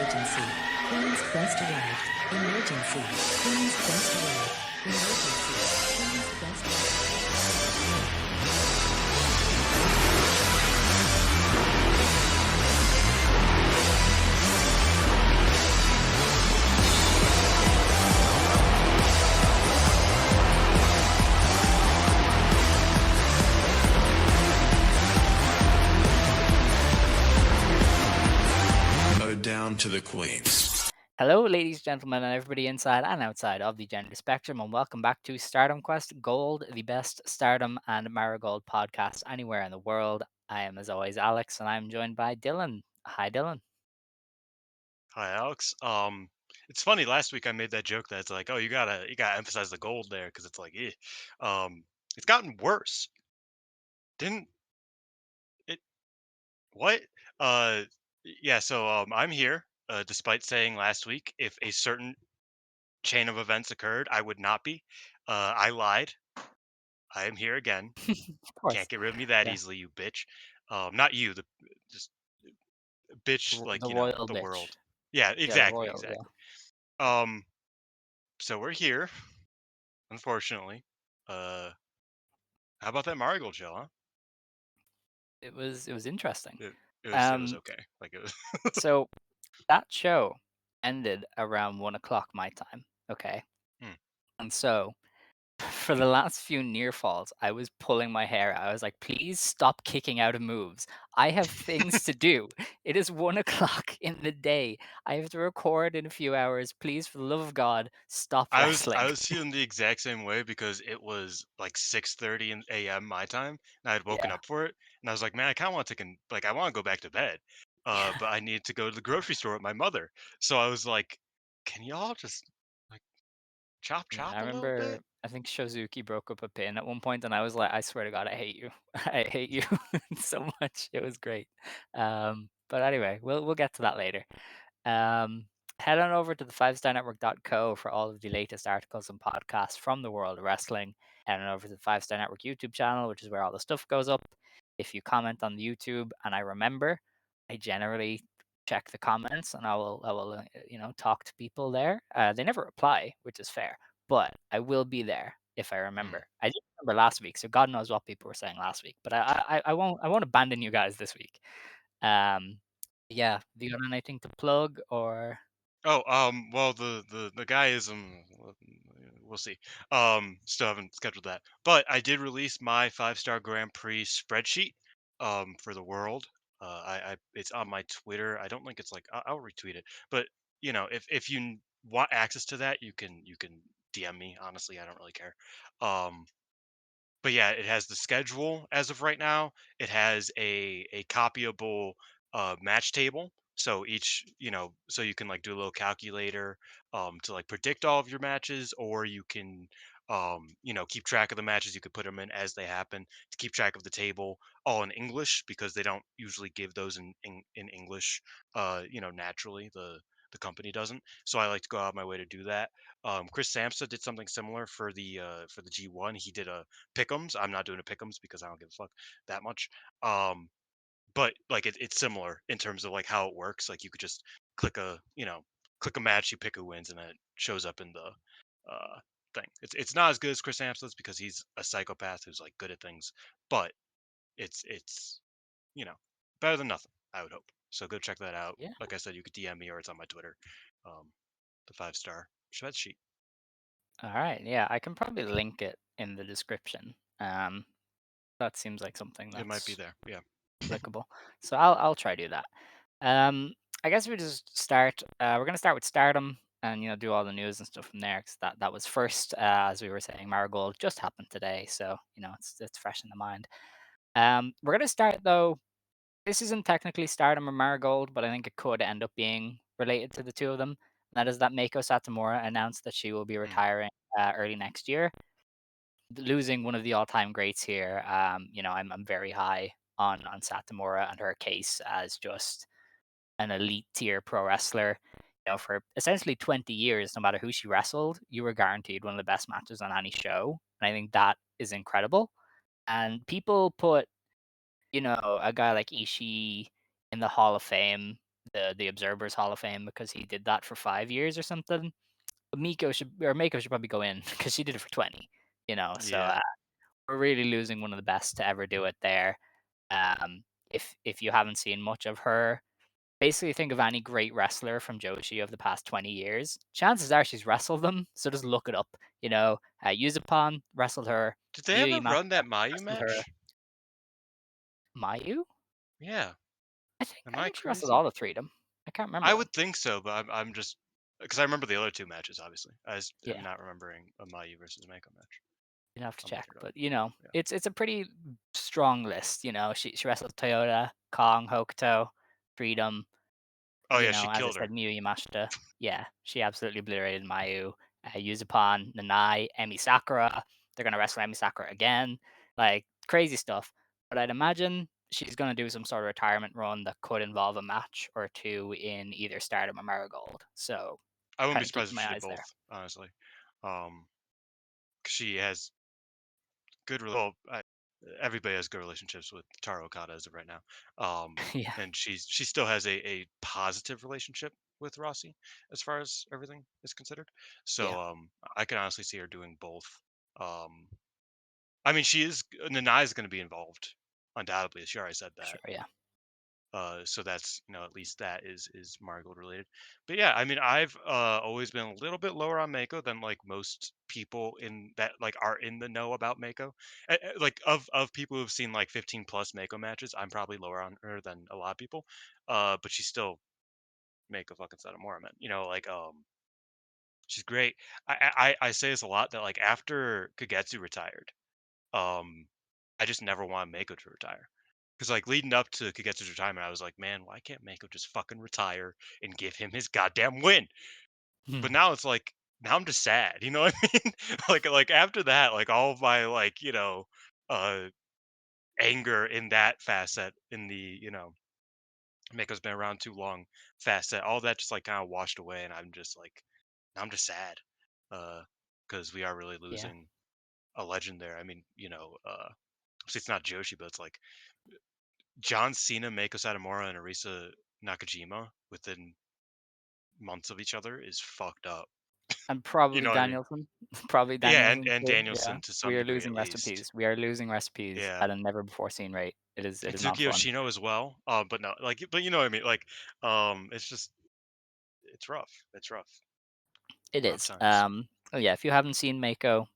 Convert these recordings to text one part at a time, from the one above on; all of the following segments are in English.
Emergency. Queen's Quest arrived. Emergency. Queen's Quest arrived. Emergency. Queen's Quest Down to the queens. Hello, ladies, gentlemen, and everybody inside and outside of the gender spectrum, and welcome back to Stardom Quest Gold, the best Stardom and Marigold podcast anywhere in the world. I am, as always, Alex, and I'm joined by Dylan. Hi, Dylan. Hi, Alex. It's funny. Last week I made that joke that's like, oh, you gotta emphasize the gold there because it's like, it's gotten worse. Didn't it? What? Uh, yeah. So I'm here. Despite saying last week, if a certain chain of events occurred, I would not be. I lied. I am here again. Of course. Can't get rid of me that Yeah. easily, you bitch. Not you, the just bitch, like The royal the bitch. world. Yeah, Yeah, the exactly, royal, exactly. yeah. So we're here. Unfortunately. How about that Marigold show, huh? It was interesting. It was okay. Like it was. So that show ended around 1 o'clock my time. Okay. Hmm. And so for the last few near falls, I was pulling my hair out. I was like, please stop kicking out of moves. I have things to do. It is 1 o'clock in the day. I have to record in a few hours. Please, for the love of God, stop I wrestling. was feeling the exact same way because it was like 6:30 a.m. my time, and I had woken Yeah. up for it, and I was like, man, I kind of want to like I want to go back to bed, but I need to go to the grocery store with my mother. So I was like, can y'all just like chop Yeah, I a little remember, bit? I think Shozuki broke up a pin at one point, and I was like, I swear to God, I hate you. I hate you so much. It was great. But anyway, we'll get to that later. Um, Head on over to the 5starnetwork.co for all of the latest articles and podcasts from the world of wrestling. Head on over to the 5 Star Network YouTube channel, which is where all the stuff goes up. If you comment on the YouTube, and I remember, I generally check the comments, and I will talk to people there. They never reply, which is fair, but I will be there if I Hmm. remember. I didn't remember last week, so God knows what people were saying last week. But I won't abandon you guys this week. Um, yeah, do you got anything to plug or? Oh, well, the guy is we'll see. Still haven't scheduled that, but I did release my 5 Star Grand Prix spreadsheet, for the world. It's on my Twitter. I don't think it's like I'll retweet it, but if you want access to that, you can DM me. Honestly, I don't really care. Um, but yeah, it has the schedule as of right now. It has a copyable match table. So so you can like do a little calculator to like predict all of your matches, or you can keep track of the matches. You could put them in as they happen to keep track of the table, all in English because they don't usually give those in English. Naturally the company doesn't. So I like to go out of my way to do that. Chris Samsa did something similar for the G1. He did a pick'ems. I'm not doing a pick'ems because I don't give a fuck that much. Um, but like it's similar in terms of like how it works. Like you could just click a match, you pick who wins, and then it shows up in the thing. It's not as good as Chris Amson's because he's a psychopath who's like good at things, but it's you know better than nothing. I would hope. So go check that out. Yeah. Like I said, you could DM me or it's on my Twitter. The 5 Star spreadsheet. All right. Yeah, I can probably link it in the description. That seems like something It might be that's there. Yeah. applicable. So I'll try do that. I guess we just start. We're gonna start with Stardom and do all the news and stuff from there because that was first. As we were saying, Marigold just happened today, so it's fresh in the mind. We're gonna start though. This isn't technically Stardom or Marigold, but I think it could end up being related to the two of them. That is that Meiko Satomura announced that she will be Mm. retiring early next year, losing one of the all-time greats here. I'm very high on Satomura and her case as just an elite tier pro wrestler. For essentially 20 years, no matter who she wrestled, you were guaranteed one of the best matches on any show. And I think that is incredible. And people put, a guy like Ishii in the Hall of Fame the Observers Hall of Fame because he did that for 5 years or something. But Mako should probably go in because she did it for 20. So Yeah. we're really losing one of the best to ever do it there. If you haven't seen much of her, basically think of any great wrestler from Joshi of the past 20 years. Chances are she's wrestled them, so just look it up. Yuzupon wrestled her, Did they Miyu ever Yamashita run that Mayu wrestled her, match? Mayu. Yeah. I think Am I I think she wrestled crazy? all the three of them. I can't I remember. would think so, but I'm just because I remember the other two matches. Obviously, am Yeah, not remembering a Mayu versus Mako match. you'd have to I'm check, looking it up. but Yeah. it's a pretty strong list. She wrestled Toyota, Kong, Hokuto, Freedom. Oh yeah, she As I killed her. said, Miyu Yamashita. Yeah, she absolutely obliterated Mayu. Yuzupon, Nanae, Emi Sakura. They're gonna wrestle Emi Sakura again. Like crazy stuff. But I'd imagine she's gonna do some sort of retirement run that could involve a match or two in either Stardom or Marigold. So I wouldn't be kind of surprised keeping if she my did eyes there. both. Honestly, 'cause she has good. Well, everybody has good relationships with Taro Okada as of right now. Yeah, And she still has a positive relationship with Rossi as far as everything is considered. yeah, So I can honestly see her doing both. Um, I mean, Nanai is going to be involved undoubtedly. She already said that. sure, yeah, So that's at least that is Marigold related. But yeah, I mean, I've always been a little bit lower on Mako than like most people in that like are in the know about Mako. Like of people who've seen like 15 plus Mako matches, I'm probably lower on her than a lot of people. But she's still Mako fucking Satomura, man. She's great. I say this a lot that like after Kagetsu retired, um, I just never wanted Mako to retire. Because like leading up to Kagetsu's retirement, I was like, man, why can't Mako just fucking retire and give him his goddamn win? But now it's like now I'm just sad. You know what I mean? Like after that, like all of my like uh anger in that facet in the Mako's been around too long facet, all that just like kind of washed away, and I'm just like now I'm just sad. Because we are really yeah. losing a legend there. I mean, obviously it's not Joshi, but it's like John Cena, Meiko Satomura, and Arisa Nakajima within months of each other is fucked up. And You probably know what I mean? Danielson, probably Yeah, and Danielson and too. Yeah, Danielson to some we are degree at losing least. recipes. We are losing recipes Yeah, at a never before seen rate. It is not Itsuki fun. Yoshino as well. But no, but you know what I mean? Like, it's just it's rough. It's rough. It Rough is. times. Oh yeah, if you haven't seen Mako,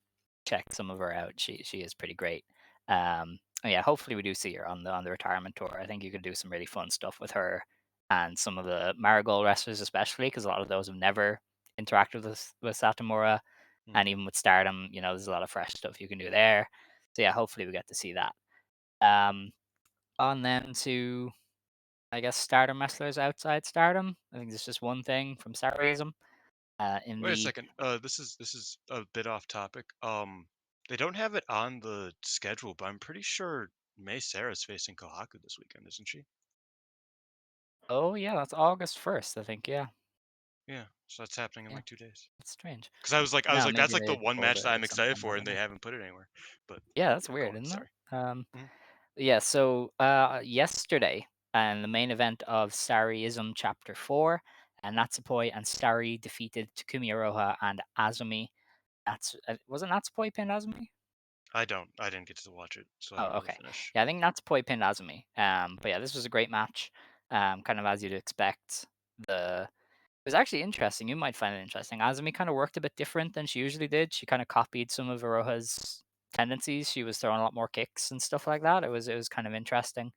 check some of her out. She is pretty great. Oh yeah, hopefully we do see her on the retirement tour. I think you could do some really fun stuff with her and some of the Marigold wrestlers, especially because a lot of those have never interacted with Satomura, Hmm. and even with Stardom, there's a lot of fresh stuff you can do there. So yeah, hopefully we get to see that. Um, on then to I guess Stardom wrestlers outside Stardom. I think there's just one thing from Sarism. In Wait a the second. This is a bit off topic. They don't have it on the schedule, but I'm pretty sure May Sarah's facing Kohaku this weekend, isn't she? Oh yeah, that's August 1st, I think. Yeah, Yeah, so that's happening in yeah, like 2 days. that's strange. Because I was No, like, that's maybe like the they one pulled match it that I'm excited sometime for, and they earlier. haven't put it anywhere. But Yeah, that's yeah, go weird, on. isn't it? Sorry. Mhm. Yeah. So yesterday, and the main event of Sariism Chapter 4, and Natsupoi and Sari defeated Takumi Iroha and Azumi. Was it Natsupoi pinned Azumi? I didn't get to watch it, so I Oh, didn't really okay. finish. Yeah, I think Natsupoi pinned Azumi. But yeah, this was a great match. Kind of as you'd expect. It was actually interesting. You might find it interesting. Azumi kind of worked a bit different than she usually did. She kind of copied some of Aroha's tendencies. She was throwing a lot more kicks and stuff like that. It was kind of interesting.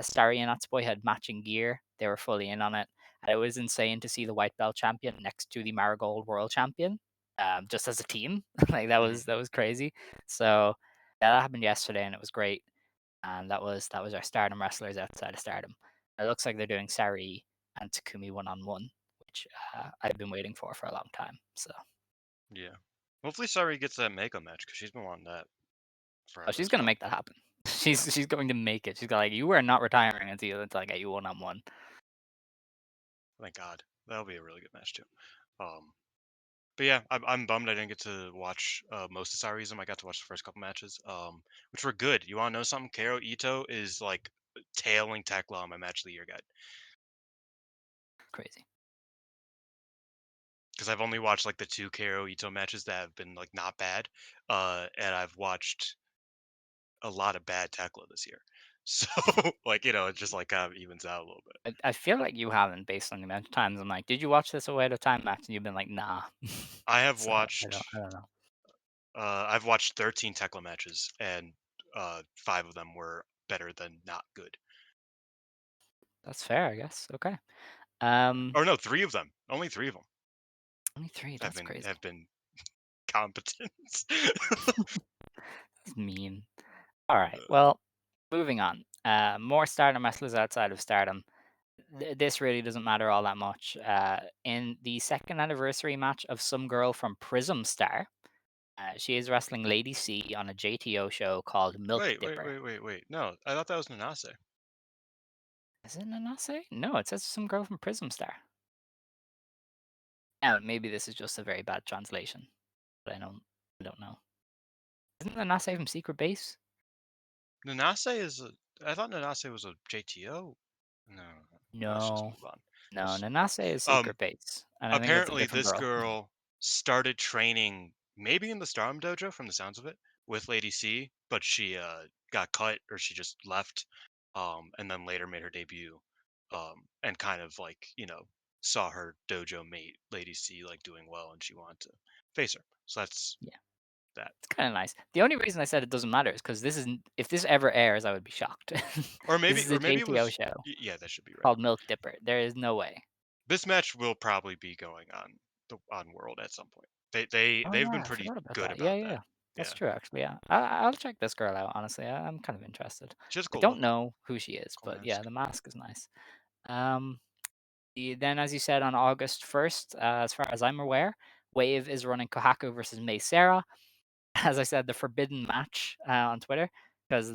Starry and Natsupoi had matching gear. They were fully in on it. And it was insane to see the white belt champion next to the Marigold world champion, just as a team. Like that Mhm. was that was crazy. So yeah, that happened yesterday, and it was great. And that was our Stardom wrestlers outside of Stardom. It looks like they're doing Sari and Takumi one on one, which I've been waiting for a long time. So Yeah. Hopefully, Sari gets that Mako match because she's been wanting that oh, forever she's as gonna well. make that happen. Yeah. She's going to make it. She's got like you are not retiring until I get you one on one. Thank God. That'll be a really good match too. Um, but yeah, I'm bummed I didn't get to watch most of Sariism. I got to watch the first couple matches, which were good. You want to know something? Karo Ito is like tailing Tekla on my match of the year guide. crazy. Because I've only watched like the 2 KO Ito matches that have been like not bad, and I've watched a lot of bad Tekla this year. So like it just like kind of evens out a little bit. I feel like you haven't, based on the amount of times I'm like, did you watch this Oedo Tai match? And you've been like, nah. I have So watched I don't know. I've watched 13 Tekla matches, and 5 of them were better than not good. That's fair, I guess. Okay. Or no, 3 of them. Only 3 of them Only three. have That's been crazy. have been competent. That's mean. All right. Well, moving on. More Stardom wrestlers outside of Stardom. This really doesn't matter all that much. In the second anniversary match of some girl from Prism Star, she is wrestling Lady C on a JTO show called Milk Wait, wait, Dipper. wait, wait, wait. No, I thought that was Nanase. Is it Nanae? No, it says some girl from Prism Star. Yeah, maybe this is just a very bad translation, but I don't know. Isn't Nanae from Secret Base? Nanase is a. I thought Nanase was a JTO. No, let's just No, move on. no, Let's- Nanae is Um, Secret Base, and I think that's a apparently different this girl. girl started training maybe in the Stardom dojo from the sounds of it with Lady C, but she got cut or she just left, and then later made her debut, and kind of like saw her dojo mate Lady C like doing well, and she wanted to face her. So that's Yeah, that. it's kind of nice. The only reason I said it doesn't matter is because this isn't. If this ever airs, I would be shocked. Or This maybe is a or maybe it JTO was show yeah, that should be right. called Milk Dipper. There is no way. This match will probably be going on World at some point. Oh They've yeah, been I pretty forgot about good that. Yeah, about yeah, that. yeah. That's Yeah, true, actually. Yeah, I'll check this girl out. Honestly, I'm kind of interested. she has a I cool don't look, know who she is, cool but yeah, mask. the mask is nice. Um, then, as you said, on August 1st, as far as I'm aware, Wave is running Kohaku versus Mei Sarah. As I said, the forbidden match on Twitter, because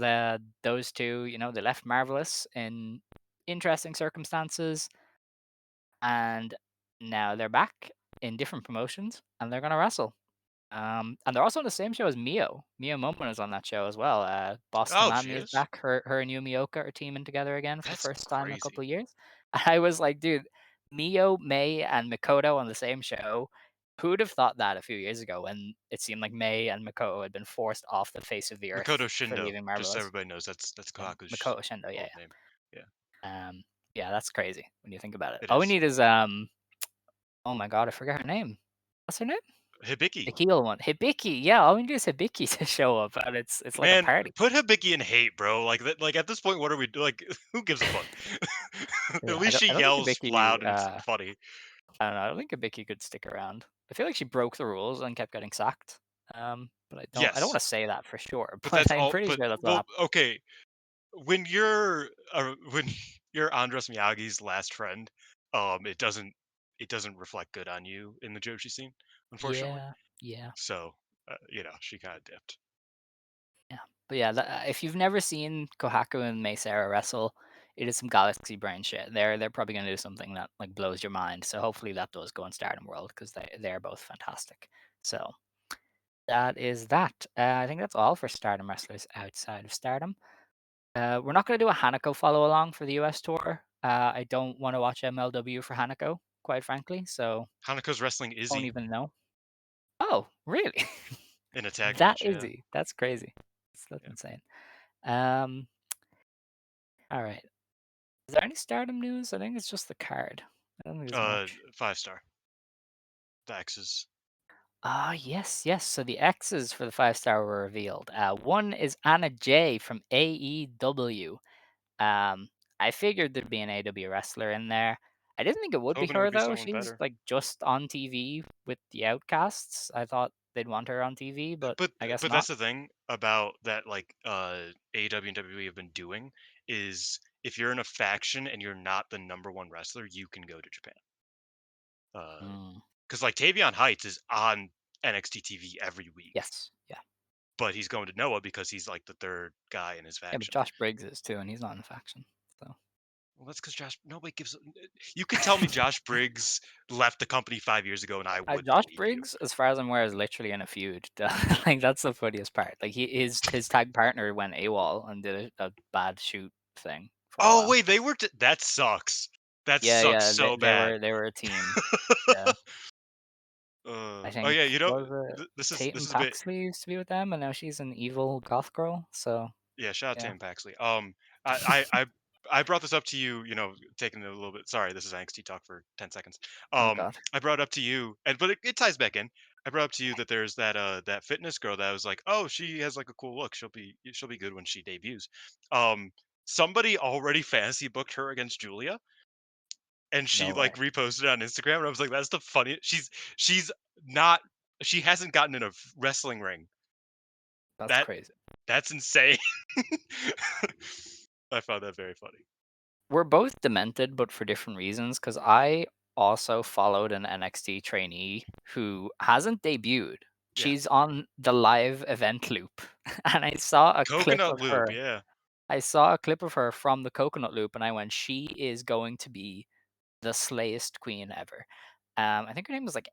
those two, they left Marvelous in interesting circumstances, and now they're back in different promotions, and they're gonna wrestle. And they're also on the same show as Mio. Mio Momon is on that show as well. Boss Oh, she Tamami is is. back. Her and Yumioka are teaming together again for the That's first time in a couple crazy. of years. I was like, dude, Mio, May, and Makoto on the same show. Who would have thought that a few years ago when it seemed like May and Makoto had been forced off the face of the Makoto earth for Shindo, leaving just so Marvelous? everybody knows, that's Yeah, Kaku's Makoto Shindo. Yeah, old name. Yeah, yeah. Yeah, that's crazy when you think about it. it All we is. need is oh my god, I forgot her name. What's her name? The Hibiki. Keel one. Hibiki. Yeah, all we need is Hibiki to show up, and it's like a Man, party. put Hibiki in hate, bro. Like that. Like at this point, what are we doing? Like, who gives a fuck? At Yeah, least she I don't think yells Hibiki. loud and it's funny. I don't know. I don't think Hibiki could stick around. I feel like she broke the rules and kept getting sacked. But I don't Yes, want to say that for sure. but But that's I'm all. pretty But sure that's what well, happened. okay. When when you're Andres Miyagi's last friend, it doesn't reflect good on you in the Joshi scene, unfortunately. Yeah, yeah, So she kind of dipped. yeah. But yeah, if you've never seen Kohaku and Mei Sarah wrestle, it is some galaxy brain shit. They're probably gonna do something that like blows your mind. So hopefully that does go in Stardom World because they're both fantastic. So that is that. I think that's all for Stardom wrestlers outside of Stardom. We're not going to do a Hanako follow along for the US tour. I don't want to watch MLW for Hanako, quite frankly. So Hanako's wrestling don't Izzy even know. Oh, really? in a tag That match. is Yeah, he. That's crazy. That's yeah. insane. Um, all right. Is there any Stardom news? I think it's just the card. I don't think there's much. 5 star. The X's. Ah, yes, yes. So the X's for the 5-star were revealed. One is Anna Jay from AEW. Um, I figured there'd be an AW wrestler in there. I didn't think it would be Hoping it would her be though. someone She's better. like just on TV with the Outcasts. I thought they'd want her on TV, but But I guess but not. that's the thing about that like AEW and WWE have been doing is if you're in a faction and you're not the number one wrestler, you can go to Japan. Mm, Because like Tavion Heights is on NXT TV every week, yes, yeah, but he's going to Noah because he's like the third guy in his yeah. But faction. Josh Briggs is too, and he's not in the faction. So Well, that's because Josh. Nobody gives. You could tell me Josh Briggs left the company 5 years ago, and I would Josh believe you. Briggs, as far as I'm aware, is literally in a feud. Like that's the funniest part. Like his tag partner went AWOL and did a bad shoot thing for a Oh while. wait, they were. That sucks. That Yeah, sucks yeah, so bad. they were a team. Yeah. I Oh think yeah, you know, what was it? this Tatum is a bit. Paxley used to be with them, and now she's an evil goth girl. So Yeah, shout out yeah. Tam Paxley. I brought this up to you, you know, taking it a little bit. Sorry, this is NXT talk for 10 seconds. Oh God. I brought up to you, and but it ties back in. I brought up to you that there's that fitness girl that I was like, oh, she has like a cool look. She'll be good when she debuts. Um, Somebody already fantasy booked her against Julia, and she No like way. reposted it on Instagram, and I was like, that's the funniest. She's not. She hasn't gotten in a wrestling ring. That's That crazy. that's insane. I found that very funny. We're both demented, but for different reasons. Because I also followed an NXT trainee who hasn't debuted. Yeah. She's on the live event loop, and I saw a clip Coconut of Loop, her. yeah. I saw a clip of her from the Coconut Loop, and I went, "She is going to be the slayest queen ever." I think her name was like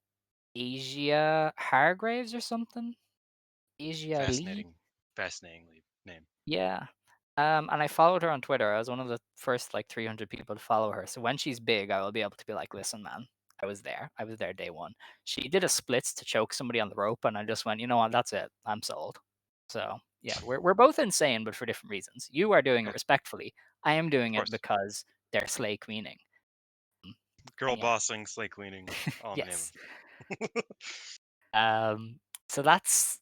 Asia Hargraves or something. Asia Lee. Fascinating, fascinatingly name. Yeah. And I followed her on Twitter. I was one of the first like 300 people to follow her. So when she's big, I will be able to be like, listen, man, I was there. I was there day one. She did a splits to choke somebody on the rope, and I just went, you know what? That's it. I'm sold. So yeah, we're both insane, but for different reasons. You are doing Yeah, it respectfully. I am of doing it course. because they're slay queening. Girl And yeah, bossing, slay queening, all in the name yes. of. So that's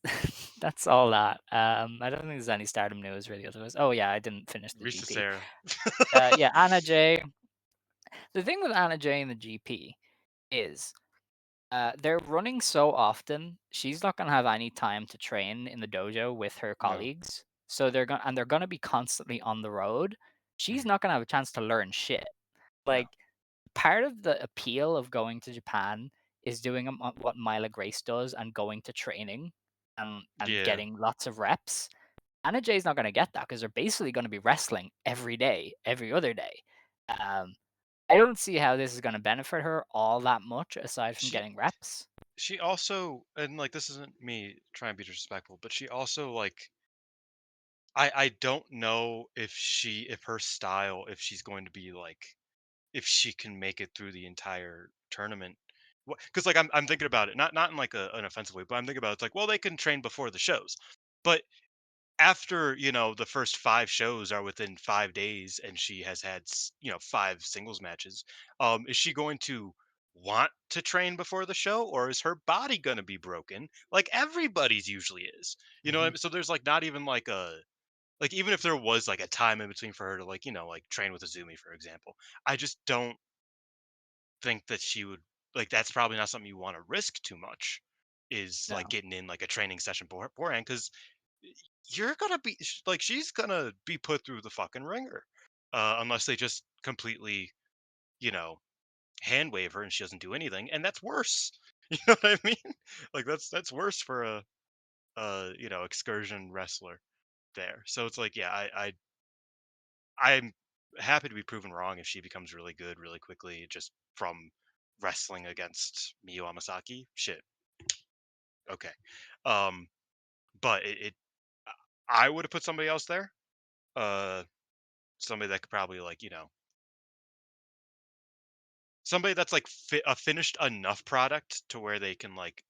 that's all that. I don't think there's any Stardom news really. Otherwise, oh yeah, I didn't finish the Risa GP. Sarah. Yeah, Anna Jay. The thing with Anna Jay and the GP is they're running so often. She's not gonna have any time to train in the dojo with her No. colleagues. So they're gonna be constantly on the road. She's Mhm. not gonna have a chance to learn shit. No. Like part of the appeal of going to Japan is doing what Mila Grace does and going to training and Yeah. getting lots of reps. Anna Jay's not gonna get that because they're basically gonna be wrestling every day, every other day. Um, I don't see how this is gonna benefit her all that much aside from She getting reps. she also, and like this isn't me trying to be disrespectful, but she also like I don't know if her style, if she's going to be like, if she can make it through the entire tournament. Because like I'm thinking about it, not in like an offensive way, but I'm thinking about it, it's like, well, they can train before the shows, but after, you know, the first 5 shows are within 5 days, and she has had you know, 5 singles matches, is she going to want to train before the show, or is her body going to be broken like everybody's usually is, you know what I Mhm. mean? So there's like not even like a, like, even if there was like a time in between for her to, like, you know, like train with Azumi, for example, I just don't think that she would, like, that's probably not something you want to risk too much, is like No. getting in like a training session beforehand, because you're gonna be like, she's gonna be put through the fucking ringer, unless they just completely, you know, hand wave her and she doesn't do anything, and that's worse. You know what I mean? Like that's worse for a, you know, excursion wrestler there. So it's like, yeah, I'm happy to be proven wrong if she becomes really good really quickly just from wrestling against Miyu Amasaki. Shit, okay. Um, but I would have put somebody else there. Uh, Somebody that could probably, like, you know, somebody that's like a finished enough product to where they can like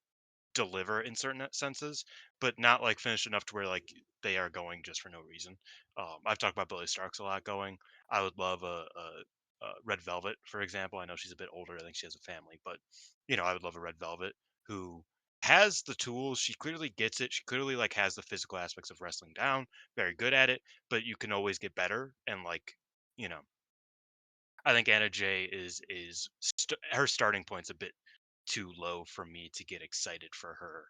deliver in certain senses, but not like finished enough to where like they are going just for no reason. I've talked about Billy Starks a lot going. I would love a Red Velvet, for example. I know she's a bit older. I think she has a family, but you know, I would love a Red Velvet who has the tools. She clearly gets it. She clearly like has the physical aspects of wrestling down. Very good at it, but you can always get better. And like, you know, I think Anna Jay her starting point's a bit too low for me to get excited for her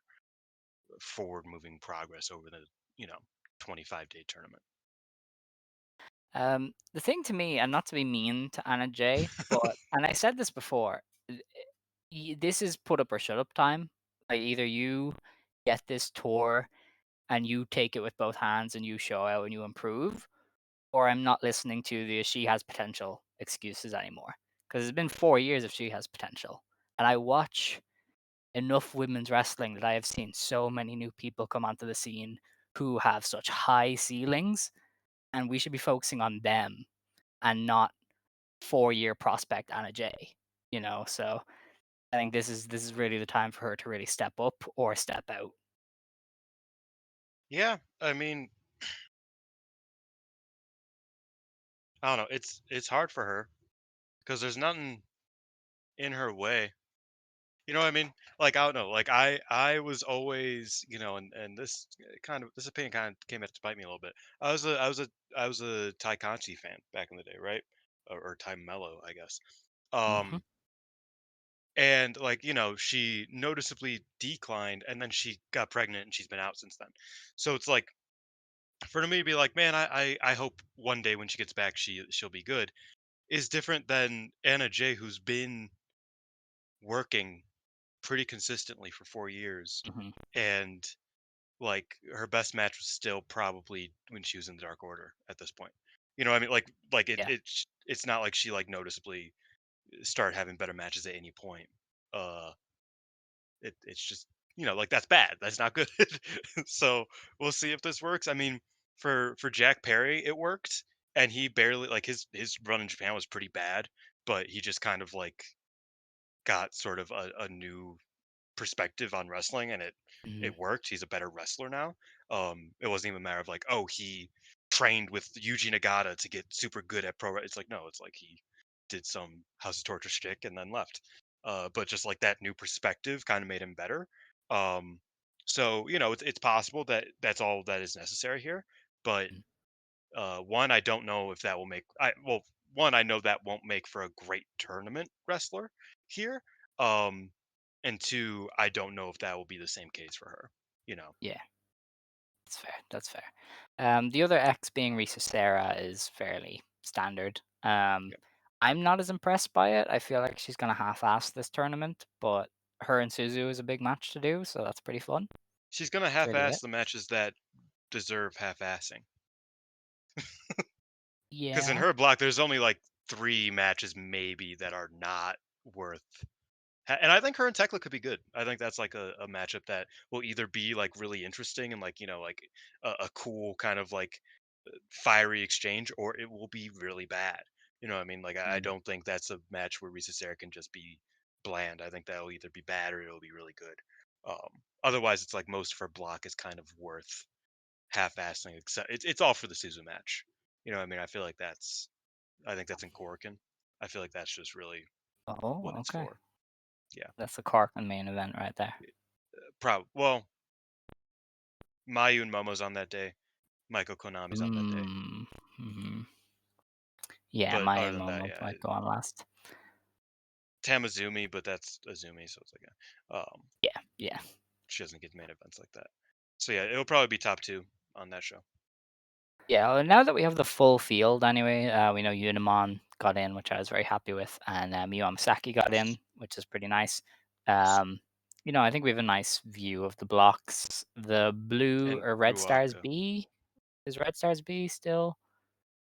forward moving progress over the, you know, 25-day tournament. The thing to me, and not to be mean to Anna Jay, but and I said this before, this is put up or shut up time. Like either you get this tour and you take it with both hands and you show out and you improve, or I'm not listening to the she has potential excuses anymore. Because it's been 4 years if she has potential. And I watch enough women's wrestling that I have seen so many new people come onto the scene who have such high ceilings, and we should be focusing on them and not 4-year prospect Anna Jay, you know. So I think this is really the time for her to really step up or step out. Yeah, I mean, I don't know. It's hard for her because there's nothing in her way. You know what I mean? Like, I don't know. Like, I was always, and this opinion kind of came out to bite me a little bit. I was a Takahashi fan back in the day, right? Or Tai Mello, I guess. Hmm. Um, and like, she noticeably declined, and then she got pregnant, and she's been out since then. So it's like for me to be like, man, I hope one day when she gets back, she'll be good. Is different than Anna Jay, who's been working pretty consistently for 4 years, Hmm. and like her best match was still probably when she was in the Dark Order at this point. You know what I mean? Like Yeah. it's not like she like noticeably started having better matches at any point. Uh it's just, like that's bad. That's not good. So we'll see if this works. I mean, for Jack Perry, it worked, and he barely like his run in Japan was pretty bad, but he just kind of like got sort of a new perspective on wrestling, and it Hmm. it worked. He's a better wrestler now. It wasn't even a matter of like, oh, he trained with Yuji Nagata to get super good at It's like, no, it's like he did some House of Torture shtick and then left. But just like that new perspective kind of made him better. Um, so it's possible that that's all that is necessary here. But one, I don't know if that will make. One, I know that won't make for a great tournament wrestler here. Um, and two, I don't know if that will be the same case for her. You know. Yeah. That's fair. That's fair. The other X being Risa Sarah is fairly standard. Yeah. I'm not as impressed by it. I feel like she's gonna half-ass this tournament, but her and Suzu is a big match to do, so that's pretty fun. She's gonna That's really half-ass it. the matches that deserve half-assing. Because in Yeah. her block, there's only like 3 matches maybe that are not worth. And I think her and Tekla could be good. I think that's like a matchup that will either be like really interesting and like like a cool kind of like fiery exchange, or it will be really bad. You know what I mean? Like I Mm. don't think that's a match where Risa Sarah can just be bland. I think that'll either be bad or it'll be really good. Otherwise, it's like most of her block is kind of worth half-assing. Except it's all for the Suzu match. You know what I mean? I think that's in Korakuen. I feel like that's just really Oh, what it's okay. for. Yeah. That's the Korkauen main event right there. Well, Mayu and Momo's on that day. Michael Konami's on that day. Mm. Hmm. Yeah, But my other than that, moment yeah, might go on last. Tamazumi, but that's Azumi, so it's like Yeah, yeah. she doesn't get main events like that. So yeah, it'll probably be top 2 on that show. Yeah, well, now that we have the full field anyway, we know Unimon got in, which I was very happy with, and Miyu Amasaki got in, which is pretty nice. Yes. Um, I think we have a nice view of the blocks. The blue And or Red Stars Ruaka. B, is Red Stars B still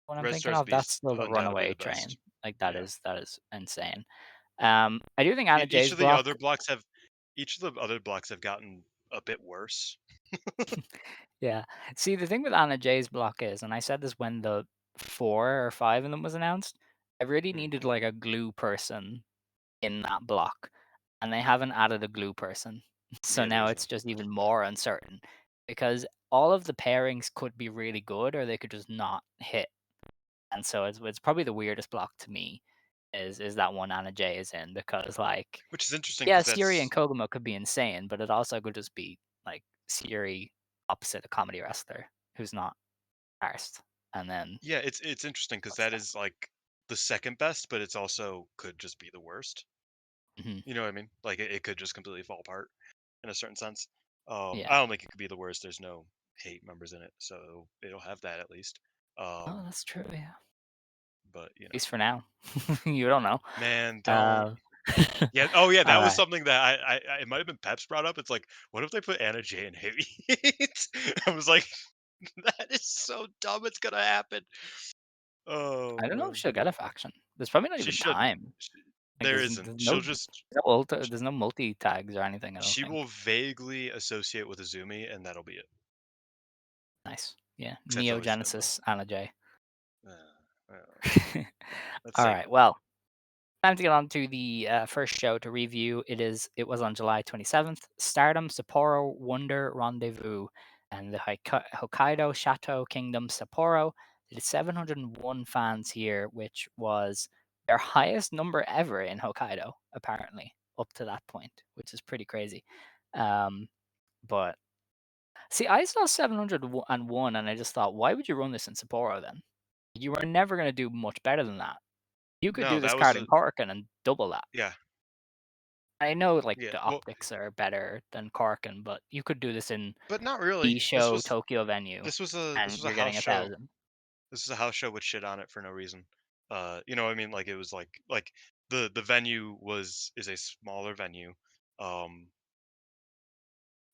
what I'm Red thinking Stars of? B That's is still the undoubtedly runaway the train. best. Like Yeah. that is insane. I do think Anna Each Jay's of the block. other blocks have each of the other blocks have gotten a bit worse. Yeah. See, the thing with Anna Jay's block is, and I said this when the 4 or 5 of them was announced, I really Mm. needed like a glue person in that block, and they haven't added a glue person. So Yeah, there now isn't. it's just even more uncertain because all of the pairings could be really good or they could just not hit. And so it's probably the weirdest block to me is that one Anna Jay is in because like Which is interesting yeah, because Siri and that's Koguma could be insane, but it also could just be like Siri opposite a comedy wrestler who's not arsed. And then yeah, it's interesting because what's that that? is like the second best, but it's also could just be the worst. Mhm. You know what I mean? Like it could just completely fall apart in a certain sense. Yeah. I don't think it could be the worst. There's no hate members in it, so it'll have that at least. Oh, Um, that's true. Yeah. but At least for now. You don't know. man, don't. Uh, Yeah. Oh, yeah. all That was right. something that it might have been Peps brought up. It's like, what if they put Anna Jay in Heavy Heat? I was like, that is so dumb. It's gonna happen. Oh I don't know if man, she'll get a faction. There's probably not she even shouldn't. time. Sh- Like There isn't. She'll just. there's no multi tags or anything. I don't She will think. vaguely associate with Azumi, and that'll be it. Nice. Yeah. That's Neo always been the. Genesis Anna J. Uh, Let's All save right. it. Well, time to get on to the first show to review. It was on July 27th. Stardom Sapporo Wonder Rendezvous and the Hokkaido Chateau Kingdom Sapporo did 701 fans here, which was their highest number ever in Hokkaido, apparently, up to that point, which is pretty crazy. But see, I saw 701 and I just thought, why would you run this in Sapporo then? You were never going to do much better than that. You could No, do this that was card a in Corkin and double that. yeah, I know, like, yeah. the Well, optics are better than Corkin, but you could do this in but not really. B-Show Tokyo venue, This and was a you're house getting show. 1,000. This is a house show with shit on it for no reason. You know what I mean? Like it was like the venue is a smaller venue. Um,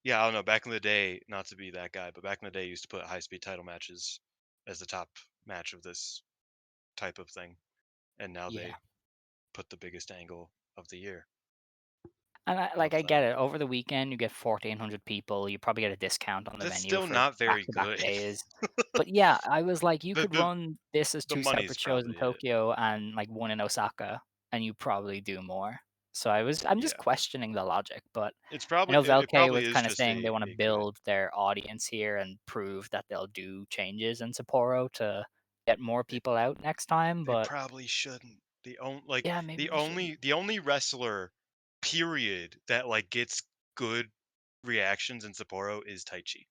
yeah, I don't know. Back in the day, not to be that guy, but back in the day, you used to put high speed title matches as the top match of this type of thing, and now Yeah. they put the biggest angle of the year And of I get that. it. Over the weekend, you get 1,400 people. You probably get a discount on the That's venue still for not very back-to-back good. days. But yeah, I was like, you the could the run this as the 2 money's separate shows in probably it. Tokyo and, like, 1 in Osaka, and you probably do more. So I'm just Yeah, questioning the logic, but it's I probably know it Velke probably was is kinda just saying they wanna a good. build their audience here and prove that they'll do changes in Sapporo to get more They people out next time, they but probably shouldn't. yeah, maybe they shouldn't. The only wrestler period that like gets good reactions in Sapporo is Taichi.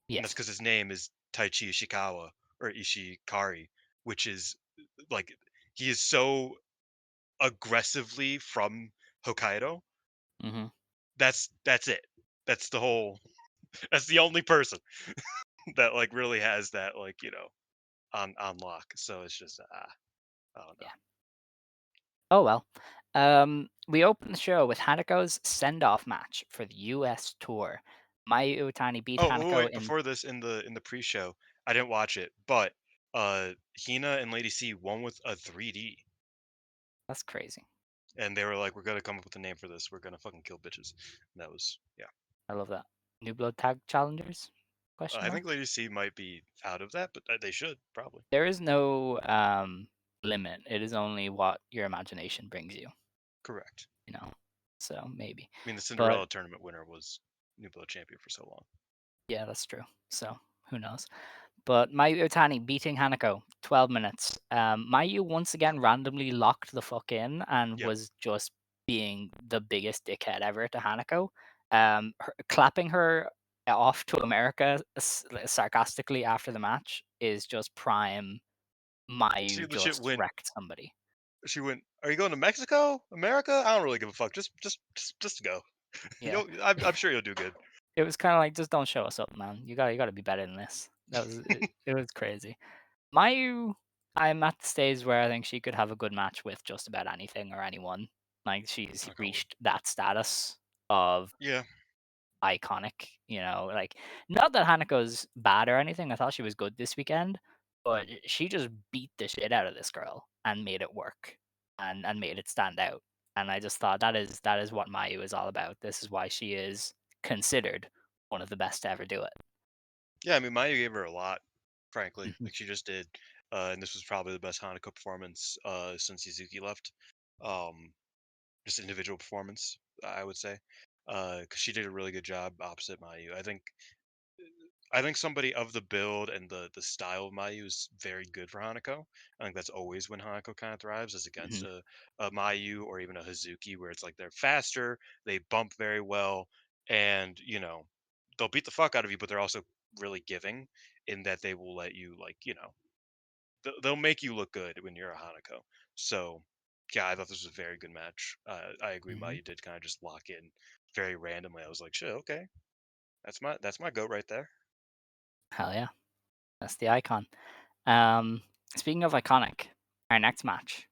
And that's Yes. because his name is Taichi Ishikawa or Ishikari, which is like he is so aggressively from Hokkaido. Mhm. That's it. That's the whole. That's the only person that like really has that like on lock. So it's just I don't know. Yeah. Oh, well. We opened the show with Hanako's send-off match for the US tour. Mayu Iwatani beat Hanako Wait, in. before this in the pre-show, I didn't watch it, but Hina and Lady C won with a 3D, That's crazy. and they were like, "We're gonna come up with a name for this. We're gonna fucking kill bitches." And that was yeah. I love that. New Blood Tag Challengers? Question I think mark? Lady C might be out of that, but they should probably. There is no limit. It is only what your imagination brings you, Correct. you know. So maybe. I mean, the But Cinderella tournament winner was New Blood champion for so long. yeah, that's true. So who knows? But Mayu Iwatani beating Hanako, 12 minutes. Mayu once again randomly locked the fuck in and Yep. was just being the biggest dickhead ever to Hanako. Clapping her off to America sarcastically after the match is just prime She Mayu legit just went. wrecked somebody. She went. Are you going to Mexico, America? I don't really give a fuck. Just go. Yeah. I'm sure you'll do good. It was kind of like, just don't show us up, man. You gotta be better than this. That was it. It was crazy. Mayu, I'm at the stage where I think she could have a good match with just about anything or anyone. Like she's Knock on wood. reached that status of Yeah. iconic, like not that Hanako's bad or anything. I thought she was good this weekend, but she just beat the shit out of this girl and made it work and made it stand out. And I just thought that is what Mayu is all about. This is why she is considered one of the best to ever do it. Yeah, I mean, Maya gave her a lot, frankly. Mhm. Like she just did, and this was probably the best Hanako performance since Suzuki left. Um, just individual performance, I would say, because she did a really good job opposite Mayu. I think somebody of the build and the style of Mayu is very good for Hanako. I think that's always when Hanako kind of thrives, as against Mhm. a Mayu or even a Hazuki, where it's like they're faster, they bump very well, and they'll beat the fuck out of you, but they're also really giving in that they will let you like they'll make you look good when you're a Hanako. So yeah, I thought this was a very good match. I agree, Mhm. Mayu did kind of just lock in very randomly. I was like, shit, okay, that's my goat right there. Hell yeah, that's the icon. Um, Speaking of iconic, our next match,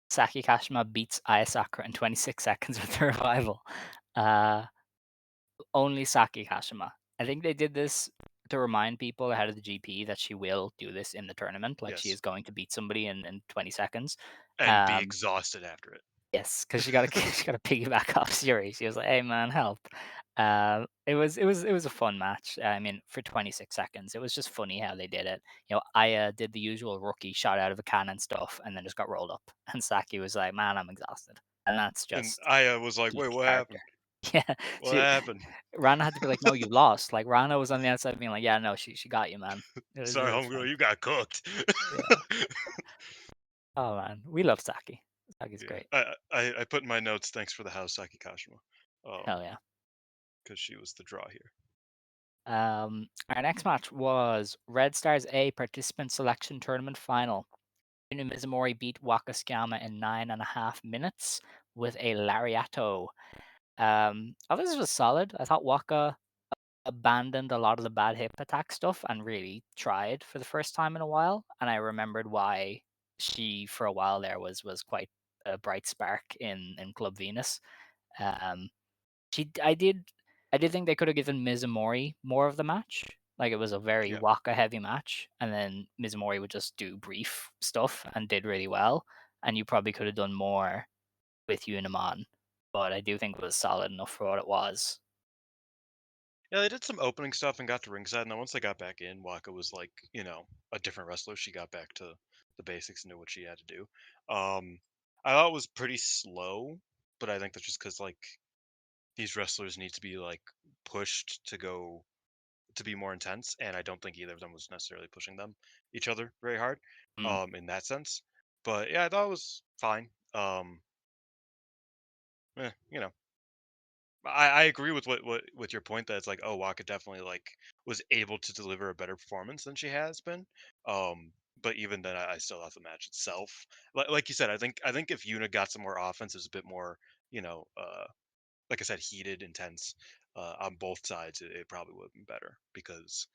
Saki Kashima beats Aya Sakura in 26 seconds with the revival. Uh, Only Saki Kashima. I think they did this to remind people ahead of the GP that she will do this in the tournament. Like she Yes. is going to beat somebody in 20 seconds. And be Um, exhausted after it. Yes, because she got a she got a piggyback off Yuri. She was like, "Hey man, help!" It was a fun match. I mean, for 26 seconds, it was just funny how they did it. Aya did the usual rookie shot out of a cannon stuff, and then just got rolled up. And Saki was like, "Man, I'm exhausted," and that's And just Aya was like, peak "Wait, what character. happened? Yeah, What she happened? Rana had to be like, "No, you lost." Like Rana was on the outside being like, "Yeah, no, she got you, man." It Sorry, was homegirl, fun. you got cooked." Yeah. Oh man, we love Saki. Saki's Yeah, great. I put in my notes, "Thanks for the house, Saki Kashima," Hell yeah. because she was the draw here. Our next match was Red Stars A Participant Selection Tournament Final. Yuna Mizumori beat Waka Tsukiyama in 9.5 minutes with a lariato. I thought this was solid. I thought Waka abandoned a lot of the bad hip attack stuff and really tried for the first time in a while. And I remembered why she, for a while there, was quite a bright spark in Club Venus. Um, she I did think they could have given Mizumori more of the match. Like it was a very Yeah. Waka heavy match, and then Mizumori would just do brief stuff and did really well. And you probably could have done more with Unimon, but I do think it was solid enough for what it was. Yeah, they did some opening stuff and got to ringside, and then once they got back in, Waka was like, a different wrestler. She got back to the basics and knew what she had to do. Um, I thought it was pretty slow, but I think that's just because like these wrestlers need to be like pushed to be more intense, and I don't think either of them was necessarily pushing each other very hard, Mm. in that sense. But yeah, I thought it was fine. Eh, you know, I agree with what with your point that it's like, oh, Waka definitely like was able to deliver a better performance than she has been. But even then, I still thought the match itself, like you said, I think if Yuna got some more offense, it was a bit more, you know, uh, like I said, heated, intense, on both sides. It probably would have been better because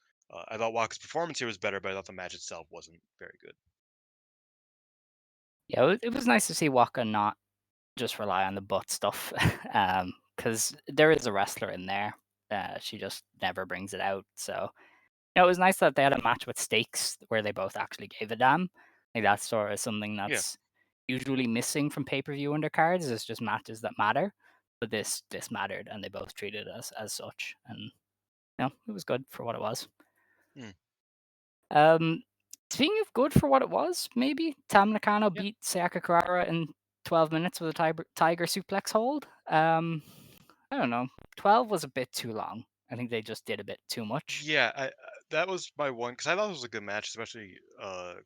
I thought Waka's performance here was better, but I thought the match itself wasn't very good. Yeah, it was nice to see Waka not just rely on the butt stuff, because there is a wrestler in there. She just never brings it out. So it was nice that they had a match with stakes where they both actually gave a damn. Like that's sort of something Yeah. that's usually missing from pay-per-view undercards is just matches that matter. But this mattered, and they both treated it as such, and it was good for what it was. Hmm. Um, Speaking of good for what it was, maybe Tam Nakano Yeah. beat Sayaka Kurara in 12 minutes with a tiger suplex hold. I don't know. 12 was a bit too long. I think they just did a bit too much. Yeah, that was my one because I thought it was a good match, especially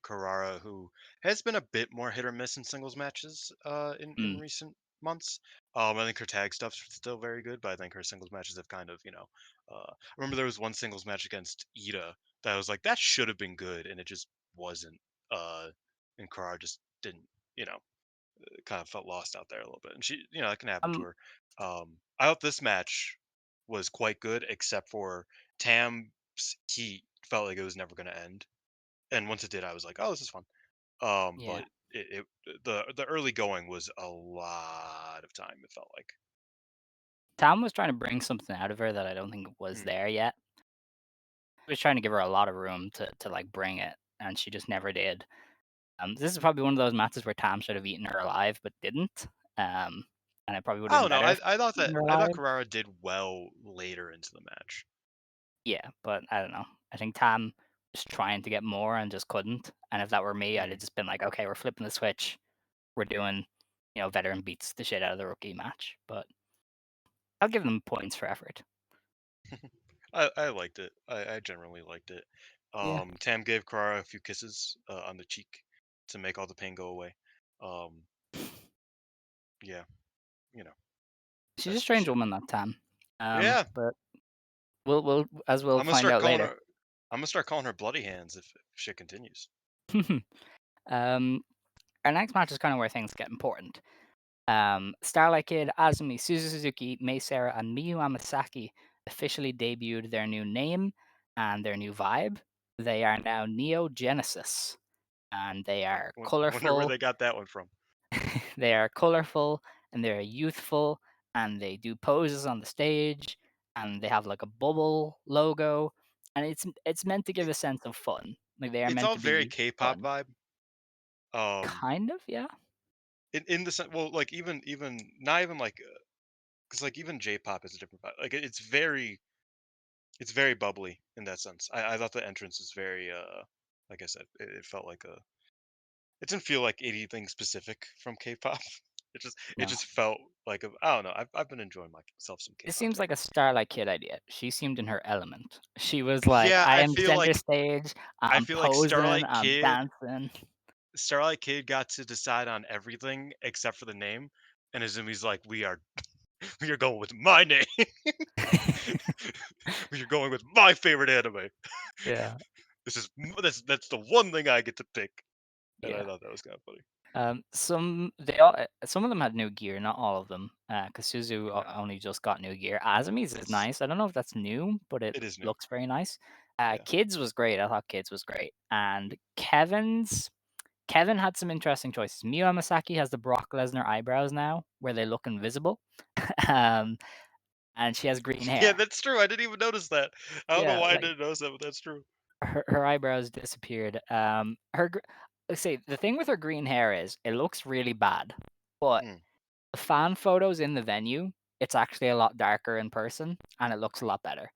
Carrara, who has been a bit more hit or miss in singles matches in Mm. recent months. I think her tag stuff's still very good, but I think her singles matches have kind of, I remember there was one singles match against Ida that I was like, that should have been good, and it just wasn't. And Carrara just didn't, you know, kind of felt lost out there a little bit, and that can happen to Um, her. I thought this match was quite good, except for Tam's heat felt like it was never going to end, and once it did, I was like, "Oh, this is fun." yeah. But the early going was a lot of time. It felt like. Tam was trying to bring something out of her that I don't think was Mm, there yet. He was trying to give her a lot of room to like bring it, and she just never did. This is probably one of those matches where Tam should have eaten her alive, but didn't. And it probably would I have been don't know. better if I thought she'd eaten that her I thought alive. Carrara did well later into the match. Yeah, but I don't know. I think Tam was trying to get more and just couldn't. And if that were me, I'd have Mm. just been like, okay, we're flipping the switch. We're doing, veteran beats the shit out of the rookie match. But I'll give them points for effort. I liked it. I generally liked it. Yeah. Tam gave Carrara a few kisses on the cheek to make all the pain go away. Um, yeah, you know, She's a that's strange just woman, that Tam. yeah. But we'll as we'll I'm gonna find start out calling later. her. I'm gonna start calling her Bloody Hands if shit continues. um, our next match is kind of where things get important. Starlight Kid, Azumi, Suzu Suzuki, Mei Seira, and Miyu Amasaki officially debuted their new name and their new vibe. They are now Neo Genesis, and they are Wonder where colorful. they got that one from. They are colorful, and they're youthful, and they do poses on the stage, and they have like a bubble logo, and it's meant to give a sense of fun. Like they are It's meant all to very be K-pop fun, vibe. Um, kind of, yeah. in the sense, well, like even not even like because like even J-pop is a different vibe. Like it's very bubbly in that sense. I thought the entrance was very like I said, it felt like a it didn't feel like anything specific from K-pop. It No, just felt like I don't know. I've been enjoying myself some this K-pop seems like a lately. Starlight Kid idea. She seemed in her element. She was like, Yeah, I am center stage. I I'm feel like posing. I'm dancing. Starlight Kid got to decide on everything except for the name, and Izumi's like, we are going with my name. We are going with my favorite anime. Yeah, That's the one thing I get to pick, and I yeah. thought that was kind of funny. Some of them had new gear, not all of them. Because Suzu Yeah, only just got new gear. Azumi's is it's nice. I don't know if that's new, but it it is new. looks very nice. Yeah, Kids was great. I thought Kids was great. And Kevin had some interesting choices. Miyu Masaki has the Brock Lesnar eyebrows now, where they look invisible. um, and she has green yeah, hair. that's true. I didn't even notice that. I don't know Yeah, why I like didn't notice that, but that's true. her eyebrows disappeared. Let's see, the thing with her green hair is it looks really bad, but Hmm. the fan photos in the venue, it's actually a lot darker in person and it looks a lot better.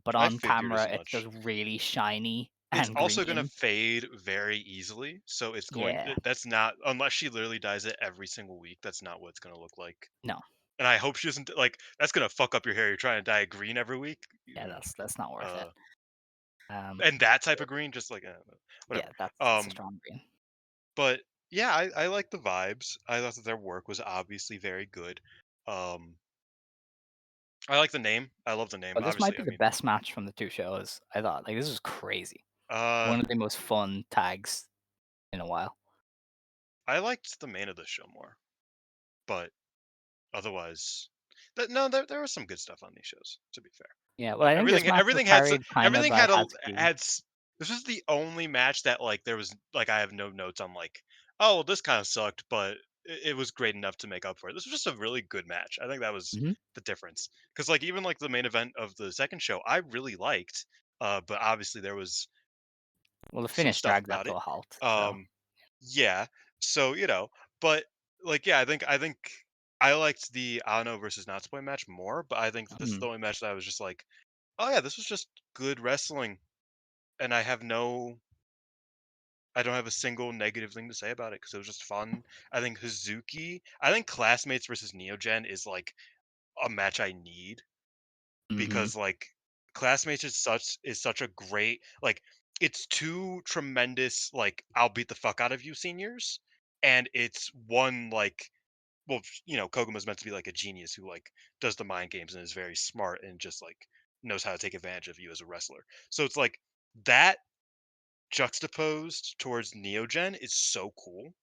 But I on figured as camera, it's much. just really shiny It's and also gonna green. fade very easily, so Yeah, that's not unless she literally dyes it every single week, that's not what it's gonna look like. no, And I hope she doesn't like, that's gonna fuck up your hair, you're trying to dye it green every week. yeah, that's not worth it. Uh, Um, and that type of green, just like, whatever. yeah, that's a Um, strong green. but yeah, I like the vibes. I thought that their work was obviously very good. Um, I like the name. I love the name. Well, this might Obviously, be I the mean, best match from the two shows. I thought like this was crazy. uh, One of the most fun tags in a while. I liked the main of the show more, but otherwise, no, there was some good stuff on these shows. To be fair. Yeah, well, I think this match was Everything had carried kind of everything by had a Hatsuki. had this was the only match that like there was like I have no notes on like, oh well, this kind of sucked, but it was great enough to make up for it. This was just a really good match. I think that was Mhm. the difference, because like even like the main event of the second show I really liked, but obviously there was Well, the some finish stuff dragged that about to it. a halt. So, um yeah, so but like yeah, I think I liked the Ano versus Natsupoi match more, but I think that this is the mm. only match that I was just like, oh yeah, this was just good wrestling, and I don't have a single negative thing to say about it because it was just fun. I think Classmates versus Neogen is like a match I need, Mhm. because like Classmates is such a great, like, it's two tremendous like I'll beat the fuck out of you seniors, and it's one like, well, Koguma's meant to be like a genius who like does the mind games and is very smart and just like knows how to take advantage of you as a wrestler. So it's like that juxtaposed towards Neogen is so cool.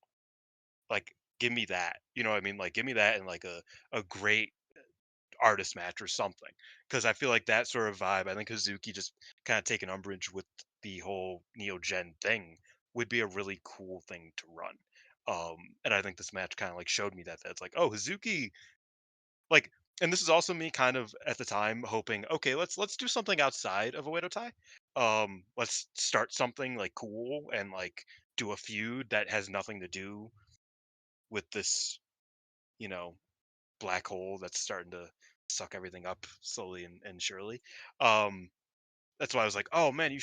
Like, give me that. You know what I mean? Like, give me that and like a great artist match or something. Because I feel like that sort of vibe. I think Hazuki just kind of taking umbrage with the whole Neogen thing would be a really cool thing to run. And I think this match kind of like showed me that it's like, oh, Hazuki, like, and this is also me kind of at the time hoping, okay, let's do something outside of Oedo Tai. Let's start something like cool and like do a feud that has nothing to do with this, you know, black hole that's starting to suck everything up slowly and surely. Um, that's why I was like, oh man, they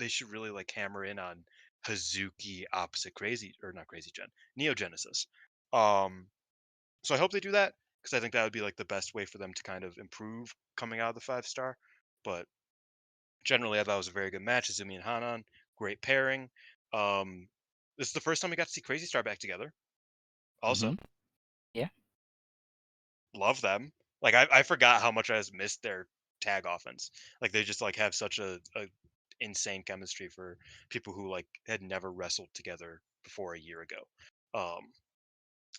should really like hammer in on Hazuki opposite Crazy, or not Crazy Gen, Neo Genesis. Um, So I hope they do that, because I think that would be like the best way for them to kind of improve coming out of the 5 star. But generally, I thought it was a very good match. Izumi and Hanan, great pairing. Um, this is the first time we got to see Crazy Star back together. Also, Mhm. Yeah. love them. Like I forgot how much I just missed their tag offense. Like they just like have such a insane chemistry for people who like had never wrestled together before a year ago. Um,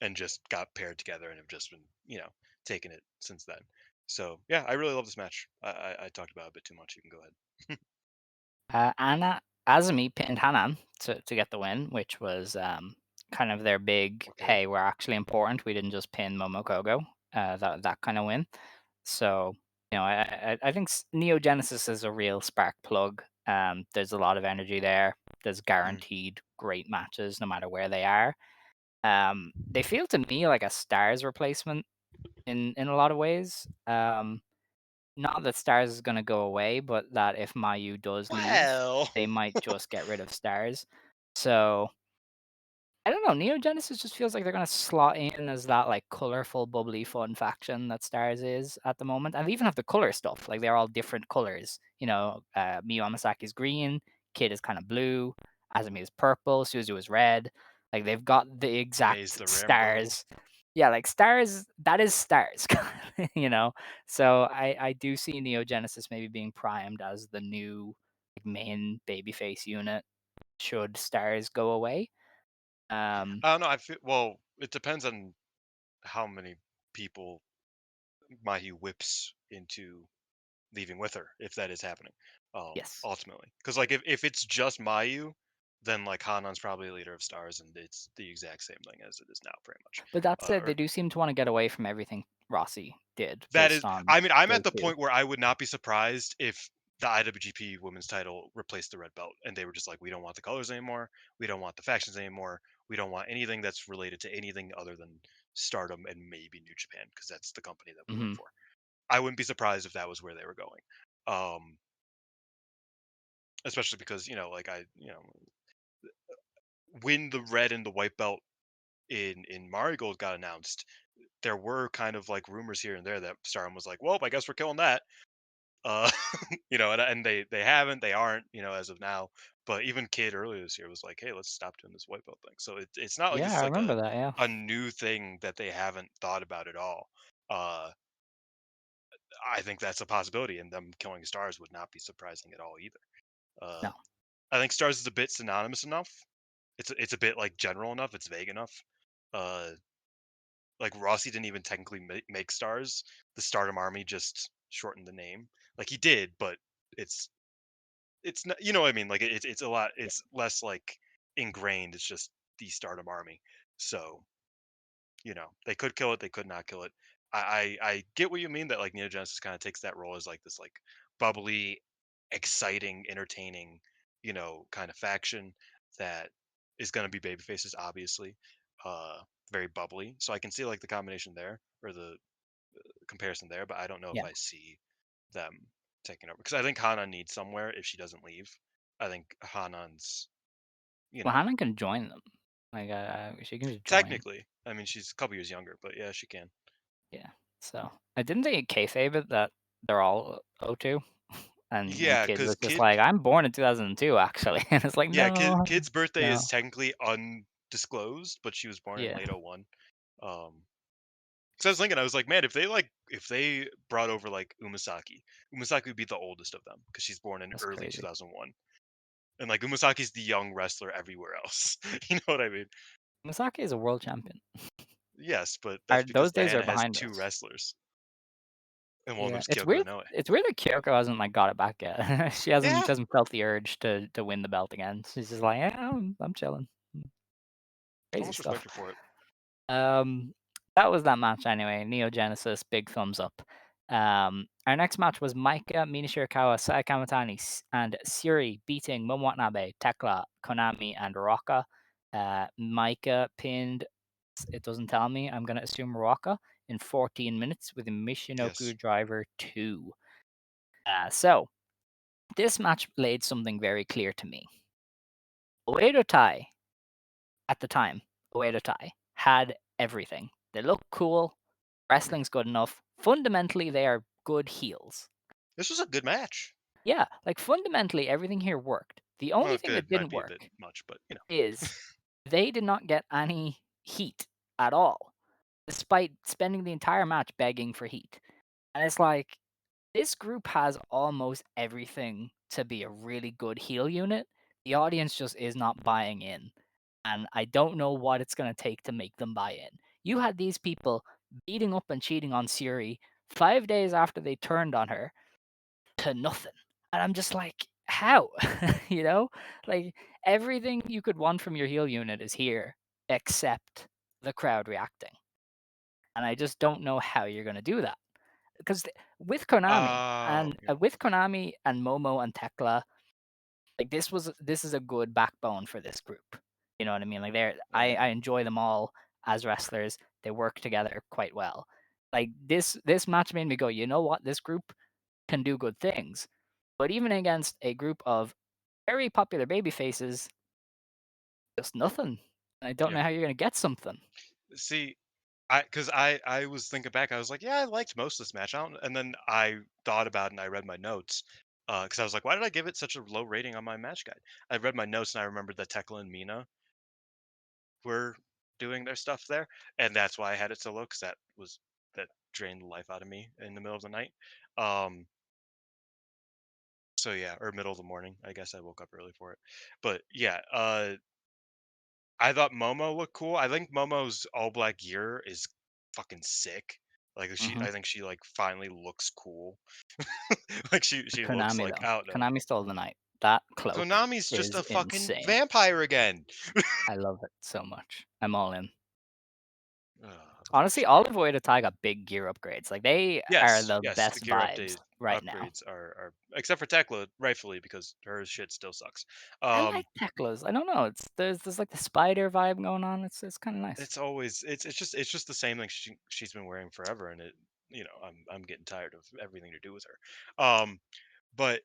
and just got paired together and have just been, taking it since then. So yeah, I really love this match. I talked about it a bit too much. You can go ahead. Anna Azumi pinned Hanan to get the win, which was kind of their big, Okay. hey, we're actually important. We didn't just pin Momokogo. That kind of win. So I think Neo Genesis is a real spark plug. There's a lot of energy there. There's Mhm. guaranteed great matches no matter where they are. They feel to me like a Stars replacement in a lot of ways. Not that Stars is gonna go away, but that if Mayu does leave, Well, they might just get rid of Stars. So I don't know. Neo Genesis just feels like they're gonna slot in as that like colorful, bubbly, fun faction that Stars is at the moment, and they even have the color stuff. Like they're all different colors. Miyu Amasaki's green, Kid is kind of blue, Azumi is purple, Suzu is red. Like they've got the Maze exact the Rainbow. stars. Yeah, like stars. That is stars. you know. So I do see Neo Genesis maybe being primed as the new like, main babyface unit should stars go away. Um, I don't know. I feel well. It depends on how many people Mahi whips into leaving with her, if that is happening. yes. Ultimately, because like if it's just Mayu, then like Hanan's probably leader of stars, and it's the exact same thing as it is now, pretty much. But that said, they Or do seem to want to get away from everything Rossi did that based is, on I mean, I'm at those the two. point where I would not be surprised if the IWGP Women's Title replaced the red belt, and they were just like, we don't want the colors anymore, we don't want the factions anymore, we don't want anything that's related to anything other than Stardom and maybe New Japan, because that's the company that we work Hmm. for. I wouldn't be surprised if that was where they were going. Um, Especially because like when the red and the white belt in Marigold got announced, there were kind of like rumors here and there that Stardom was like, well, I guess we're killing that. Uh, and they haven't, they aren't, as of now. But even Kid earlier this year was like, hey, let's stop doing this white belt thing. So it's not like this Yeah, is I like remember that. Yeah. a new thing that they haven't thought about at all. Uh, I think that's a possibility, and them killing stars would not be surprising at all either. Uh, No. I think stars is a bit synonymous enough. It's a bit like general enough. It's vague enough. Uh, like Rossi didn't even technically make stars. The Stardom Army just shortened the name. Like he did, but it's it's not. You know what I mean? Like it's a lot. Yeah. It's less like ingrained. It's just the Stardom Army. So they could kill it. They could not kill it. I get what you mean that like Neo Genesis kind of takes that role as like this like bubbly, exciting, entertaining, kind of faction that is going to be baby faces, obviously, uh, very bubbly. So I can see like the combination there or the comparison there, but I don't know if Yeah. I see them taking over because I think Hanan needs somewhere if she doesn't leave. I think Hanan's, you Well, know, Hannah can join them. Like, she can just join. technically, I mean, she's a couple years younger, but yeah, she can. Yeah. So I didn't they kayfabe it that they're all O2, and Yeah, Kid because was just like, I'm born in 2002, actually, and it's like, Yeah, no, Kid's birthday is no. technically undisclosed, but she was born in Yeah, late '01. So I was thinking, I was like, man, if they brought over like Umasaki would be the oldest of them because she's born in that's early crazy. 2001, and like Umasaki's the young wrestler everywhere else. You know what I mean? Misaki is a world champion. Yes, but Are that's because those days are Diana has behind two us? wrestlers, and one of Yeah, them's Kyoko Inoue. it's weird that Kyoko hasn't, like, got it back yet. She hasn't Yeah, she hasn't felt the urge to win the belt again. She's just like, "Yeah, I'm chilling." Crazy almost respect stuff. her for it. Um, that was that match anyway. Neo Genesis, big thumbs up. Our next match was Maika, Mina Shirakawa, Saya Kamatani, and Suri beating Momo Watanabe, Tekla, Konami, and Rocca. Maika pinned, it doesn't tell me, I'm going to assume Rocca, in 14 minutes with a Yes, Michinoku Driver 2. So, this match laid something very clear to me. Oedo Tai, at the time, Oedo Tai, had everything. They look cool, wrestling's good enough. Fundamentally, they are good heels. this was a good match. Yeah, like fundamentally, everything here worked. The only Well, thing that good might didn't be a bit work much, but is they did not get any heat at all, despite spending the entire match begging for heat. And it's like, this group has almost everything to be a really good heel unit. The audience just is not buying in. And I don't know what it's going to take to make them buy in. You had these people beating up and cheating on Siri 5 days after they turned on her to nothing. And I'm just like, how? you know? Like, everything you could want from your heel unit is here, except the crowd reacting. And I just don't know how you're going to do that. Because with Konami yeah. with Konami and Momo and Tekla, like this is a good backbone for this group. You know what I mean? Like they're Right. I enjoy them all as wrestlers. They work together quite well. Like this match made me go, you know what? This group can do good things. But even against a group of very popular baby faces, just nothing. I don't Yeah. know how you're gonna get something. See, I was thinking back, I was like, yeah, I liked most of this match. I don't, and then I thought about it and I read my notes. Because I was like, why did I give it such a low rating on my match guide? I read my notes and I remembered that Tekla and Mina were doing their stuff there, and that's why I had it so low. Because that drained the life out of me in the middle of the night. Um, so yeah, or middle of the morning. I guess I woke up early for it, but yeah. I thought Momo looked cool. I think Momo's all black gear is fucking sick. Like Hmm. I think she like finally looks cool. Like she looks Konami like though, I don't know. Konami stole the night. That cloak Konami's just is a fucking insane. vampire again. I love it so much. I'm all in. Honestly, Unfortunately. all of Oedo Tai got big gear upgrades. Like they are Yes, the yes, the best gear vibes update right now. upgrades are except for Tekla, rightfully because her shit still sucks. I like Um Tekla's. I don't know. It's there's like the spider vibe going on. It's kind of nice. it's always it's just the same thing she's been wearing forever, and it I'm getting tired of everything to do with her. But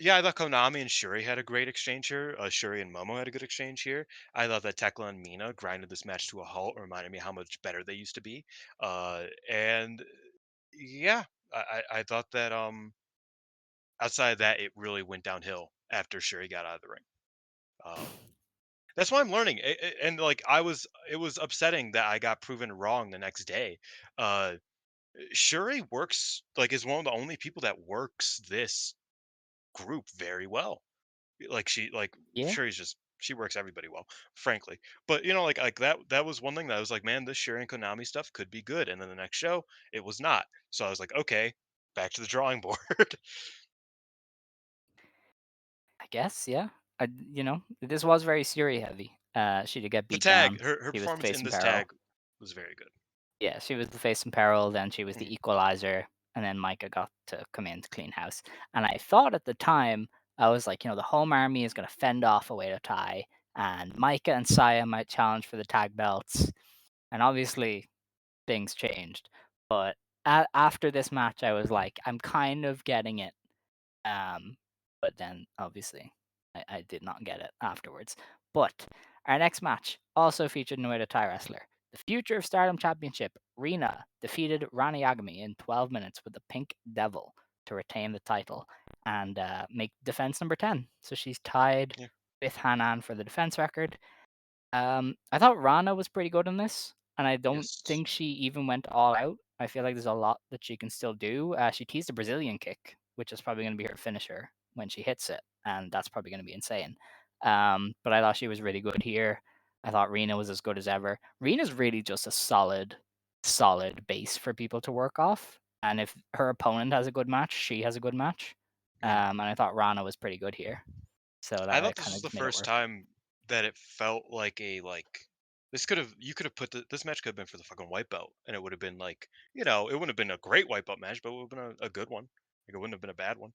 yeah, I thought Konami and Shuri had a great exchange here. Shuri and Momo had a good exchange here. I thought that Tekla and Mina grinded this match to a halt, reminded me how much better they used to be. And yeah, I thought that outside of that, it really went downhill after Shuri got out of the ring. Um, that's why I'm learning, and like it was upsetting that I got proven wrong the next day. Uh, Shuri works like is one of the only people that works this group very well. Like Yeah, Shuri's just she works everybody well, frankly. But like that was one thing that I was like, man, this Shuri and Konami stuff could be good. And then the next show, it was not. So I was like, okay, back to the drawing board. I guess. Yeah. This was very Siri heavy. She did get The beat tag, down. her She was performance in facing this peril. tag was very good. Yeah, she was the face in peril. Then she was the Mhm. equalizer, and then Micah got to come in to clean house. And I thought at the time, I was like, the home army is going to fend off Oedo Tai, and Micah and Saya might challenge for the tag belts. And obviously, things changed. But after this match, I was like, I'm kind of getting it. Um, but then obviously I did not get it afterwards. But our next match also featured an Oedo Tai wrestler. The future of Stardom Championship, Rina defeated Rani Yagami in 12 minutes with the Pink Devil to retain the title and make defense number 10. So she's tied Yeah. with Hanan for the defense record. I thought Rana was pretty good in this, and I don't Yes. think she even went all out. I feel like there's a lot that she can still do. She teased a Brazilian kick, which is probably going to be her finisher when she hits it, and that's probably going to be insane. But I thought she was really good here. I thought Rena was as good as ever. Rena's really just a solid base for people to work off. And if her opponent has a good match, she has a good match. Mhm. And I thought Rana was pretty good here. So I that thought this kind was of the just made it first work. time that it felt like you could have put this match could have been for the fucking white belt, and it would have been like it wouldn't have been a great white belt match, but it would have been a good one. Like it wouldn't have been a bad one.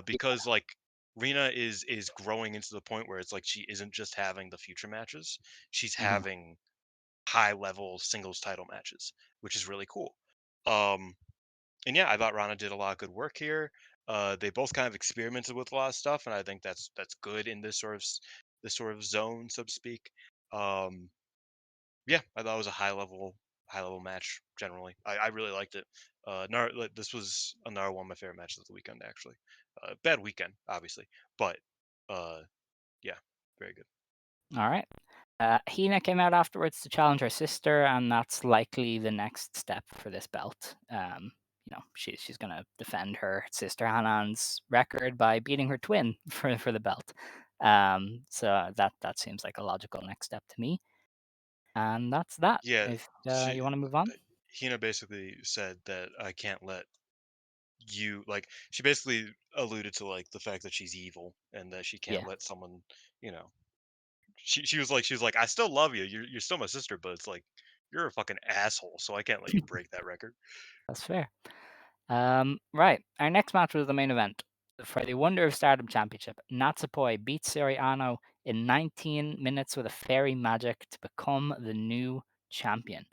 Because like Rena is growing into the point where it's like she isn't just having the future matches, she's Mhm. having high level singles title matches, which is really cool. Um, and yeah, I thought Rana did a lot of good work here. They both kind of experimented with a lot of stuff, and I think that's good in this sort of zone, so to speak. Um, yeah, I thought it was a high level match generally. I really liked it. This was another one of my favorite matches of the weekend actually. Bad weekend, obviously, but uh, yeah, very good. All right. Hina came out afterwards to challenge her sister, and that's likely the next step for this belt. She's gonna defend her sister Hanan's record by beating her twin for the belt. So that seems like a logical next step to me. And that's that. Yeah, If she you want to move on, Hina basically said that I can't let you like she basically alluded to like the fact that she's evil and that she can't yeah, let someone you know she was like I still love you, you're still my sister, but it's like you're a fucking asshole, so I can't let you break that record. that's fair. Right. Our next match was the main event. For the Wonder of Stardom Championship, Natsupoi beat Siri Ano in 19 minutes with a fairy magic to become the new champion.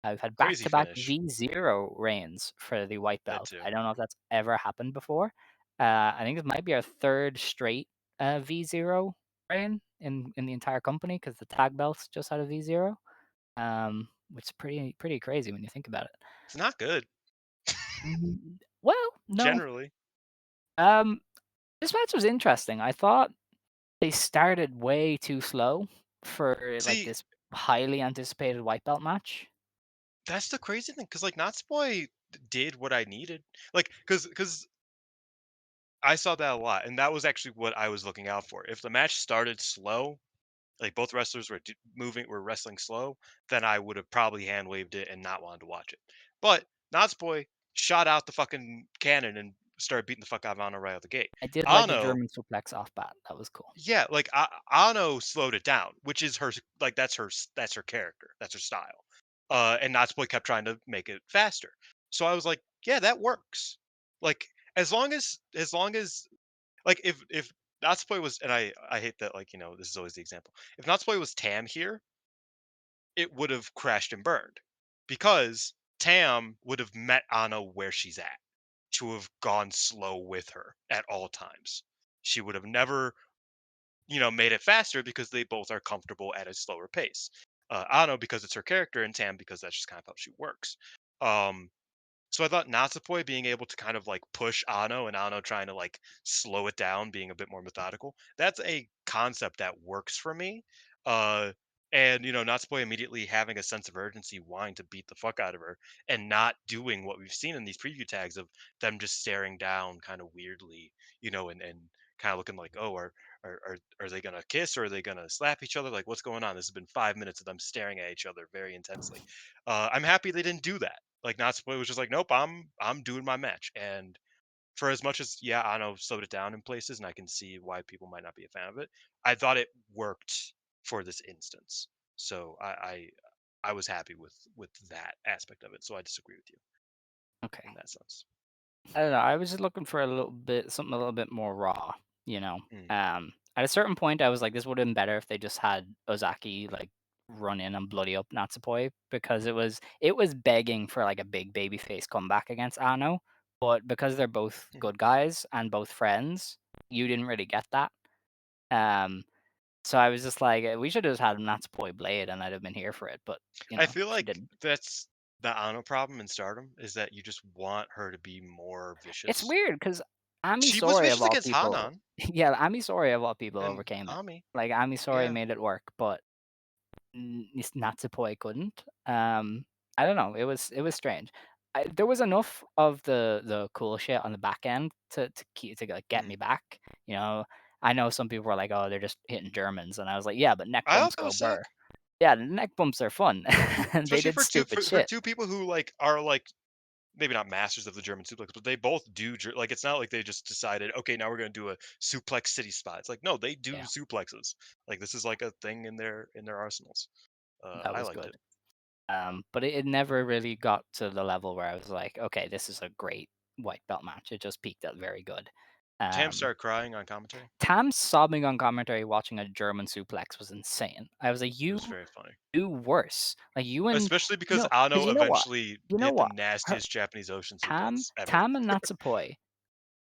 We've had Crazy back-to-back finish. V0 reigns for the white That belt. too. I don't know if that's ever happened before. I think it might be our third straight V0 reign in the entire company because the tag belts just had a V0, which is pretty crazy when you think about it. It's not good, Well, no. generally. Um, this match was interesting. I thought they started way too slow for, like, See, this highly anticipated white belt match. that's the crazy thing, because like Natsupoi did what I needed. Like, because I saw that a lot, and that was actually what I was looking out for. If the match started slow, like both wrestlers were wrestling slow, then I would have probably hand waved it and not wanted to watch it. But Natsupoi shot out the fucking cannon and started beating the fuck out of Ano right out the gate. I did like the Ano, German suplex off bat. That was cool. yeah, like Ano slowed it down, which is like that's her character, that's her style. And Natsupoi kept trying to make it faster. So I was like, yeah, that works. Like as long as like if Natsupoi was, and I hate that, like, this is always the example. If Natsupoi was Tam here, it would have crashed and burned, because Tam would have met Anna where she's at, to have gone slow with her at all times. She would have never, made it faster, because they both are comfortable at a slower pace. Ano because it's her character, and Tam because that's just kind of how she works. Um, so I thought Natsupoi being able to kind of like push Ano, and Ano trying to like slow it down, being a bit more methodical, that's a concept that works for me. Uh, and Natsupoi immediately having a sense of urgency, wanting to beat the fuck out of her, and not doing what we've seen in these preview tags of them just staring down kind of weirdly, and kind of looking like, oh, are they gonna kiss, or are they gonna slap each other? Like, what's going on? This has been 5 minutes of them staring at each other very intensely. I'm happy they didn't do that. Like, Natsupoi was just like, nope, I'm doing my match. And for as much as, yeah, I know, slowed it down in places, and I can see why people might not be a fan of it, I thought it worked for this instance. So I was happy with that aspect of it. So I disagree with you Okay. in that sense. I don't know. I was just looking for a little bit something a little bit more raw, you know. Mm. At a certain point, I was like, this would have been better if they just had Ozaki like run in and bloody up Natsupoi because it was begging for like a big babyface comeback against Ano, but because they're both Mhm. good guys and both friends, you didn't really get that. Um, so I was just like, we should have just had Natsupoi blade, and I'd have been here for it. But I feel she like didn't. that's the Ano problem in Stardom, is that you just want her to be more It's vicious. weird because Ami She was Sourei of vicious all against people Hanan yeah, Ami Sourei of all people and overcame it. Ami. Like, Ami Sourei Yeah. made it work, but Natsupoi couldn't. I don't know, it was strange. There was enough of the cool shit on the back end to keep to, like, get Mhm. me back, you know? I know some people were like, "Oh, they're just hitting Germans," and I was like, "Yeah, but neck I thought bumps that go was burr." sick. Yeah, the neck bumps are fun, and they Especially did for two stupid for shit. two people who like are like maybe not masters of the German suplex, but they both do like, it's not like they just decided, okay, now we're gonna do a suplex city spot. It's like, no, they do Yeah, suplexes. Like, this is like a thing in their arsenals. that I was liked good. it. But it never really got to the level where I was like, okay, this is a great white belt match. It just peaked at very good. Tam Um, started crying on commentary. Tam sobbing on commentary watching a German suplex was insane. I was like, It you was very funny, do worse. Like you and especially you because know, because Ano you know what, eventually you know hit the what, her nastiest Japanese Ocean Tam suplex ever. Tam and Natsupoi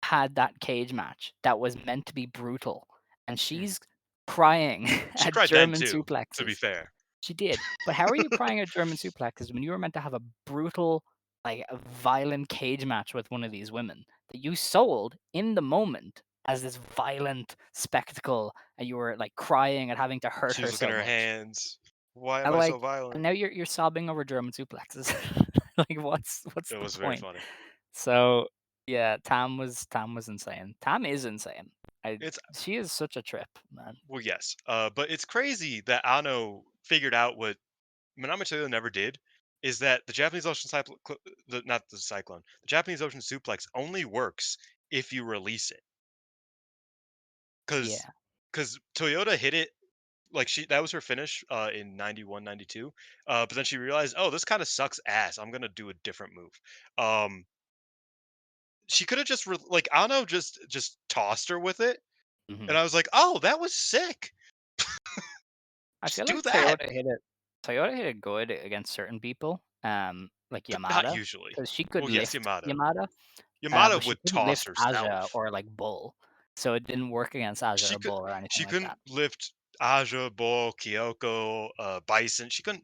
had that cage match that was meant to be brutal, and Mm. she's crying She at cried then German too, to be suplexes. fair. She did, but how are you crying at German suplexes when you were meant to have a brutal, like, a violent cage match with one of these women that you sold in the moment as this violent spectacle, and you were, like, crying and having to hurt She was her looking so at her much. hands. Why am And, I so like, and violent? now you're sobbing over German suplexes. Like, what's It the was very point? funny. So, yeah, Tam was insane. Tam is insane. I It's She is such a trip, man. Well, yes, but it's crazy that Ano figured out what Minamitoyo never did, is that the Japanese Ocean Cyclone, not the Cyclone, the Japanese Ocean Suplex only works if you release it. Because Yeah. because Toyota hit it, like, that was her finish in 91, 92. But then she realized, oh, this kind of sucks ass. I'm gonna do a different move. Um, she could have just like Ano just tossed her with it, Mhm. and I was like, oh, that was sick. I Just feel do like that. Toyota hit it good against certain people, like But not Yamada, usually. because she could Well, yes, lift Yamada. Yamada, Yamada but she would couldn't toss lift Aja herself. or like Bull, so it didn't work against Aja She or could Bull or anything she like couldn't that. lift Aja, Bull, Kyoko, Bison. She couldn't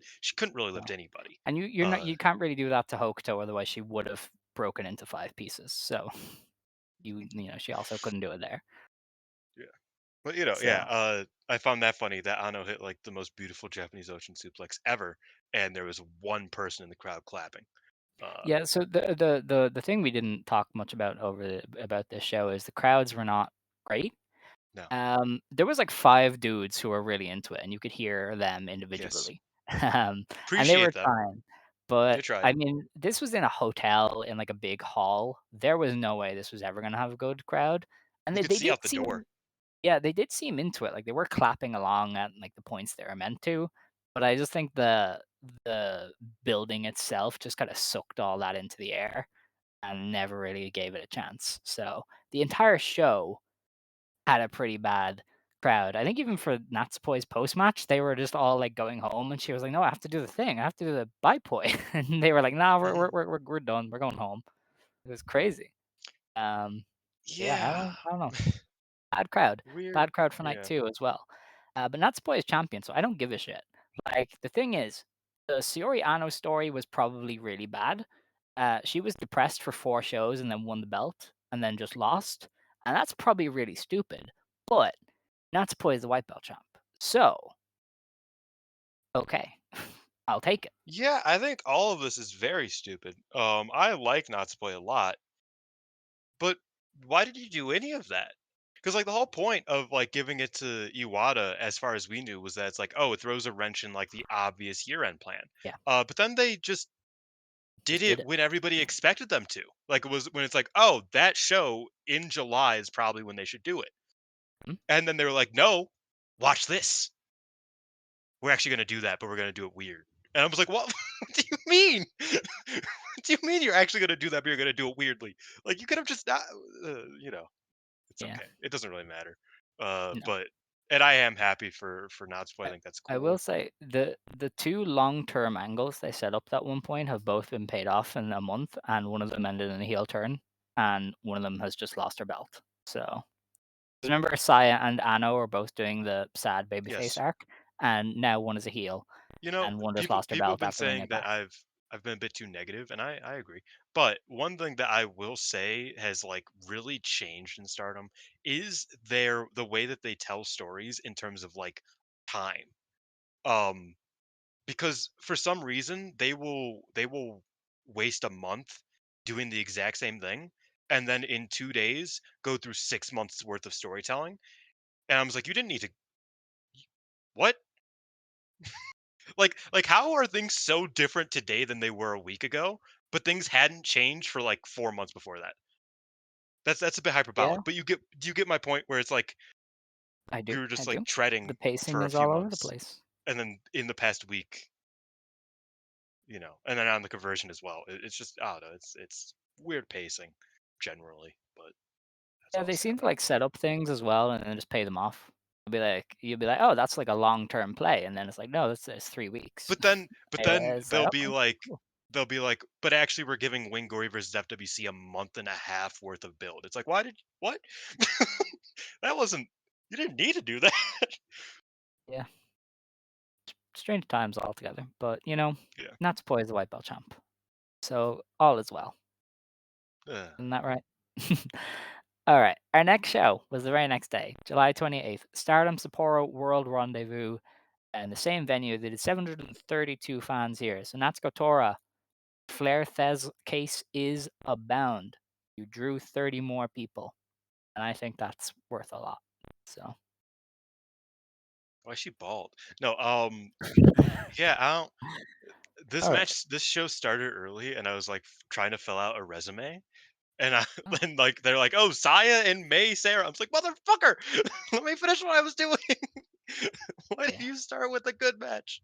really No. lift anybody. And Uh you can't really do that to Hokuto, otherwise she would have broken into 5 pieces. So she also couldn't do it there. yeah. But yeah, So I found that funny that Ano hit like the most beautiful Japanese Ocean suplex ever, and there was one person in the crowd clapping. Uh yeah, so the thing we didn't talk much about about this show is the crowds were not great. no. There was like 5 dudes who were really into it, and you could hear them Yes. individually. And they Appreciate were them. trying. They But tried. I mean, this was in a hotel in like a big hall. There was no way this was ever gonna have a good crowd. And You they, could they see did out the door. seem yeah, they did seem into it. Like they were clapping along at like the points they were meant to. But I just think the building itself just kind of sucked all that into the air and never really gave it a chance. So the entire show had a pretty bad crowd. I think even for Natsupoi's post match, they were just all like going home, and she was like, "No, I have to do the thing. I have to do the Baipoi," and they were like, "Nah, Mhm. we're done. We're going home." It was crazy. Yeah, Yeah. I don't know. Weird. Bad crowd for night Yeah. 2 as well. But Natsupoi is champion, so I don't give a shit. Like the thing is, the Saori Ano story was probably really bad. She was depressed for 4 shows and then won the belt and then just lost, and that's probably really stupid. But Natsupoi is the white belt champ, so okay, I'll take it. Yeah, I think all of this is very stupid. I like Natsupoi a lot, but why did you do any of that? Because like the whole point of like giving it to Iwata, as far as we knew, was that it's like, oh, it throws a wrench in like the obvious year-end plan. Yeah, But then they just did just did it it. when everybody expected them to. Like it was when it's like, oh, that show in July is probably when they should do it. Mhm. And then they were like, no, watch this. We're actually gonna do that, but we're gonna do it weird. And I was like, what? What do you mean? What do you mean you're actually gonna do that, but you're gonna do it weirdly? Like you could have just not, it's Yeah, okay. It doesn't really matter. no. But and I am happy for Natsupoi. I I think that's I will cool. say the 2 long-term angles they set up at one point have both been paid off in a month, and one of them ended in a heel turn, and one of them has just lost her belt. So, remember Saya and Ano are both doing the sad babyface Yes. arc, and now one is a heel, and one just lost her People have belt been after winning saying it that back. I've been a bit too negative, and I agree. But one thing that I will say has like really changed in Stardom is the way that they tell stories in terms of like time. Um, because for some reason they will waste a month doing the exact same thing, and then in 2 days go through 6 months worth of storytelling. And I was like, you didn't need to. What? Like how are things so different today than they were a week ago, but things hadn't changed for like 4 months before that? That's a bit Yeah, hyperbolic, but do you get my point where it's like we were I just like do. The treading pacing for a is few all over the months, place. and then in the past week, and then on the conversion as well. It's just I don't know. It's weird pacing generally, but that's Yeah, all I'll they say seem on to that. like set up things as well and then just pay them off. You'll be like, "Oh, that's like a long-term play," and then it's like, "No, it's 3 weeks." But then It's like, "Okay, cool." they'll be like, but actually we're giving Wing Gory versus FWC a month and a half worth of build. It's like, why did what? That wasn't you didn't need to do that. Yeah. Strange times altogether, but, Yeah. Natsupoi is the white belt champ, so all is well. Ugh. Isn't that right? Alright, our next show was the very next day, July 28th, Stardom Sapporo World Rendezvous, and the same venue. They did 732 fans here, so Natsuko Tora, Flair Thez case is abound. You drew 30 more people, and I think that's worth a lot, so Why is she bald? No, yeah, I don't Alright. this show started early and I was like trying to fill out a resume. And I Oh, and like they're like, oh, Saya and May Sarah. I was like, motherfucker, let me finish what I was doing. Why did yeah. you start with a good match?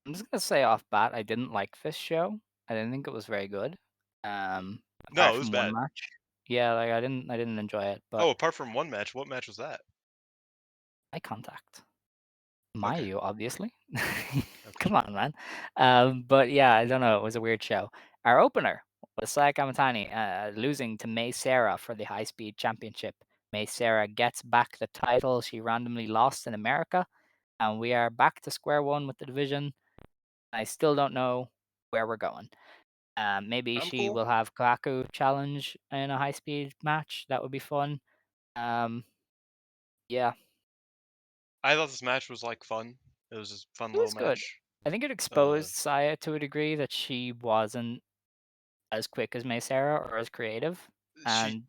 I'm just gonna say off bat, I didn't like this show. I didn't think it was very good, No, apart it was from one bad. match. Yeah, like I didn't enjoy it, but Oh, apart from one match, what match was that? eye contact. Okay, Mayu, obviously. okay. Come on, man. But yeah, I don't know. It was a weird show. Our opener was Saya Kamatani losing to May Sarah for the high speed championship. May Sarah gets back the title she randomly lost in America, and we are back to square one with the division. I still don't know where we're going. Maybe I'm she cool. will have Kaku challenge in a high speed match. That would be fun. Um, yeah, I thought this match was like fun. It was a fun it little was good. match. I think it Uh, exposed Saya to a degree that she wasn't as quick as May Sarah or as creative, she, and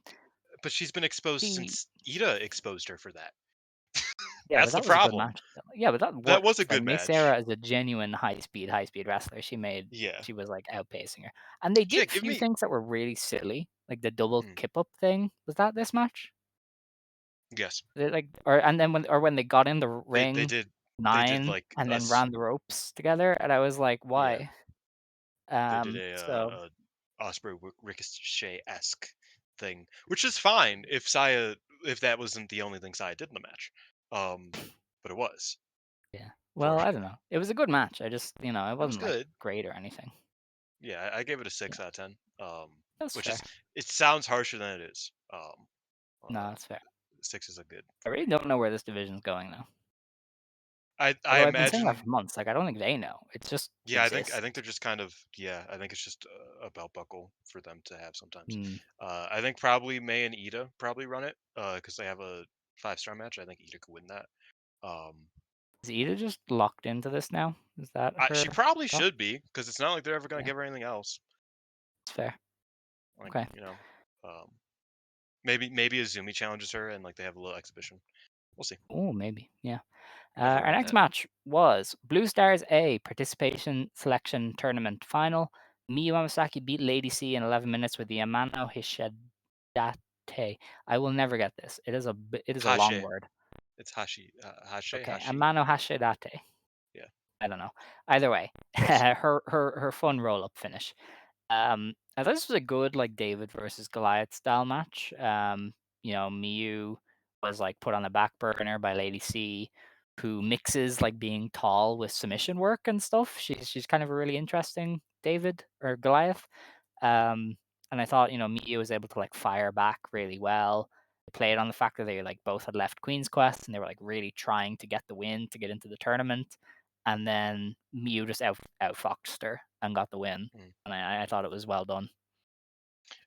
but she's been exposed she since Ida exposed her for that. yeah, but That's the that was a good problem. match still. Yeah, but that That was a worked. Like good May match. Sarah is a genuine high speed wrestler. Yeah. She was like outpacing her, and they Yeah, did give few me. things that were really silly, like the double Mm, kip up thing. Was that this match? yes. Like, or and then when they got in the They ring they did 9 like and then us. ran the ropes together, and I was like, Yeah. why? They did So a Osprey Ricochet-esque thing, which is fine if Saya if that wasn't the only thing Saya did in the match. Um, but it was, yeah. Well, I don't fortunately. know. It was a good match. I just, it It was wasn't like good. great or anything. Yeah, I gave it a Yeah, 6 out of 10. that's Which fair. is it sounds harsher than it is. No, Uh, that's fair. 6 is a good. I really don't know where this division's going now. I Although I've been saying that imagine. for months. Like I don't think they know. It just Yeah, I exists. think they're just kind of yeah. I think it's just a belt buckle for them to have sometimes. Hmm. I think probably May and Ida probably run it because they have a 5-star match. I think Ida could win that. Um, Is Ida just locked into this now? Is that She her probably spot? should be because it's not like they're ever gonna Yeah, give her anything else. it's fair. Like Okay. um, maybe Azumi challenges her and like they have a little exhibition. We'll see. Oh, maybe. Yeah. Nothing Our wrong with next that. match was Blue Stars A Participation Selection Tournament Final. Miyu Amasaki beat Lady C in 11 minutes with the Amano Hishidate. I will never get this. It is a long Hashe, word. it's Okay, Hashi. Amano Hashidate. Yeah. I don't know. Either way, Close. her fun roll up finish. I thought this was a good like David versus Goliath style match. Miyu was like put on the back burner by Lady C, who mixes like being tall with submission work and stuff. She's kind of a really interesting David or Goliath. Um, and I thought Miyu was able to like fire back really well. They played on the fact that they like both had left Queen's Quest and they were like really trying to get the win to get into the tournament. And then Miyu just outfoxed her and got the win, Mm. and I thought it was well done.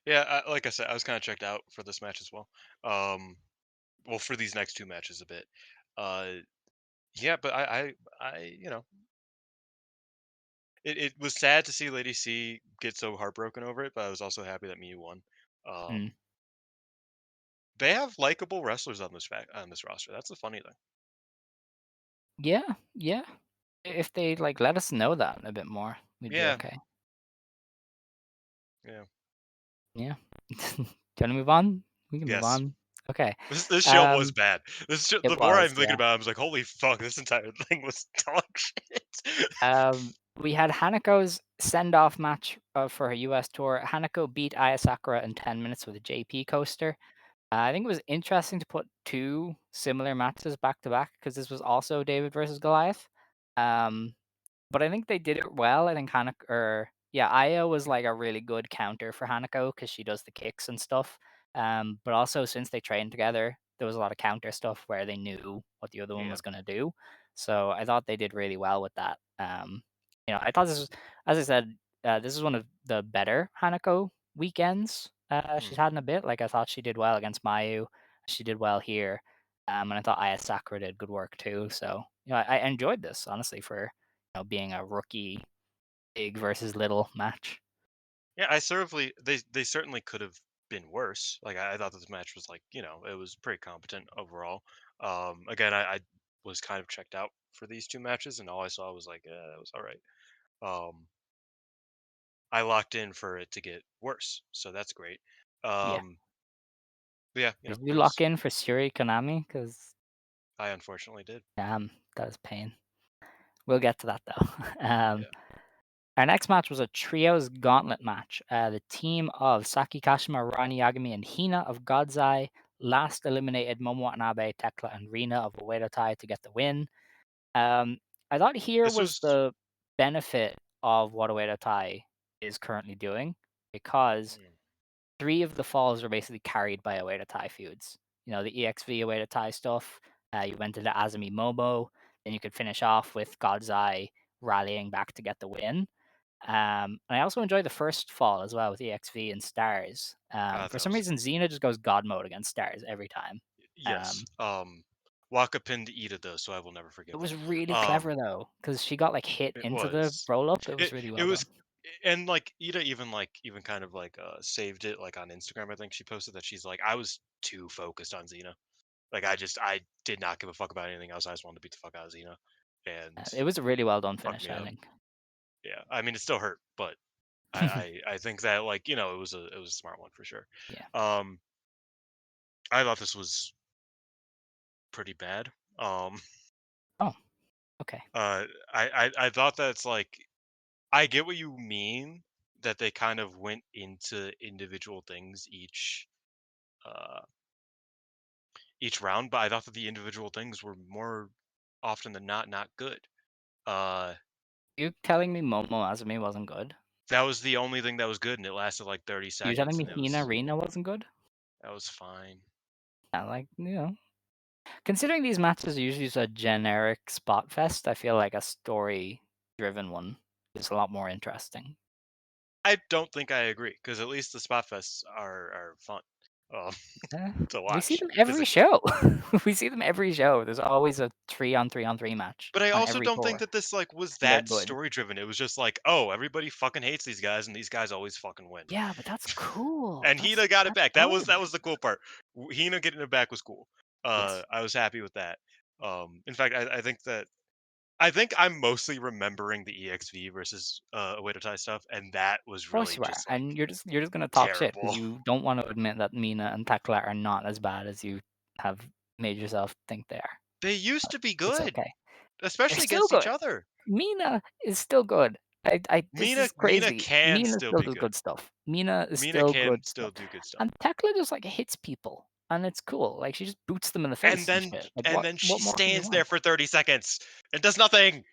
Yeah, like I said, I was kind of checked out for this match as well. Um, well, for these next two matches a bit. Uh, yeah, but it was sad to see Lady C get so heartbroken over it, but I was also happy that Miyu won. Mm. Um, they have likable wrestlers on on this roster. That's the funny thing. Yeah, yeah. If they like let us know that a bit more, we'd be Yeah, okay. yeah, Yeah. Do you wanna move on? We can move yes. on. Okay. This show was Um, bad. it The more I'm was, thinking yeah. about it, I was like, holy fuck, this entire thing was dog shit. We had Hanako's send-off match for her US tour. Hanako beat Aya Sakura in 10 minutes with a JP coaster. I think it was interesting to put two similar matches back to back because this was also David versus Goliath. Um, But I think they did it well. I think Aya was like a really good counter for Hanako because she does the kicks and stuff. But also since they trained together, there was a lot of counter stuff where they knew what the other one Yeah. was gonna do. So I thought they did really well with that. I thought this was, as I said, this is one of the better Hanako weekends she's Mm. had in a bit. Like I thought she did well against Mayu. She did well here. And I thought Aya Sakura did good work too. So I enjoyed this honestly for being a rookie big versus little match. Yeah, they certainly could have been worse. Like I thought this match was like, it was pretty competent overall. Again, I was kind of checked out for these two matches and all I saw was like, yeah, that was all right. Um, I locked in for it to get worse, so that's great. Yeah. Um, but yeah, Did it you lock was. in for Suri Konami? Because I unfortunately did. that was pain. We'll get to that though. um, Yeah. Our next match was a trios gauntlet match. The team of Saki Kashima, Rani Yagami, and Hina of God's Eye last eliminated Momo Watanabe, Tekla, and Rina of Oedo Tai to get the win. I thought here This was was the benefit of what Oedo Tai is currently doing, because mm, 3 of the falls were basically carried by Oedo Tai feuds. You know, the EXV Oedo Tai stuff, you went into Azumi Momo, then you could finish off with God's Eye rallying back to get the win. And I also enjoy the first fall as well with EXV and Stars. For that some was reason, Xena just goes God mode against Stars every time. yes. Um, Waka pinned Ida though, so I will never it forgive was that. really Um, clever though, because she got like hit it into the was roll up. It was it really it well was done. and like Ida even kind of like saved it like on Instagram. I think she posted that she's like, I was too focused on Xena. Like I did not give a fuck about anything else. I just wanted to beat the fuck out of Xena, and It was a really well done fucked finish, me I up. think. Yeah, I mean it still hurt, but I think that like it was a smart one for sure. Yeah. Um, I thought this was pretty bad. Um, Oh, okay. I thought that's like I get what you mean that they kind of went into individual things uh each round, but I thought that the individual things were more often than not good. Uh, You telling me Momo Azumi wasn't good? that was the only thing that was good, and it lasted like 30 You telling seconds, me and Hina Rina wasn't good? that was fine. Yeah, like, considering these matches are usually just a generic spot fest, I feel like a story-driven one is a lot more interesting. I don't think I agree because at least the spot fests are fun um, Eh, to we see watch them because every show. We see them every show. There's always a 3-on-3-on-3 match but I on also every don't think tour, that this like was and they're that good. story driven. It was just like, oh, everybody fucking hates these guys, and these guys always fucking win. Yeah, but that's cool. And Hina got it That's back. good. That was the cool part. Hina getting it back was cool. Yes. I was happy with that. In fact, I think I'm mostly remembering the EXV versus Oedo Tai stuff, and that was Of course really you are, just like and you're just gonna talk shit because terrible. you don't want to admit that Mina and Tekla are not as bad as you have made yourself think they are. They used But to be it's good, okay. They're especially still against each good. other. Mina is still good. This is Mina crazy. can Mina still still be does good. good stuff. Mina is Mina still can good still stuff. do good stuff. And Tekla just like hits people, and it's cool. Like she just boots them in the face and shit. Like And what then she what more can you stands there want? for 30 seconds and does nothing.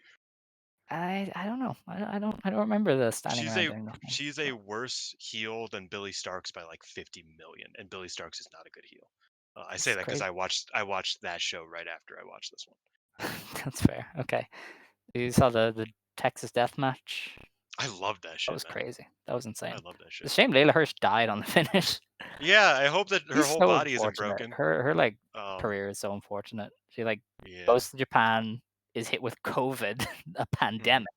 I don't know. I don't remember the standing She's around a doing nothing. she's a worse heel than Billy Starks by like 50 million, and Billy Starks is not a good heel. I say It's that because crazy. I watched that show right after I watched this one. That's fair. Okay. You saw the Texas death match? I love that That shit, was man. crazy. That was I insane. love that It's shit. a shame Layla Hirsch died on the finish. Yeah, I hope that her She's whole so body isn't unfortunate. broken. Her like Um, career is so unfortunate. She like yeah. goes to Japan, is hit with COVID, a Mhm. pandemic,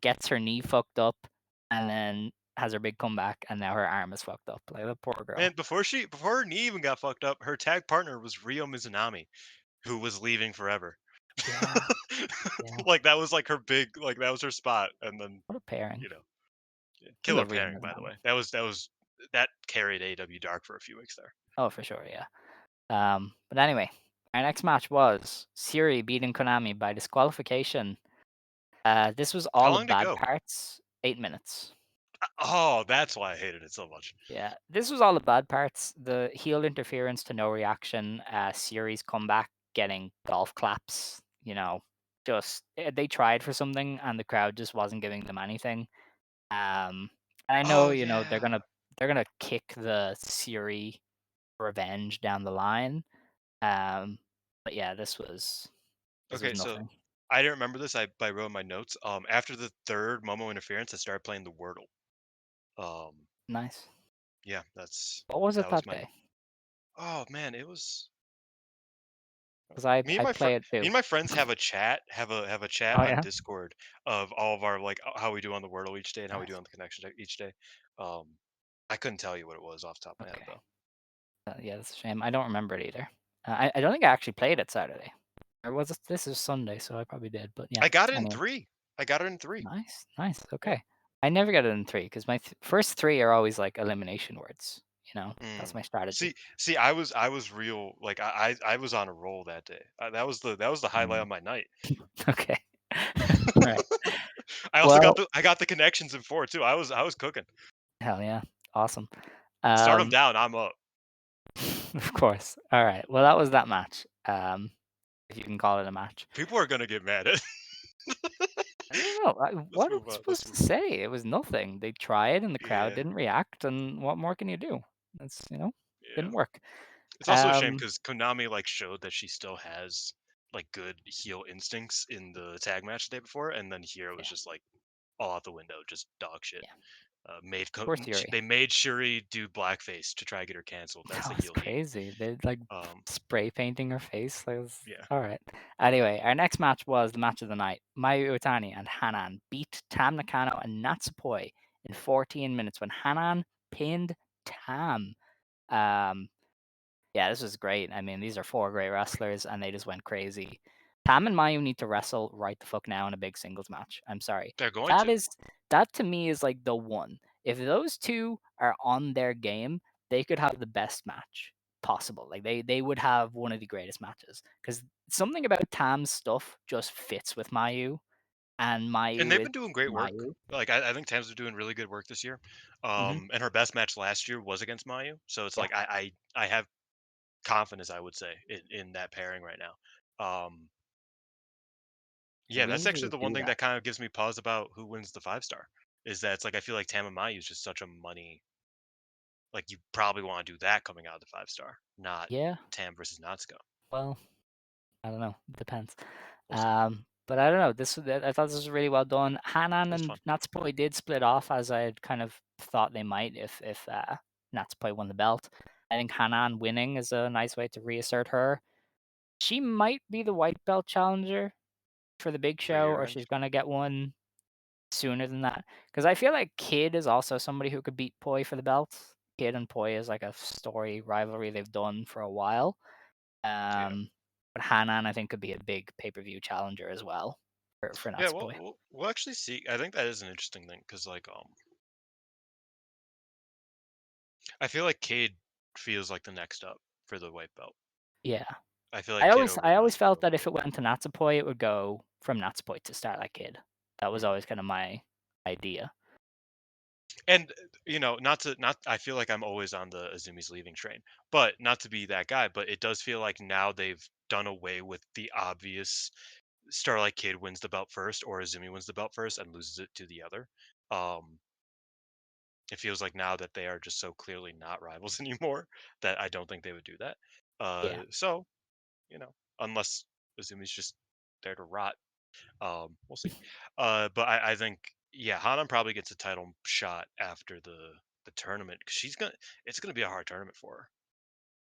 gets her knee fucked up, and then has her big comeback, and now her arm is fucked up. Like the poor girl. And before her knee even got fucked up, her tag partner was Ryo Mizunami, who was leaving forever. Yeah, yeah. Like that was like her big like that was her spot, and then What a pairing. you know yeah. We Killer love Rhea pairing by the Mizunami. way. That carried AW Dark for a few weeks there. Oh, for sure, yeah. But anyway, our next match was Siri beating Konami by disqualification. This was How all the long did it bad go? parts. 8 minutes. Oh, that's why I hated it so much. Yeah, this was all the bad parts. The heel interference to no reaction. Siri's comeback getting golf claps. Just they tried for something and the crowd just wasn't giving them anything. And I know Oh they're yeah. gonna kick the Siri revenge down the line. Um, but yeah, this was Okay, so nothing. I didn't remember this. I wrote in my notes. After the third Momo interference, I started playing the Wordle. Um, Nice. yeah, What was it that was that my. day? Oh man, it was. Because I Me and I my play friend, it me too. and my friends have a chat, have a chat Oh on yeah. Discord of all of our like how we do on the Wordle each day and how we do Nice. on the connection each day. Um, I couldn't tell you what it was off the top of my head Okay. though. Yeah, that's a shame. I don't remember it either. I don't think I actually played it Saturday. Or was it? This is Sunday, so I probably did. But yeah. I got it in Anyway, 3. I got it in 3. nice, nice. Yeah. Okay. I never get it in three because my first three are always like elimination words. That's Mm. my strategy. See, I was real like I was on a roll that day. That was the highlight Mm. of my night. Okay. All right. I also got Well, the connections in 4 too. I was cooking. hell yeah, awesome. Start them Um, down, I'm up. of course. All right. Well, that was that match. If you can call it a match. People are gonna get mad at. I don't know. Let's What are move we on. Let's supposed to move on. say? It was nothing. They tried and the crowd Yeah, didn't react, and what more can you do? That's, yeah. didn't work. It's also a shame Um, because Konami like showed that she still has like good heel instincts in the tag match the day before, and then here it was yeah, just like all out the window, just dog shit. yeah. Poor They Theory. made Shuri do blackface to try to get her canceled. That's the That was heel heat. crazy. They like Um, spray painting her face. Like, it was, yeah, all right. Anyway, our next match was the match of the night. Mayu Iwatani and Hanan beat Tam Nakano and Natsupoi in 14 minutes when Hanan pinned Tam. Um, Yeah, this was great. I mean, these are four great wrestlers, and they just went crazy. Tam and Mayu need to wrestle right the fuck now in a big singles match. I'm sorry. they're going That to. is that to me is like the one. If those two are on their game, they could have the best match possible. Like they would have one of the greatest matches because something about Tam's stuff just fits with Mayu, and And Mayu they've is been doing great work. Mayu. Like I think Tam's been doing really good work this year. Hmm. And her best match last year was against Mayu. So it's Yeah, like I have confidence, I would say, in that pairing right now. they Yeah, really that's need actually to the one do thing that. that kind of gives me pause about who wins the 5 star. Is that it's like I feel like Tama Mayu is just such a money. Like you probably want to do that coming out of the 5 star, not Yeah. Tam versus Natsuko. Well, I don't know. Depends. We'll see. But I don't know. I thought this was really well done. It Hanan was and fun. Natsupoi did split off as I had kind of thought they might if Natsupoi won the belt. I think Hanan winning is a nice way to reassert her. She might be the white belt challenger for the big For show, year or end. she's gonna get one sooner than that. Because I feel like Kid is also somebody who could beat Poi for the belt. Kid and Poi is like a story rivalry they've done for a while. Yeah. But Hanan, I think, could be a big pay-per-view challenger as well for Yeah. Well, Natsupoi. we'll actually see. I think that is an interesting thing because like I feel like Cade feels like the next up for the white belt. Yeah. I feel like I Kid always over I always Natsuko felt is that if really it went to Natsupoi, it would go from Natsupoi to Starlight Kid. That was good. always kind of my idea. And not I feel like I'm always on the Azumi's leaving train, but not to be that guy, but it does feel like now they've done away with the obvious Starlight Kid wins the belt first or Azumi wins the belt first and loses it to the other. Um, it feels like now that they are just so clearly not rivals anymore that I don't think they would do that. Yeah. So unless Azumi's just there to rot, we'll see. But I think Hanan probably gets a title shot after the tournament because it's gonna be a hard tournament for her.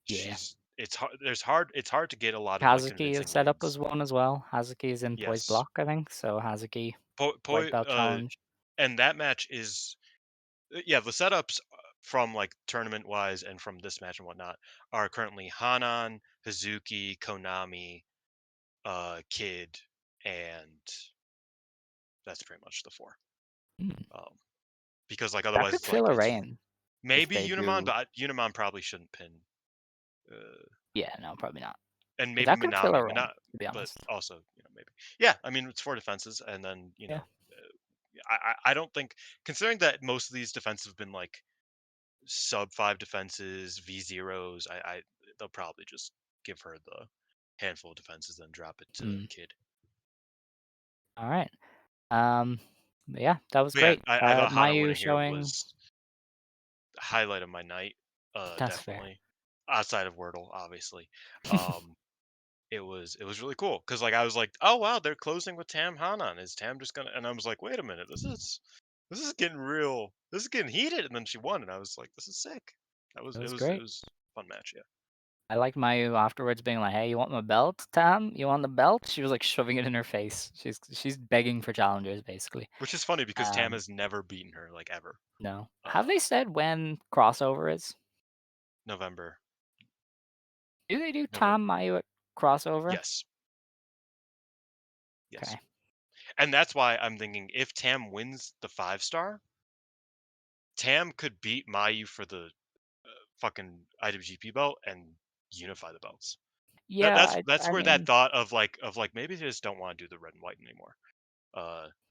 Yeah. It's hard. It's hard to get a lot of like Hazuki is convincing set up wins. as one as well. Hazuki is in Poi's Yes, block, I think. So Hazuki, white Poi, belt challenge. and that match is yeah. The setups from like tournament wise and from this match and whatnot are currently Hanan, Hazuki, Konami, Kid, and that's pretty much the four. Hmm. Um, because like That otherwise could it's fill like a it's reign if maybe they Unimon, do. but Unimon probably shouldn't pin. Uh, Yeah, no, probably not. and But maybe that could fill Minami, a reign, to be but honest. also maybe. Yeah, I mean it's 4 defenses, and then Yeah. I don't think considering that most of these defenses have been like sub 5 defenses, V0s. They'll probably just give her the handful of defenses, then drop it to Mm. Kid. All right. But yeah, that was But yeah, great. I thought Hana Mayu winning here showing. was highlight of my night. That's fair. Definitely outside of Wordle, obviously. Um, it was really cool because like I was like, oh wow, they're closing with Tam Hanan. Is Tam just gonna? And I was like, wait a minute, this is getting real. This is getting heated. And then she won, and I was like, this is sick. That was It it was was it great. was a fun match. Yeah, I liked Mayu afterwards being like, "Hey, you want my belt, Tam? You want the belt?" She was like shoving it in her face. She's begging for challengers, basically. which is funny because Tam Um, has never beaten her like ever. no. Have Uh, they said when crossover is? November, Do they do November. Tam Mayu at crossover? Yes, yes, Okay. and that's why I'm thinking if Tam wins the 5 star, Tam could beat Mayu for the fucking IWGP belt and unify the belts. That, Yeah, that's I that's I where that mean, thought of like maybe they just don't want to do the red and white anymore.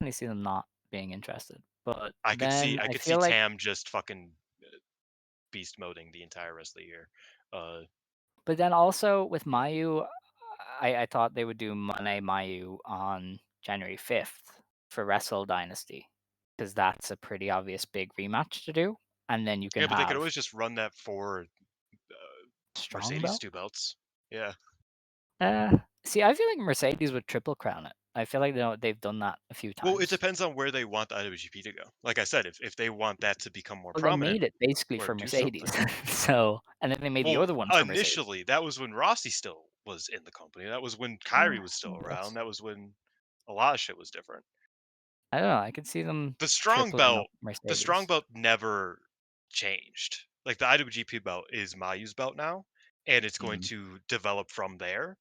I see them not being interested. But I could see then I I could see feel like, Tam just fucking beast moding the entire rest of the year. Uh, but then also with Mayu, I thought they would do Monet Mayu on January 5th for Wrestle Dynasty, because that's a pretty obvious big rematch to do, and then you can yeah, but they could have always just run that for Strong Mercedes Belt. 2 belts. Yeah. See, I feel like Mercedes would triple crown it. I feel like they've done that a few Well, it times. depends on where they want the IWGP to go. Like I said, if they want that to become more Well, they prominent made it basically or for do Mercedes, something. so and then they made the Well, other one for Mercedes. initially, that was when Rossi still was in the company. That was when Kyrie Yeah, was I still around. guess. That was when a lot of shit was different. I don't know. I could see them The strong tripling up belt, the strong Mercedes. belt never changed. Like the IWGP belt is Mayu's belt now, and it's going Mm, to develop from there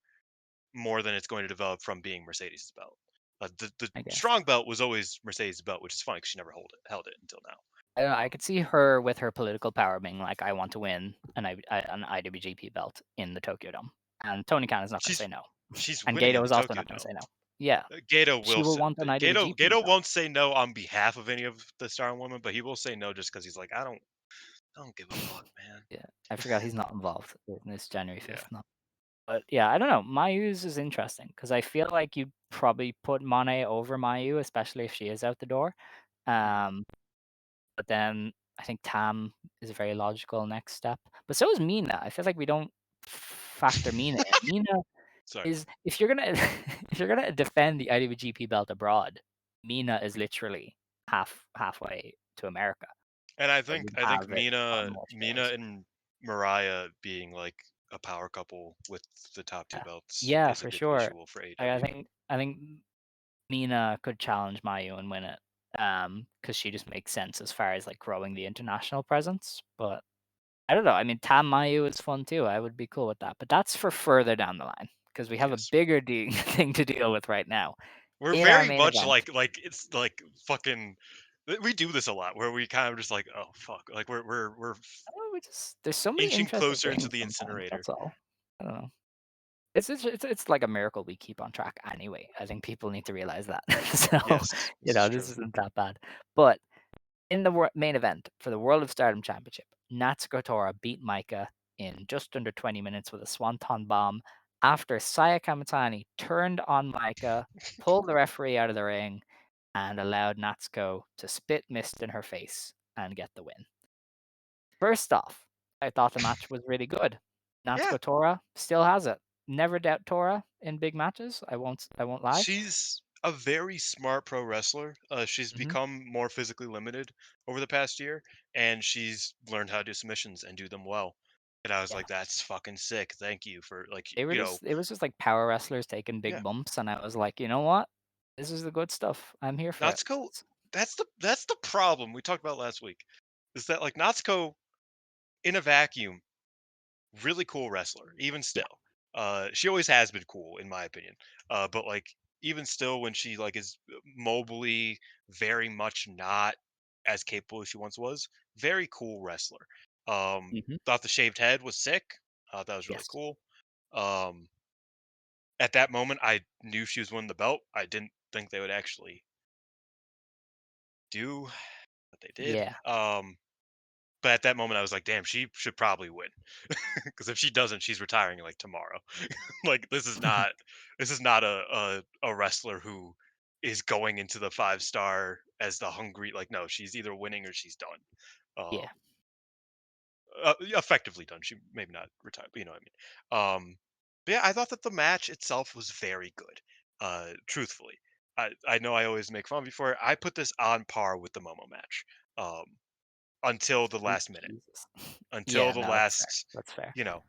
more than it's going to develop from being Mercedes' belt. The I guess. strong belt was always Mercedes' belt, which is funny because she never held it until now. I don't know. I could see her with her political power being like, "I want to win an IWGP belt in the Tokyo Dome," and Tony Khan is not going to She's say no, she's and winning Gato in the is also Tokyo not going to Dome. say no. Yeah, Gato she will will say, want an IWGP Gato belt. won't say no on behalf of any of the star women, but he will say no just because he's like, I don't give a fuck, man. Yeah, I forgot he's not involved in this January Yeah, 5th. No. But yeah, I don't know. Mayu's is interesting because I feel like you'd probably put Monet over Mayu, especially if she is out the door. mhm. Um, but then I think Tam is a very logical next step. But so is Mina. I feel like we don't factor Mina in. Mina Sorry. is if you're gonna if you're gonna defend the IWGP belt abroad, Mina is literally halfway to America. And So you'd I think have it on more Mina shows. and Mariah being like a power couple with the top two Yeah, belts yeah, is a for good sure. visual for I AEW. think I think Mina could challenge Mayu and win it. Because she just makes sense as far as like growing the international presence. But I don't know. I mean, Tam Mayu is fun too. I would be cool with that. But that's for further down the line because we have a Yes. bigger thing to deal with right now We're in our very main much event. like it's like fucking we do this a lot where we kind of just like, oh fuck. Like we're Oh, we just there's so many inching interesting closer into things the sometimes. incinerator. That's all. I don't know. It's like a miracle we keep on track anyway. I think people need to realize that. So Yes, this is this true. isn't that bad. But in the main event for the World of Stardom Championship, Natsuko Tora beat Maika in just under 20 minutes with a Swanton bomb after Saya Kamatani turned on Maika, pulled the referee out of the ring, and allowed Natsuko to spit mist in her face and get the win. First off, I thought the match was really good. Yeah, Natsuko Tora still has it. Never doubt Tora in big matches. I won't lie. she's a very smart pro wrestler. She's Hmm. become more physically limited over the past year, and she's learned how to do submissions and do them well. And I was Yeah. like, that's fucking sick. Thank you for like, It was just like power wrestlers taking yeah. big bumps, and I was like, you know what? This is the good stuff. I'm here for it. Natsuko, that's the problem we talked about last week. Is that like Natsuko in a vacuum, really cool wrestler, even Yeah. still. She always has been cool, in my opinion. But like even still, when she like is mobily very much not as capable as she once was, very cool wrestler. Hmm. Thought the shaved head was sick. That was really Yes. cool. Um, at that moment, I knew she was winning the belt. I didn't think they would actually do what they did. Yeah. But at that moment, I was like, damn, she should probably win. Because if she doesn't, she's retiring like tomorrow. Like this is not a wrestler who is going into the 5 star as the hungry. Like no, she's either winning or she's done. Yeah. Effectively done. She maybe not retired, but you know what I mean. But yeah, I thought that the match itself was very good. Truthfully, I know I always make fun before. I put this on par with the Momo match. Um, until the Sweet last minute, Jesus. until Yeah. the No, that's fair. last, That's fair. you know,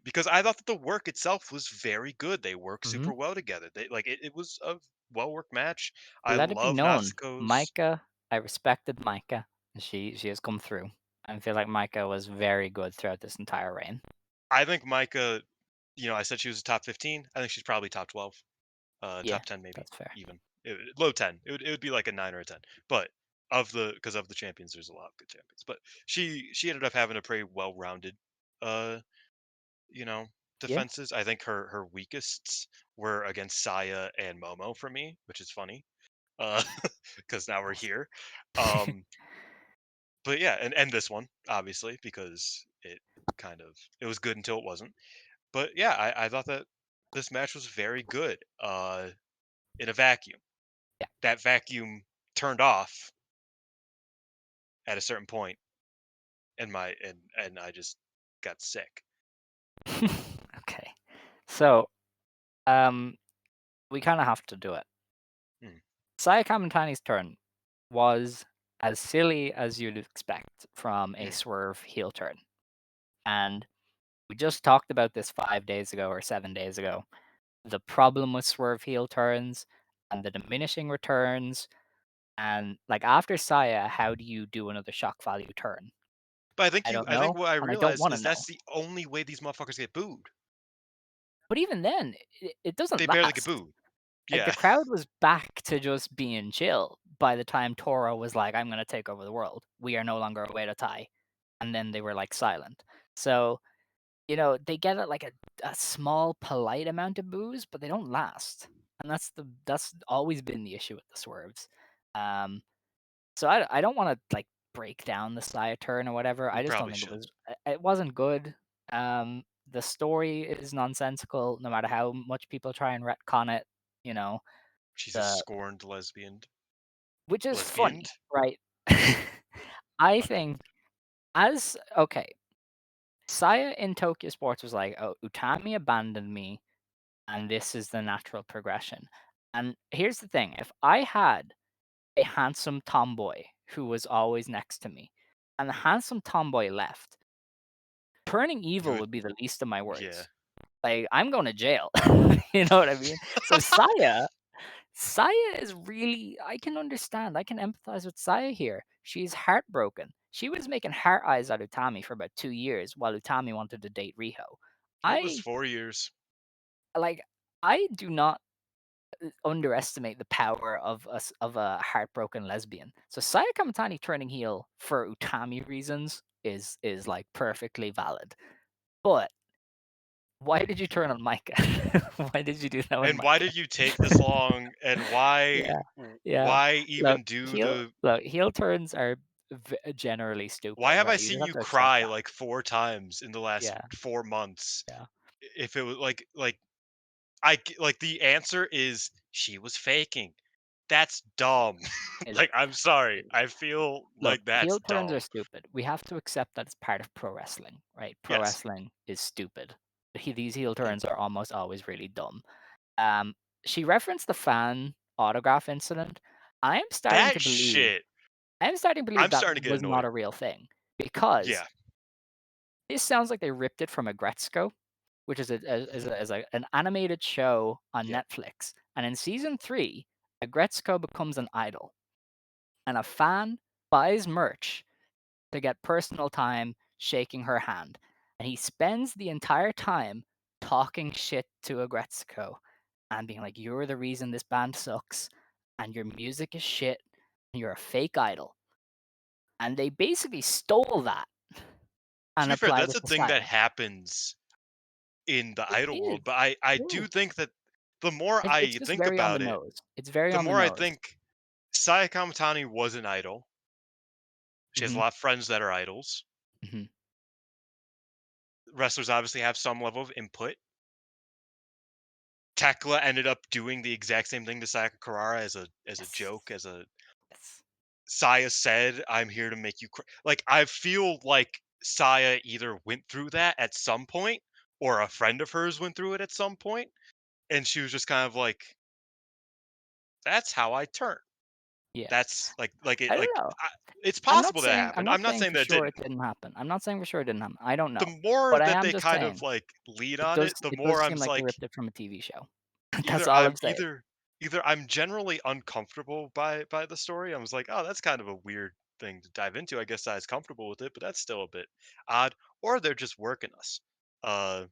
because I thought that the work itself was very good. They work Hmm. super well together. It was a well worked match. I Let it be love known, Natsuko's. Micah. I respected Micah. She has come through. I feel like Micah was very good throughout this entire reign. I think Micah, I said she was a top 15. I think she's probably top 12, Yeah, top 10 maybe that's fair. even. Low 10. It would be like a 9 or a 10. But because of the champions, there's a lot of good champions. But she ended up having a pretty well rounded uh you know, Yeah. defenses. I think her weakest were against Saya and Momo for me, which is funny. because now we're here. Um, but yeah, and this one obviously because it was good until it wasn't. But yeah, I thought that this match was very good. In a vacuum, Yeah. that vacuum turned off at a certain point, and I just got sick. Okay. So, um, we kind of have to do it. Hmm. Saya Kamatani's turn was as silly as you'd expect from a Hmm. swerve heel turn. And we just talked about this 5 days ago or 7 days ago. The problem with swerve heel turns and the diminishing returns. And like after Saya, how do you do another shock value turn? But I don't I think know, what I and I don't realized want to is know. that's the only way these motherfuckers get booed. But even then, it doesn't They barely get last. booed. Like the Yeah. crowd was back to just being chill by the time Toro was like, "I'm gonna take over the world. We are no longer Oedo Tai," and then they were like silent. So they get like a small polite amount of boos, but they don't last, and that's always been the issue with the swerves. Um, so I don't want to like break down the Saya turn or whatever. We I just don't probably think should. it wasn't good. The story is nonsensical, no matter how much people try and retcon it. You know, She's a the scorned lesbian. which is funny, Lesbian? right? I think okay, Saya in Tokyo Sports was like, "Oh, Utami abandoned me, and this is the natural progression." And here's the thing: if I had a handsome tomboy who was always next to me, and the handsome tomboy left, turning You evil would would be the least of my yeah. worries. Like I'm going to jail. You know what I mean? So Saya is really, I can understand. I can empathize with Saya here. She's heartbroken. She was making heart eyes at Utami for about 2 years while Utami wanted to date Riho. It was I 4 years. like I do not underestimate the power of a heartbroken lesbian. So Saya Kamatani turning heel for Utami reasons is like perfectly valid. But why did you turn on Micah? Why did you do that with And why Micah? did you take this long? And Yeah, yeah. why even do the Heel turns are generally why stupid, have I right? You seen just have you to accept cry that. like 4 times in the last Yeah, 4 months? yeah. If it was like the answer is she was faking. That's dumb. It Like I'm sorry. is. I feel Look, like that's heel turns are dumb. stupid. We have to accept that it's part of pro wrestling, right? Pro Yes. wrestling is stupid. These heel Hmm. turns are almost always really dumb. Um, she referenced the fan autograph incident. I am starting to That believe. shit. I am starting to believe I'm that starting to get was not annoyed. a real thing because Yeah. this sounds like they ripped it from Agretzko, which is an animated show on Yeah. Netflix. And in season 3, Agretzko becomes an idol, and a fan buys merch to get personal time shaking her hand. And he spends the entire time talking shit to Agretzko and being like, "You're the reason this band sucks, and your music is shit, and you're a fake idol." And they basically stole that To and be fair, applied that's it a to thing that Saya. happens in the It idol is. world, but I It do is. think that the more It's I just think very on the about it, nose. It's very the on the more I nose. think Saya Kamatani was an idol. She has a Mhm, lot of friends that are idols. mhm. Wrestlers obviously have some level of input. Tekla ended up doing the exact same thing to Sayaka Carrara as a Yes. joke, as a Yes. Saya said, "I'm here to make you cry." Like I feel like Saya either went through that at some point, or a friend of hers went through it at some point, and she was just kind of like, "That's how I turn." Yeah. That's I don't know. it's I'm not possible that saying I'm happened. not I'm not saying saying for that it sure didn't. it didn't happen. I'm not saying for sure it didn't happen. I don't The know. more But I that am they just kind of saying like lead it on does it, the it more does I'm seem just like they like, ripped it from a TV show. That's either all I'm I'm saying. either I'm generally uncomfortable by the story. I was like, oh, that's kind of a weird thing to dive into. I guess I was comfortable with it, but that's still a bit odd. Or they're just working us, uh,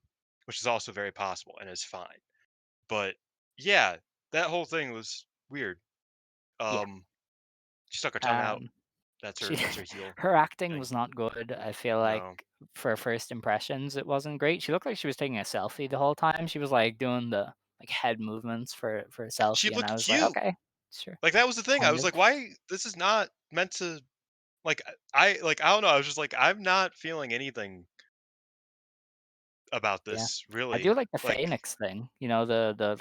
which is also very possible and is fine. But yeah, that whole thing was weird. Yeah. She stuck her tongue out. Um That's she her heel her acting thing. was not good. I feel like No, for first impressions it wasn't great. She looked like she was taking a selfie the whole time. She was like doing the like head movements for a she selfie, and I looked was like, cute. okay, Sure. Like that was the thing. I Kind was of. like, why? This is not meant to. Like I don't know. I was just like, I'm not feeling anything about Yeah. this I do really. like the Like Phoenix thing, you know, the the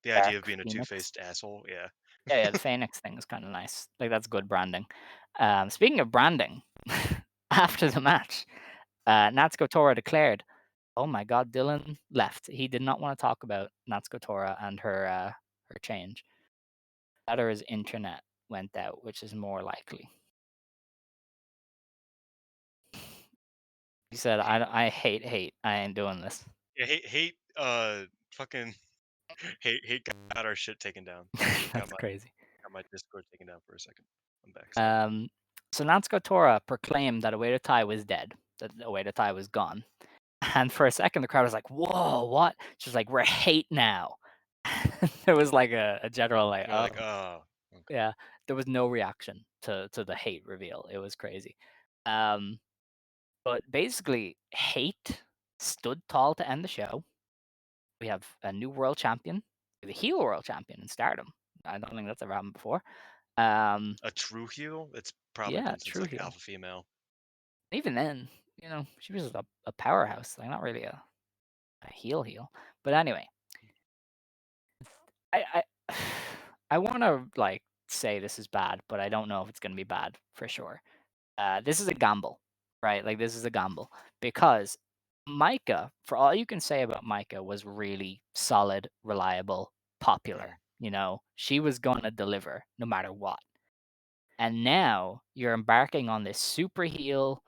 idea of dark being a Phoenix. two-faced asshole. Yeah. Yeah, yeah, the Phoenix thing is kind of nice. Like that's good branding. Speaking of branding, after the match, Natsuko Tora declared, "Oh my God, Dylan left. He did not want to talk about Natsuko Tora and her change. That or his internet went out, which is more likely." He said, "I hate. I ain't doing this." Yeah, hate, fucking got our shit taken down. That's crazy. Got my Discord taken down for a second. I'm back. Sorry. Um, so Natsuko Tora proclaimed that Oedo Tai was dead, that Oedo Tai was gone. And for a second, the crowd was like, "Whoa, what?" She was like, "We're hate now." There was like a general like, They're like, "Oh, oh, okay. yeah." There was no reaction to the hate reveal. It was crazy. Um, but basically, hate stood tall to end the show. We have a new world champion, the heel world champion in Stardom. I don't think that's ever happened before. Um, A true heel? It's probably yeah, been since true like heel. Alpha Female. Even then, she was a powerhouse, like not really a heel. But anyway, I I want to like say this is bad, but I don't know if it's going to be bad for sure. This is a gamble, right? Like this is a gamble because Micah, for all you can say about Micah, was really solid, reliable, popular. Mhm. She was going to deliver no matter what. And now you're embarking on this super heel,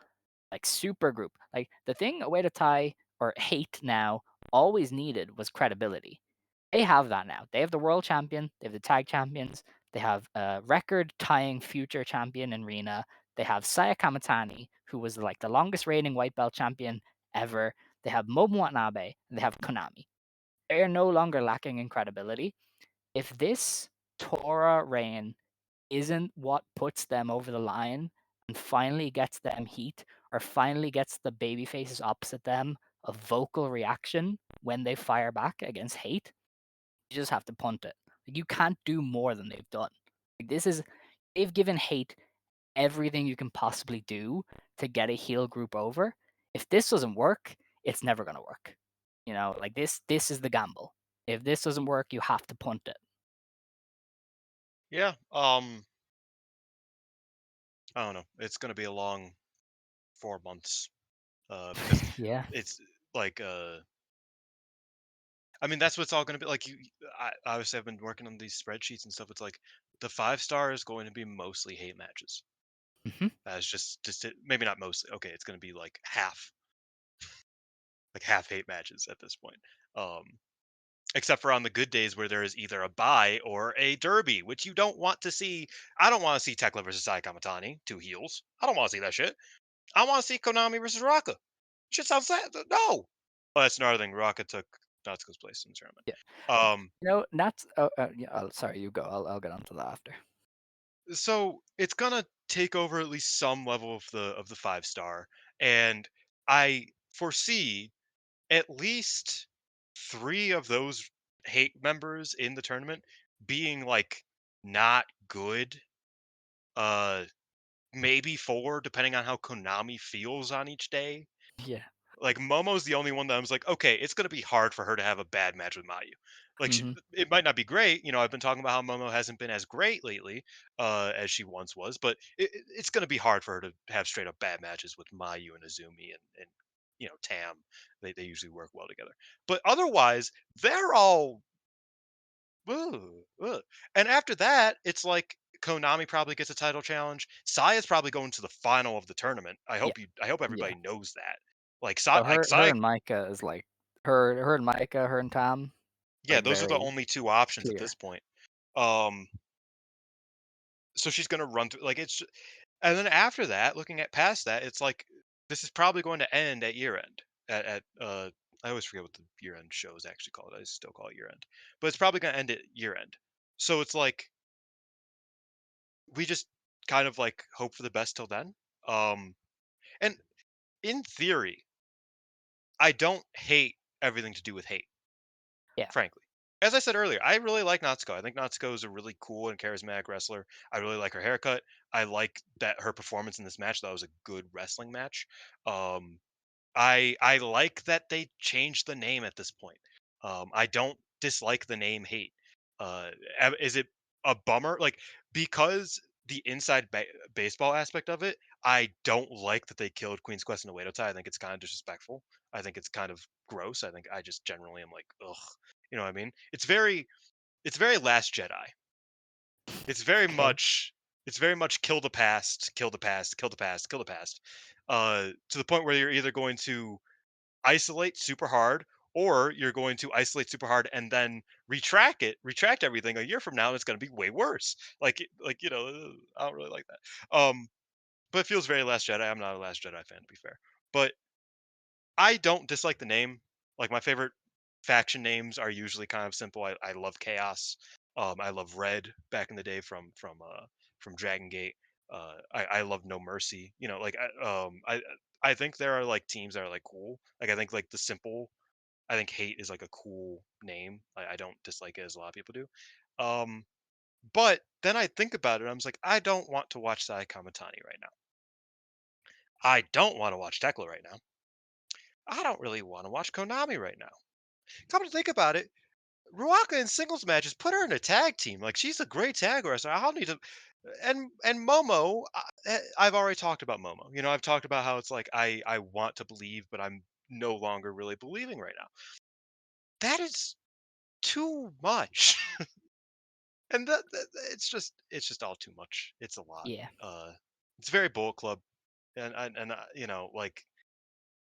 like super group. Like the thing Oedo Tai or Hate now always needed was credibility. They have that now. They have the world champion, they have the tag champions, they have a record tying future champion in Rina. They have Saya Kamatani, who was like the longest reigning white belt champion ever. They have Momo Watanabe, and they have Konami. They are no longer lacking in credibility. If this Tora reign isn't what puts them over the line and finally gets them heat or finally gets the baby faces opposite them a vocal reaction when they fire back against hate, you just have to punt it. Like you can't do more than they've done. Like they've given hate everything you can possibly do to get a heel group over. If this doesn't work, it's never gonna work. Like this is the gamble. If this doesn't work, you have to punt it. Yeah. I don't know. It's gonna be a long 4 months. Because Yeah. it's like I mean that's what it's all gonna be like. I obviously I've been working on these spreadsheets and stuff. It's like the 5 star is going to be mostly hate matches. Hmm. As maybe not mostly. Okay, it's gonna be like half hate matches at this point. Um, except for on the good days where there is either a bye or a derby, which you don't want to see. I don't want to see Tekla versus Sai Kamatani, two heels. I don't want to see that shit. I want to see Konami versus Raka. Shit sounds sad. No. Oh, that's another thing. Raka took Natsuko's place in the tournament. Yeah. Um, Nats. Oh, yeah. Sorry, you go. I'll get onto that after. so it's gonna take over at least some level of the 5 star, and I foresee at least three of those hate members in the tournament being like not good. Uh, maybe four, depending on how Konami feels on each day. Yeah. Like Momo's the only one that I was like, okay, it's gonna be hard for her to have a bad match with Mayu. Like Hmm. it might not be great. I've been talking about how Momo hasn't been as great lately as she once was, but it's gonna be hard for her to have straight up bad matches with Mayu and Azumi and Tam. They usually work well together. But otherwise, they're all ugh, ugh. And after that, it's like Konami probably gets a title challenge. Saya's probably going to the final of the tournament. Yeah. I hope Yeah. everybody knows that. So her Saya, and Micah is like her and Micah, her and Tom, yeah, like those are the very only two options at clear. this point. Um, so she's gonna run through and then after that, looking at past that, it's like this is probably going to end at year end. At I always forget what the year end show is actually called. I still call it year end, but it's probably going to end at year end. So it's like we just kind of like hope for the best till then. Um, and in theory, I don't hate everything to do with hate, Yeah. frankly. as I said earlier, I really like Natsuko. I think Natsuko is a really cool and charismatic wrestler. I really like her haircut. I like that her performance in this match. That was a good wrestling match. Um, I like that they changed the name at this point. I don't dislike the name Hate. Uh, is it a bummer? Like because the baseball aspect of it, I don't like that they killed Queen's Quest and Oedo Tai. I think it's kind of disrespectful. I think it's kind of gross. I think I just generally am like, ugh. You know what I mean? It's very Last Jedi. It's very Okay. much kill the past, kill the past, kill the past, kill the past. To the point where you're either going to isolate super hard or you're going to isolate super hard and then retract everything a year from now and it's going to be way worse. I don't really like that. But it feels very Last Jedi. I'm not a Last Jedi fan to be fair. But I don't dislike the name. Like my favorite faction names are usually kind of simple. I love Chaos. I love Red back in the day from Dragon Gate. I love No Mercy. You know, I think there are like teams that are like cool. Like I think like the simple. I think Hate is like a cool name. I don't dislike it as a lot of people do. Um, but then I think about it. I'm just like, I don't want to watch Sai Kamatani right now. I don't want to watch Tekla right now. I don't really want to watch Konami right now. Come to think about it, Ruaka in singles matches, put her in a tag team. Like she's a great tag wrestler. I don't need to. And Momo, I've already talked about Momo. You know, I've talked about how it's like I want to believe, but I'm no longer really believing right now. That is too much, and it's just all too much. It's a lot. Yeah. It's very Bullet Club, and you know like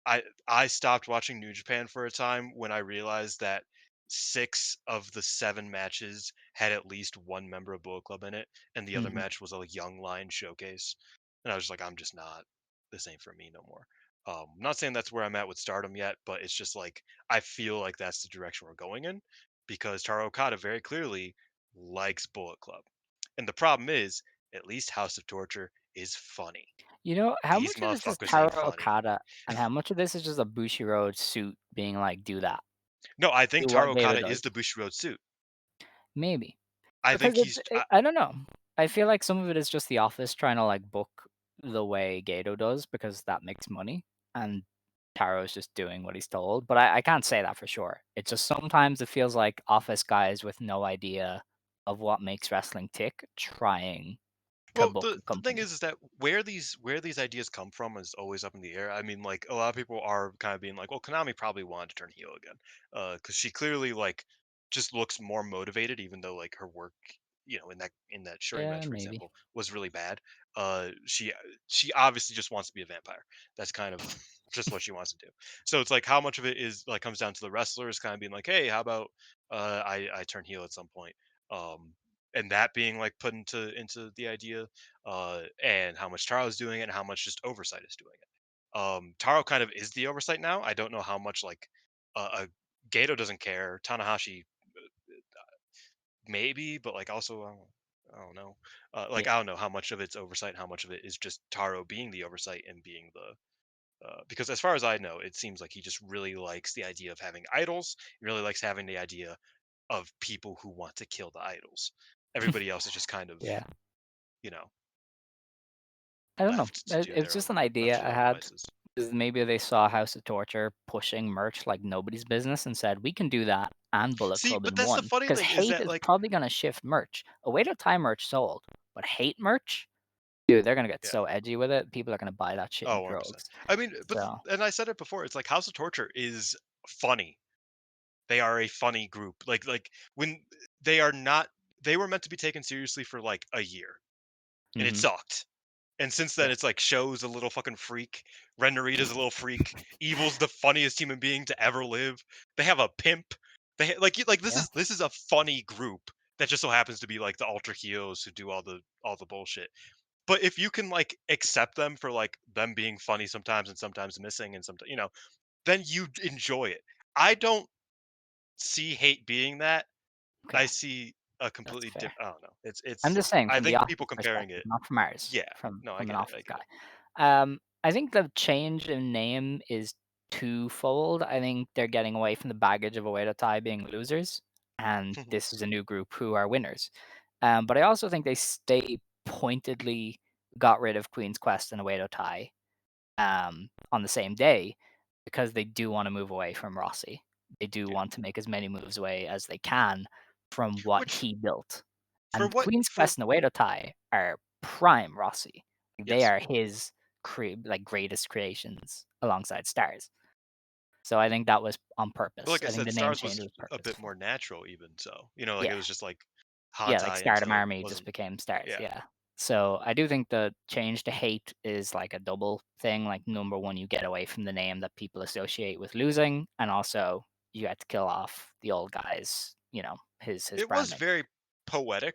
I stopped watching New Japan for a time when I realized that 6 of the 7 matches had at least one member of Bullet Club in it, and the other Hmm. match was a Young Lion showcase. And I was just like, I'm just not this ain't for me no more. I'm not saying that's where I'm at with Stardom yet, but it's just like I feel like that's the direction we're going in because Taro Okada very clearly likes Bullet Club. And the problem is, at least House of Torture is funny. You know, how These much of this is motherfuckers Taro ain't funny. Okada, and how much of this is just a Bushiroad suit being like, "Do that, No, I think do what Taro Gato Okada is does"? the Bushiroad suit. Maybe. I Because think it's he's I don't know. I feel like some of it is just the office trying to, like, book the way Gato does because that makes money, and Taro's just doing what he's told, but I can't say that for sure. It's just sometimes it feels like office guys with no idea of what makes wrestling tick trying to well, book a the thing company. is that where these ideas come from is always up in the air. I mean, like a lot of people are kind of being like, well, Konami probably wanted to turn heel again, because she clearly like just looks more motivated, even though like her work, you know, in that showing match, Yeah, for maybe. example, was really bad. She obviously just wants to be a vampire. That's kind of just what she wants to do. So it's like how much of it is like comes down to the wrestlers kind of being like, hey, how about I turn heel at some point. Um, and that being like put into the idea and how much Taro's doing it and how much just oversight is doing it. Taro kind of is the oversight now. I don't know how much like Gato doesn't care. Tanahashi maybe, but like also I don't know. Like Yeah. I don't know how much of it's oversight, and how much of it is just Taro being the oversight and being the because as far as I know, it seems like he just really likes the idea of having idols. He really likes having the idea of people who want to kill the idols. Everybody else is just kind of, Yeah. you know, I don't know. It's just an left idea to I their own had. devices. 'Cause maybe they saw House of Torture pushing merch like nobody's business and said, "We can do that and Bullet See, Club but in that's the one." funny Because thing is Hate that is like probably gonna shift merch. Away to Time merch sold, but Hate merch, dude, they're gonna get yeah. so edgy with it. People are gonna buy that shit in Oh, 100%. droves. I mean, So, and I said it before, it's like House of Torture is funny. They are a funny group. Like when they are not they were meant to be taken seriously for like a year and it mhm, sucked. And since then, yeah, it's like Show's a little fucking freak. Ren Narita's a little freak. Evil's the funniest human being to ever live. They have a pimp. yeah, This is a funny group that just so happens to be like the ultra heroes who do all the bullshit. But if you can like accept them for like them being funny sometimes and sometimes missing and sometimes you know, then you enjoy it. I don't see Hate being that. okay, I see a that's completely fair. different. I don't know. I'm just saying I from the think office people comparing perspective, it. not from ours, Yeah. No, I from an get it. I office get guy. it. I think the change in name is twofold. I think they're getting away from the baggage of Oedo Tai being losers, and this is a new group who are winners. But I also think they pointedly got rid of Queen's Quest and Oedo Tai on the same day because they do want to move away from Rossi. They do Yeah. want to make as many moves away as they can from what Which he built. for And what Queen's for Quest and Oedo Tai are prime Rossi. They yes. are his greatest creations alongside Stars. So I think that was on But purpose. like I I think said, the name Stars change was was a bit more purposeful. natural even so. Like it Yeah. was just like Yeah, like Hantai Stardom until it Army just wasn't. became Stars, Yeah. yeah. So I do think the change to hate is like a double thing. Like number one, you get away from the name that people associate with losing, and also you had to kill off the old guys, his It brand was name. very poetic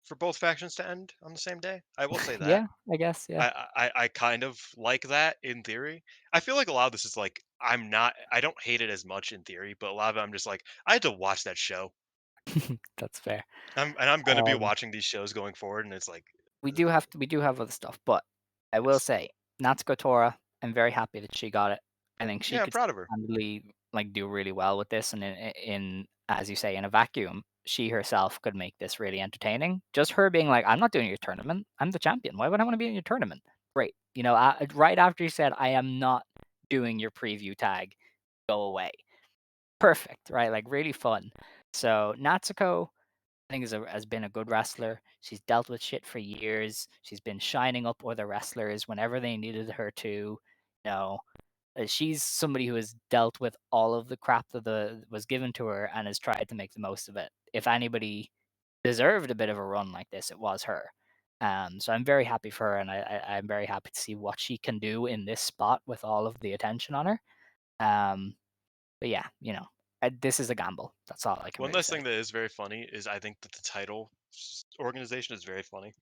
for both factions to end on the same day. I will say that. Yeah, I guess, yeah. I kind of like that in theory. I feel like a lot of this is like I don't hate it as much in theory, but a lot of it I'm just like I had to watch that show. That's fair. I'm gonna be Um watching these shows going forward, and it's like, we do have other stuff, but I will yes, say, Natsuko Tora, I'm very happy that she got it. I think she yeah, I'm could proud of her. handily do really well with this, and in as you say, in a vacuum, she herself could make this really entertaining. Just her being like, "I'm not doing your tournament. I'm the champion. Why would I want to be in your tournament?" Great. Right after you said, "I am not doing your preview tag. Go away." Perfect, right? Like really fun. So Natsuko I think has been a good wrestler. She's dealt with shit for years. She's been shining up other wrestlers whenever they needed her to. She's somebody who has dealt with all of the crap that was given to her and has tried to make the most of it. If anybody deserved a bit of a run like this, it was her. So I'm very happy for her, and I'm very happy to see what she can do in this spot with all of the attention on her. Um, but yeah, this is a gamble. That's all I can One really last say. thing that is very funny is I think that the title organization is very funny.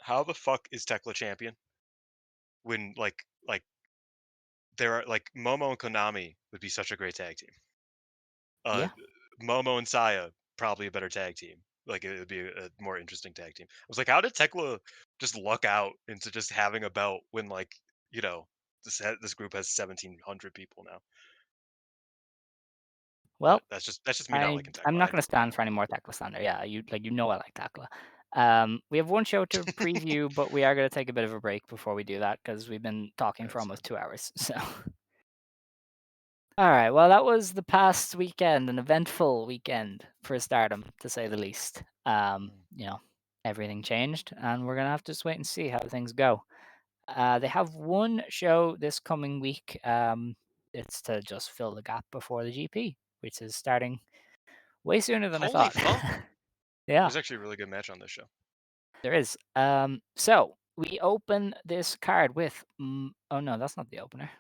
How the fuck is Tekla champion when like there are like Momo and Konami would be such a great tag team. Uh, Yeah. Momo and Saya probably a better tag team. Like it would be a more interesting tag team. I was like, how did Tekla just luck out into just having a belt when you know this group has 1,700 people now? But Well, that's just me not I'm liking I'm Tekla. not gonna stand for any more Tekla slander. Yeah, I like Tekla. We have one show to preview, but we are gonna take a bit of a break before we do that because we've been talking for That's fine. almost 2 hours. So, all right. Well, that was the past weekend, an eventful weekend for Stardom, to say the least. Mm. Everything changed, and we're gonna have to just wait and see how things go. They have one show this coming week. It's to just fill the gap before the GP, which is starting way sooner than I Holy thought. fuck! Yeah, There's actually a really good match on this show. there is. So we open this card with. Oh no, that's not the opener.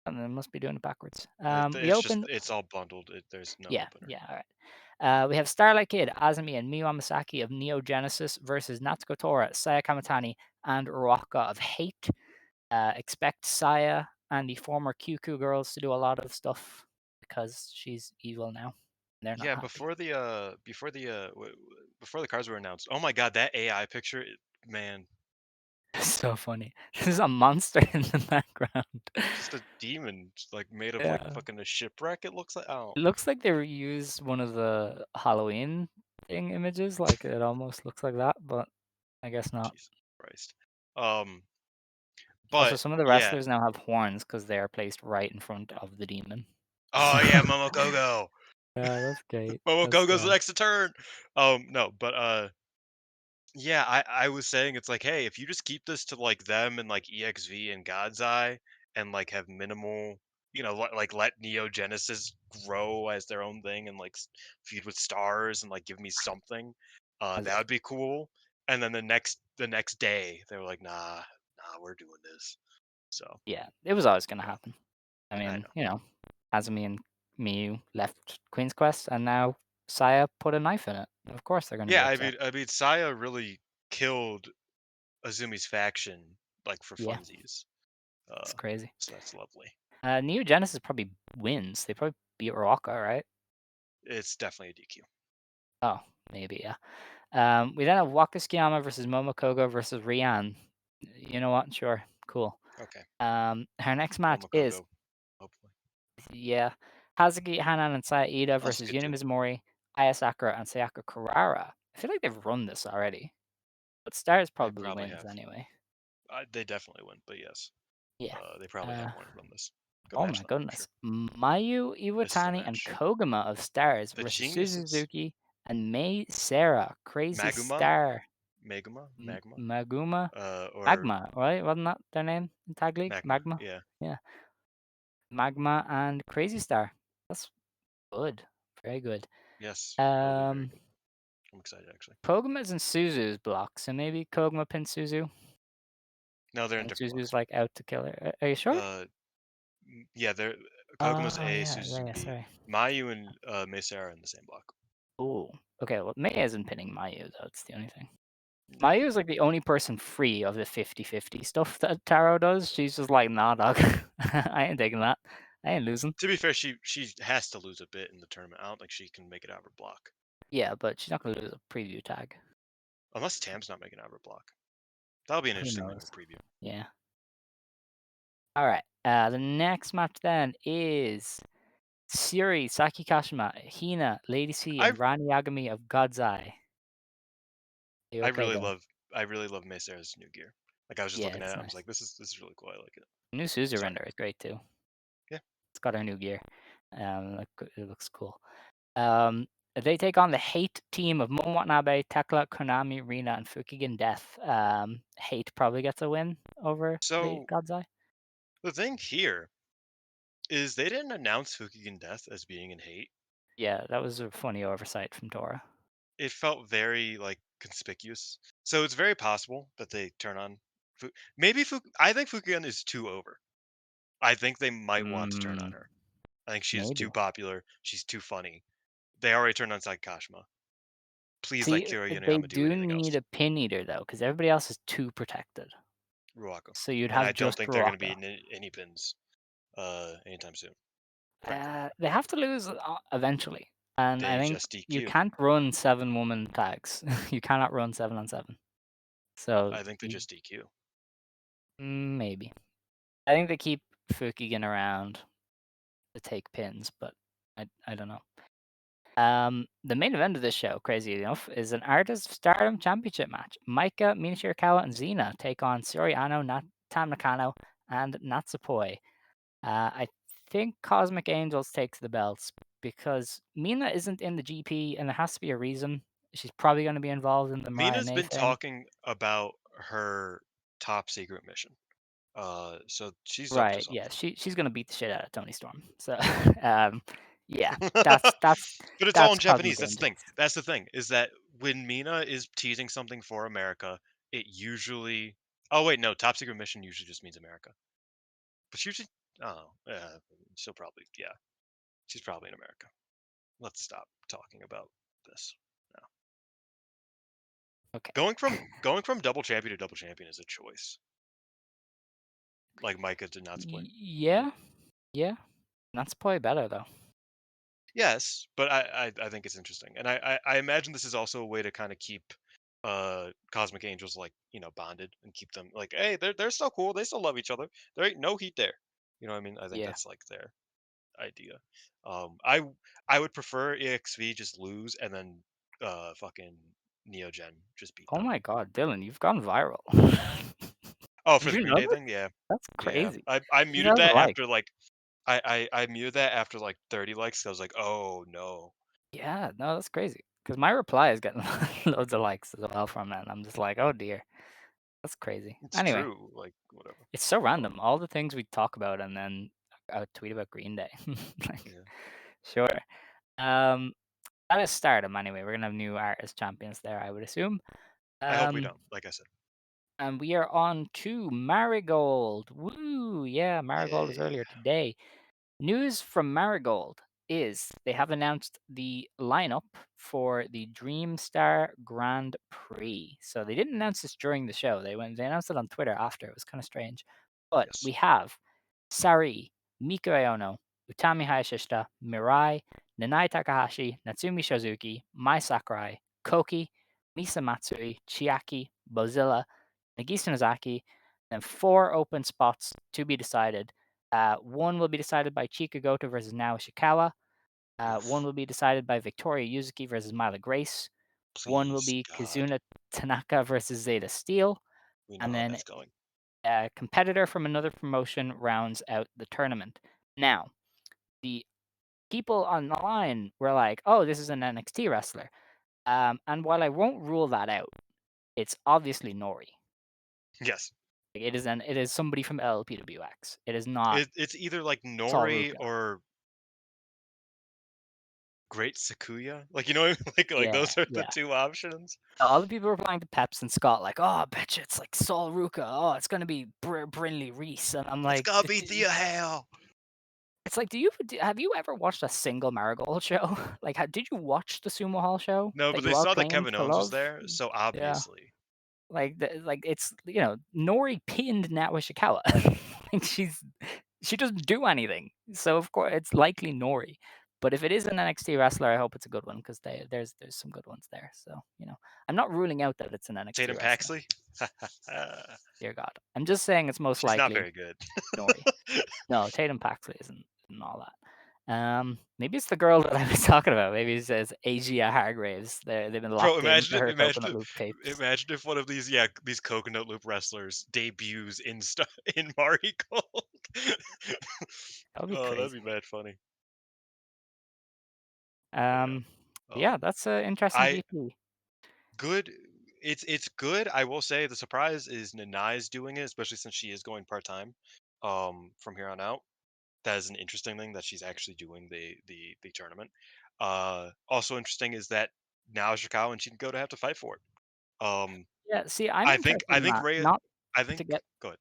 And I must be doing it backwards. We It's just opened. it's all bundled. There's no Yeah, opener. yeah. All right. We have Starlight Kid, Azumi, and Miyu Amasaki of Neo Genesis versus Natsuko Tora, Saya Kamatani, and Ruaka of Hate. Expect Saya and the former QQ girls to do a lot of stuff because she's evil now. They're not Yeah, happy. before the cards were announced. Oh my god, that AI picture, man, So funny. There's a monster in the background. just a demon, like made of like Yeah. fucking a shipwreck. It looks like. Oh, It looks like they reused one of the Halloween thing images. Like it almost looks like that, but I guess not. Jesus Christ. Um, Also, but some of the yeah. wrestlers now have horns because they are placed right in front of the demon. Oh yeah, Momokogo. Yeah, that's great. That's Momokogo's grand. next to turn. No, but yeah, I was saying it's like, hey, if you just keep this to like them and like EXV and God's Eye and like have minimal, like let Neo Genesis grow as their own thing and like feud with stars and like give me something, As that if, would be cool. And then the next day they were like, nah, we're doing this. So yeah, it was always gonna yeah, happen. I I mean, know. Azumi and Miyu left Queen's Quest, and now Saya put a knife in it. Of course, they're gonna be Yeah, I upset. mean, I mean, Saya really killed Azumi's faction like for Yeah, funsies. it's Uh, crazy. so that's lovely. Neo Genesis probably wins. They probably beat Rocca, right? It's definitely a DQ. Oh, maybe, yeah. We then have Wakasukiyama versus Momokogo versus Rian. You know what? Sure, cool. Okay, Her next match is, Momokogo, hopefully. yeah, Hazuki, Hanan, and Saida versus Asuka Yuna too. Mizumori, Aya Sakura and Sayaka Kurara. I feel like they've run this already, but Stars They probably probably wins have. anyway. They definitely win, but yes, Yeah. they probably Uh, have run this. Good oh match my though, for goodness. sure. Mayu This is a Iwatani and match. Koguma of Stars The versus geniuses. Suzuki and Mei Sarah. Crazy Maguma, Star. Magma, Maguma. or Magma, right? Wasn't that their name in Tag League? Magma. Magma? Yeah. Yeah. Magma and Crazy Star. That's good. Very good. Yes. That'll be very Um, good. I'm excited actually. Koguma's in Suzu's block, so maybe Koguma pins Suzu. No, they're in And different Suzu's blocks. like out to kill her. Are you sure? Yeah, they're Koguma's Oh A, yeah, Suzu's yeah, B. sorry. Mayu and Mesa are in the same block. Oh, okay. Well, Mei isn't pinning Mayu though. It's the only thing. Yeah. Mayu is like the only person free of the 50-50 stuff that Taro does. She's just like, nah, dog. I ain't taking that. I ain't losing. To be fair, she has to lose a bit in the tournament. I don't think she can make it out of her block. Yeah, but she's not gonna lose a preview tag. Unless Tam's not making it out of her block. That'll be an Who interesting one knows? to preview. Yeah. All right. The next match then is Siri, Saki Kashima, Hina, Lady C, I and Rani Yagami of God's Eye. Are you I okay, really Dylan? love Mesa's new gear. Like I was just Yeah, looking at it's it, I was nice. like, this is really cool. I like it. New Suzu Sorry. render is great too. Yeah. It's got her new gear. It looks cool. They take on the Hate team of Momo Watanabe, Tekla, Konami, Rina, and Fukigen Death. Hate probably gets a win over So God's Eye. the thing here is they didn't announce Fukigen Death as being in Hate. Yeah, that was a funny oversight from Tora. It felt very like conspicuous. So it's very possible that they turn on maybe I think Fukigen is too over. I think they might want to turn on Mm, her. I think she's too maybe. popular. She's too funny. They already turned on Sakashima. Please let See, Kira they Yoneoma do do anything need else. a pin eater though, because everybody else is too protected. Ruaka. So you'd And I have don't just think they're going to be Ruaka. in any pins anytime soon. Frankly. They have to lose eventually, and I They think just you DQ. can't run 7-woman tags. You cannot run 7-on-7. So I think they just DQ. maybe. I think they keep Fukigen around to take pins, but I don't know. The main event of this show, crazy enough, is an Artist Stardom Championship match. Maika, Mina Shirakawa, and Xena take on Sori Ano, Tam Nakano, and Natsupoi. I think Cosmic Angels takes the belts because Mina isn't in the GP, and there has to be a reason. She's probably going to be involved in the Mariah Mina's May been thing. talking about her top secret mission. So she's up to Right, something. yeah, she's gonna beat the shit out of Tony Storm. So, yeah, that's But it's all that's in Japanese. Cosmic That's the thing. Angels. That's the thing is that when Mina is teasing something for America, it usually. Oh wait, no. Top secret mission usually just means America. But she usually. Oh, yeah. She'll probably. Yeah, she's probably in America. Let's stop talking about this. No. Okay. Going from double champion to double champion is a choice. Like Micah did not split. Yeah, yeah, that's probably better though. Yes, but I think it's interesting, and I imagine this is also a way to kind of keep Cosmic Angels like bonded and keep them like hey they're still cool, they still love each other, there ain't no heat there, you know what I mean? I think Yeah. that's like their idea. I would prefer EXV just lose and then fucking Neogen just beat Oh them. my God, Dylan, you've gone viral. Oh, Did for the you Green know Day this? thing, yeah, That's yeah. crazy. I Three muted thousand that likes. after like I muted that after like 30 likes. 'Cause I was like, oh no, Yeah, no, that's crazy. Because my reply is getting loads of likes as well from it. And I'm just like, oh dear, that's crazy. it's Anyway, true. Like whatever. it's so random. All the things we talk about, and then I tweet about Green Day. Like, Yeah. sure. Um, that is Stardom anyway. We're gonna have new artist champions there, I would assume. I hope we Um, don't. Like I said. and we are on to Marigold. Woo! Yeah, Marigold was Yay. earlier today. News from Marigold is they have announced the lineup for the Dream Star Grand Prix. So they didn't announce this during the show. They announced it on Twitter after. It was kind of strange. But Yes. we have Sari, Miku Aono, Utami Hayashishita, Mirai, Nanae Takahashi, Natsumi Shozuki, Mai Sakurai, Koki, Misa Matsui, Chiaki, Bozilla, Nagisa Nozaki, and 4 open spots to be decided. One will be decided by Chika Goto versus Nao Ishikawa. One Oof. will be decided by Victoria Yuzuki versus Myla Grace. One will Please, be God. Kazuna Tanaka versus Zeta Steel. We know And how then that's going. a competitor from another promotion rounds out the tournament. Now, the people on the line were like, "Oh, this is an NXT wrestler," and while I won't rule that out, it's obviously Nori. Yes. It is somebody from LPWX. It is not It's either like Sol Nori Ruka. or Great Sakuya. Like, you know, like Yeah, those are the yeah. two options. All the people replying to Peps and Scott like, "Oh, I bet you it's like Sol Ruka. Oh, it's gonna be Brinley Reese." And I'm It's like, gotta be Thea Hale. it's like, have you ever watched a single Marigold show? Like, did you watch the Sumo Hall show No, that but you they all saw that claimed Kevin to Owens was love? there, so Yeah, obviously. like it's Nori pinned Naoya Ishikawa. Like she doesn't do anything, so of course it's likely Nori. But if it is an NXT wrestler, I hope it's a good one because there's some good ones there. So I'm not ruling out that it's an NXT Tatum wrestler. Paxley? Dear God, I'm just saying it's most She's not likely very good. Nori. No, Tatum Paxley isn't all that. Maybe it's the girl that I was talking about. Maybe it says Asia Hargraves. They've been Bro, locked into imagine her imagine coconut loop tapes. imagine if one of these coconut loop wrestlers debuts in Marigold. That would be Oh, that'd crazy. be mad funny. But yeah. Um, yeah, Um that's an interesting I DP. good it's good. I will say the surprise is Nanae's doing it, especially since she is going part-time from here on out. That is an interesting thing that she's actually doing the tournament. Also interesting is that now Shikawa and Shingo to have to fight for it. Yeah, see, I'm I think interested I in think that. Ray Not I think to get go ahead.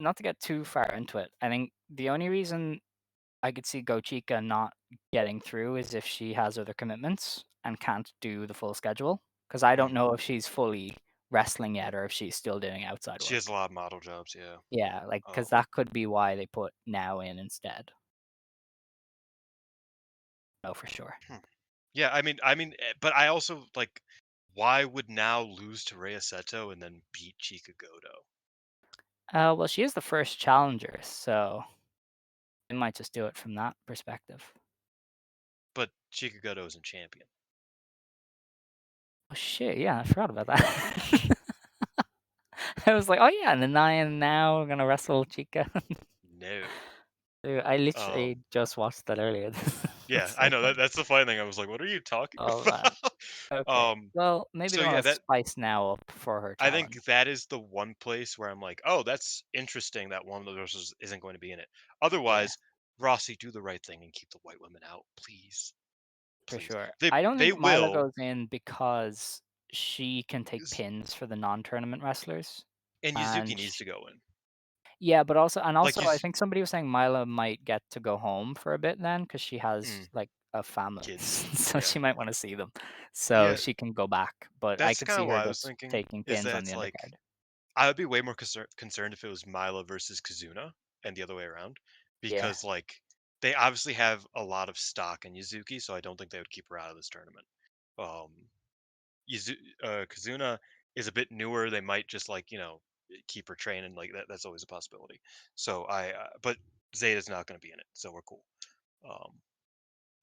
not to get too far into it. I think the only reason I could see Gochika not getting through is if she has other commitments and can't do the full schedule. Because I don't Mm. know if she's fully wrestling yet or if she's still doing outside She has a work. lot of model jobs, yeah. Yeah, like because Um, that could be why they put Now in instead. Oh, for sure. yeah, but I also like why would now lose to Rhea Seto and then beat Chika Goto? Well, she is the first challenger, so they might just do it from that perspective. But Chika Goto isn't champion. Oh shit! Yeah, I forgot about that. I was like, oh yeah, and the Nine now gonna wrestle Chica. No. Dude, I literally Um, just watched that earlier. yeah, That's I so know funny. that's the funny thing. I was like, what are you talking Oh about? man. Okay. Well, maybe So they yeah, want to that spice Now up for her I think challenge. that is the one place where I'm like, oh, that's interesting that one of the wrestlers isn't going to be in it. Yeah, Otherwise, Rossi, do the right thing and keep the white women out, please, for please. sure. They I don't they think Mila will, goes in because she can take s- pins for the non-tournament wrestlers, and Yuzuki and needs to go in. yeah, but Like also, I think somebody was saying Mila might get to go home for a bit then because she has mm, like a family, kids, so yeah, she might want to see them, so yeah. she can go back. But I That's could kind of see what her I was just thinking. taking Is pins that on the it's like undercard. I would be way more concerned if it was Mila versus Kazuna and the other way around, Yeah, because like they obviously have a lot of stock in Yuzuki, so I don't think they would keep her out of this tournament. Um, Kazuna is a bit newer. They might just like keep her training like that. That's always a possibility. So but Zeta's not going to be in it, so we're cool. Um,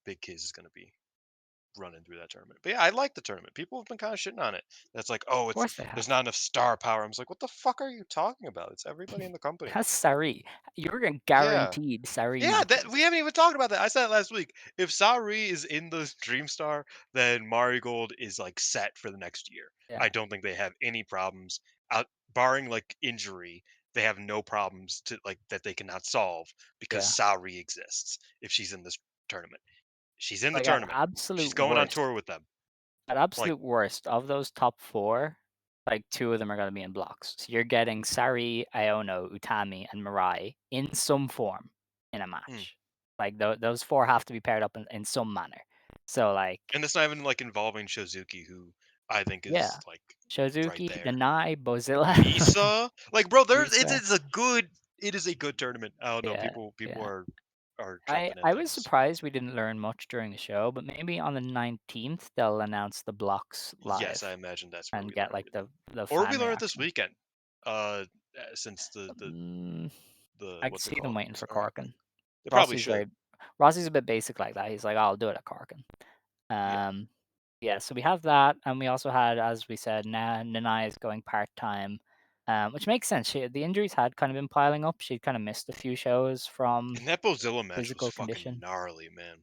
Big Kiz is going to be running through that tournament. But yeah, I like the tournament. People have been kind of shitting on it. That's like, oh, of it's course they there's have. not enough star power. I was like, what the fuck are you talking about? It's everybody in the company. That's Sari. You're Yeah. guaranteed Sari Yeah, that matches. we haven't even talked about that. I said it last week. If Saori is in the Dream Star, then Marigold is like set for the next year. Yeah, I don't think they have any problems out barring like injury. They have no problems to like that they cannot solve because yeah. Saori exists if she's in this tournament. She's in the Like at tournament. She's absolute going on worst, tour with them. at Like, absolute worst of those top four, like two of them are gonna be in blocks. So you're getting Sari, Iono, Utami, and Mirai in some form in a mm. match. Like those four have to be paired up in some manner. So like, And it's not even like involving Shizuki, who I think yeah, is like right Shozuki, there. Nanae, Bozilla, Misa, like bro, there's Misa. it is a good tournament. I don't know, Yeah, people yeah. are I jumping at I was things. surprised we didn't learn much during the show, but maybe on the 19th they'll announce the blocks Yes, I live imagine that's where and we get learn like it, the or we fan learn it this reaction. weekend. Since Mm, the I could what's it see them called? waiting for Sorry, Corkin. they probably Rossi's should. very Rossi's a bit basic like that. He's like, I'll do it at Korkauen. Yeah. Yeah, so we have that, and we also had, as we said, Nanae is going part-time, which makes sense. The injuries had kind of been piling up. She'd kind of missed a few shows from And that Bozilla match was physical fucking condition. gnarly, man.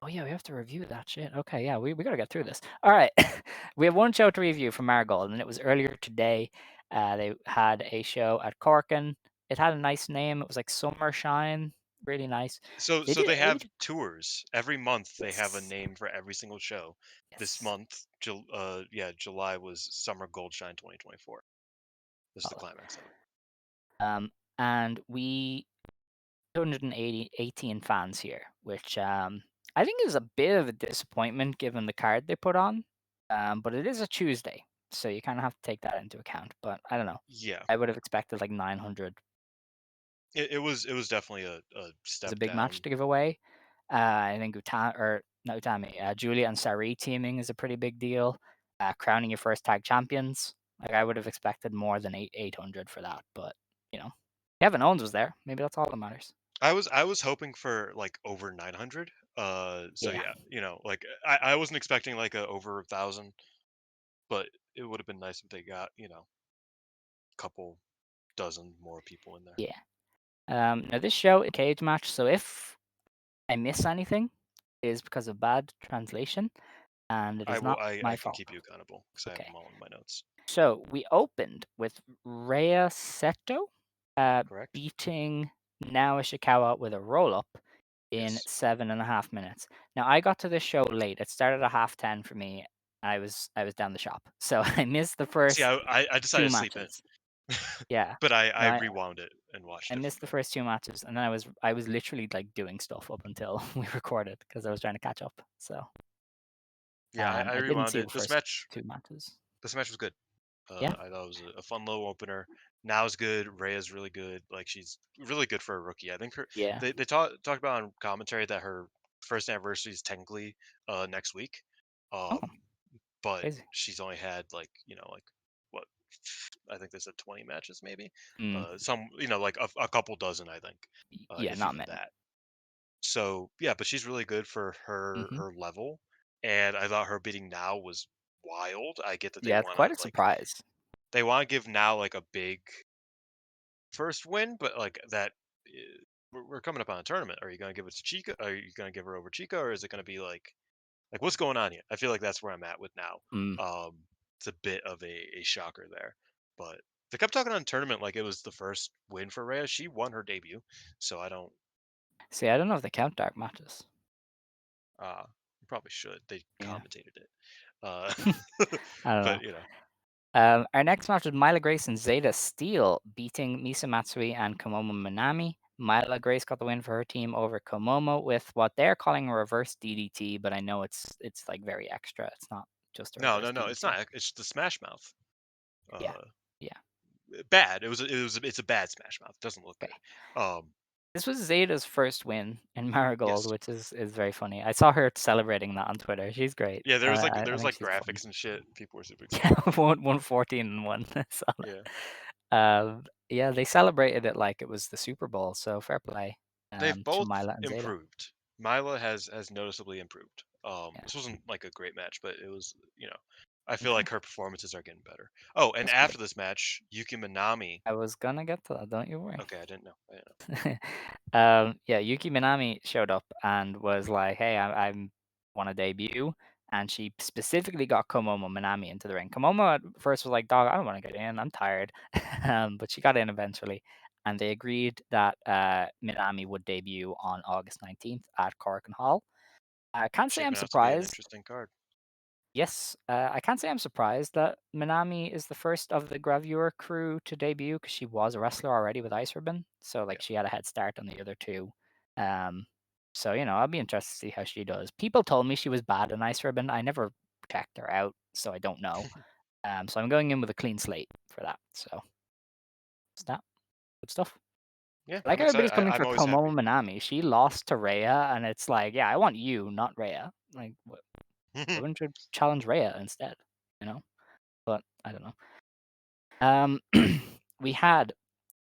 Oh yeah, we have to review that shit. Okay, yeah, we gotta get through this. All right, we have one show to review from Marigold, and it was earlier today. They had a show at Corkin. It had a nice name. It was like Summer Shine, really nice. So They so did they have eight. tours every month. They have a Yes, name for every single show. This yes, month, July was Summer Goldshine 2024. This is the solid. climax of it. And we 218 fans here, which I think is a bit of a disappointment given the card they put on. But it is a Tuesday, so you kind of have to take that into account. But I don't know. Yeah, I would have expected like 900 it was definitely a as a step big match down. to give away. I think not Utami, Julia and Sari teaming is a pretty big deal. Crowning your first tag champions. Like I would have expected more than 800 for that, but you know, Kevin Owens was there. Maybe that's all that matters. I was hoping for like over 900. So Yeah. yeah, like I wasn't expecting like a over 1,000, but it would have been nice if they got a couple dozen more people in there. Yeah. Now this show is a cage match, so if I miss anything, it is because of bad translation, and it I is will not I my I can fault. keep you accountable because I have Okay. them all in my notes. So we opened with Rhea Seto Correct? beating Nao Ishikawa with a roll up in Yes. 7.5 minutes. Now I got to this show late. It started at 10:30 for me. I was down the shop, so I missed the See, first I decided two to sleep in, matches. Yeah, but no, I I, rewound it and watched I it from missed the there. first two matches, and then I was literally like doing stuff up until we recorded because I was trying to catch up. So Yeah, I I didn't rewound see the it. This first match two matches. this match was good. Yeah. I thought it was a fun little opener. Now's good. Rhea's really good. Like she's really good for a rookie. I think Yeah. they talked about on commentary that her first anniversary is technically next week. Oh, Um, but crazy. she's only had like what I think they said 20 matches maybe. Mm, Some like a couple dozen I think, yeah, if not even many. that. So yeah, but she's really good for her Hmm. her level, and I thought her beating Now was wild. I get that they Yeah, it's want to quite a like surprise. they want to give Now like a big first win, but like that. We're coming up on a tournament. Are you going to give it to Chica? Are you going to give her over Chica, or is it going to be like what's going on here? I feel like that's where I'm at with Now. Mm. It's a bit of a shocker there, but they kept talking on tournament like it was the first win for Rhea. She won her debut, so I don't. See, I don't know if they count dark matches. Probably should. They Yeah. commentated it. Uh, I don't know. but Our next match was Myla Grace and Zeta Steel beating Misa Matsui and Komomo Minami. Myla Grace got the win for her team over Komomo with what they're calling a reverse DDT, but I know it's like very extra. It's not just a no, reverse no, no. It's DDT. not. It's the Smash Mouth. Yeah. Uh, Yeah. bad. It's a bad Smash Mouth. It doesn't look Okay. good. This was Zeta's first win in Marigold, Yes. which is very funny. I saw her celebrating that on Twitter. She's great. Yeah. There was like there I was think like she's fun. graphics and shit. People were super Yeah, excited about it. 114 and one. I saw Yeah. that. Yeah, they celebrated it like it was the Super Bowl. So fair play They've to both Mila and Zeta. improved. Mila has noticeably improved. Yeah, This wasn't like a great match, but it was. I feel okay, like her performances are getting better. Oh, and that's good. after this match, Yuki Minami. I was gonna get to that. Don't you worry. Okay, I didn't know. I didn't know. Yeah, Yuki Minami showed up and was like, "Hey, I want to debut," and she specifically got Komomo Minami into the ring. Komomo at first was like, "Dog, I don't want to get in. I'm tired," but she got in eventually, and they agreed that Minami would debut on August 19th at Korkauen Hall. I can't say I'm Shaping out to be an surprised. interesting card. Yes, I can't say I'm surprised that Minami is the first of the Gravure crew to debut because she was a wrestler already with Ice Ribbon, so like Yeah. she had a head start on the other two. Um, so I'll be interested to see how she does. People told me she was bad in Ice Ribbon. I never checked her out, so I don't know. So I'm going in with a clean slate for that. So it's that good stuff. Yeah, I like I'm excited. everybody's coming I'm for always happy. Komomo Minami. She lost to Rhea, and it's like, yeah, I want you, not Rhea. Like, why wouldn't you challenge Rhea instead? You know. But I don't know. We had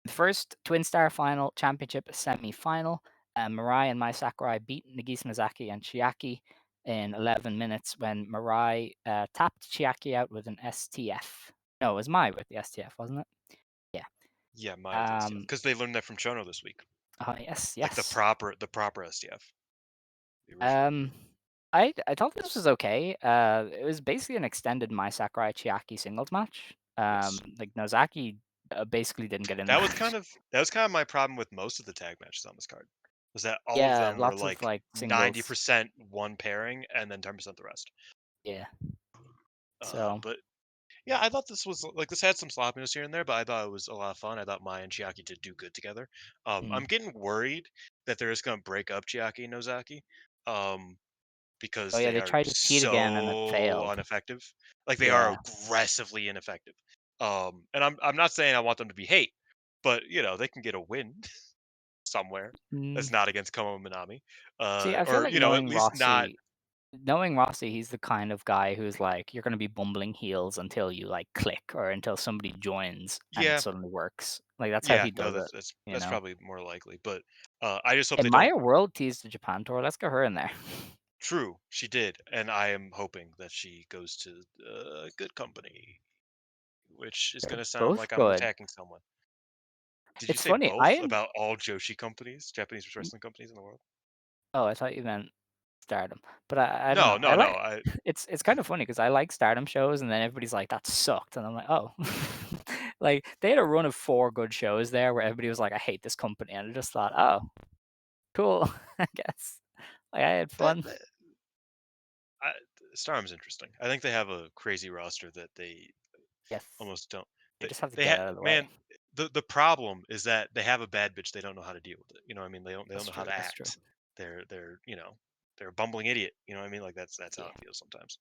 the first Twin Star Final Championship semi-final. Mirai and Mai Sakurai beat Nagisa Nozaki and Chiaki in 11 minutes when Mirai tapped Chiaki out with an STF. No, it was Mai with the STF, wasn't it? Yeah. Yeah, my STF, Um, because they learned that from Chono this week, oh, yes, like yes. the proper STF, the original. Um, I thought this was okay. It was basically an extended Mai Sakurai Chiaki singles match. Yes. Like Nozaki basically didn't get in the That was match. kind of that was kind of my problem with most of the tag matches on this card, was that all of Yeah, them were lots of like like singles. 90% one pairing and then 10% the rest. Yeah. So, But yeah, I thought this was like this had some sloppiness here and there, but I thought it was a lot of fun. I thought Maya and Chiaki did do good together. I'm mm, getting worried that they're just gonna break up Chiaki and Nozaki, um, oh because yeah, they they are tried to cheat again and it so failed. ineffective. Like they are Yeah. aggressively ineffective. And I'm not saying I want them to be hate, but they can get a win somewhere Mm. that's not against Komo Minami, See, I feel or like at least not. knowing Rossi, he's the kind of guy who's like, you're gonna be bumbling heels until you like click or until somebody joins and it Yeah, suddenly works. Like that's how yeah, he no, does that's it, that's you that's know. probably more likely, but I just hope And they don't. Maya World teased the Japan tour. Let's get her in there. True, she did, and I am hoping that she goes to good company, which is They're gonna sound both like I'm good. attacking someone. Did you It's say funny. I both en- about all Joshi companies, Japanese wrestling companies in the world? oh, I thought you meant Stardom, but I don't No, know. I no, no. like it's kind of funny because I like Stardom shows, and then everybody's like that sucked, and I'm like, oh, like they had a run of 4 good shows there where everybody was like, I hate this company, and I just thought, oh, cool, I guess. Like I had that, fun. that I, Stardom's interesting. I think they have a crazy roster that they Yes, almost don't. they They just have to they get have out of the way. man. The problem is that they have a bad bitch. They don't know how to deal with it. You know what I mean? They don't That's know how true. to That's true. act. They're they're a bumbling idiot. You know what I mean? Like that's how Yeah. it feels sometimes.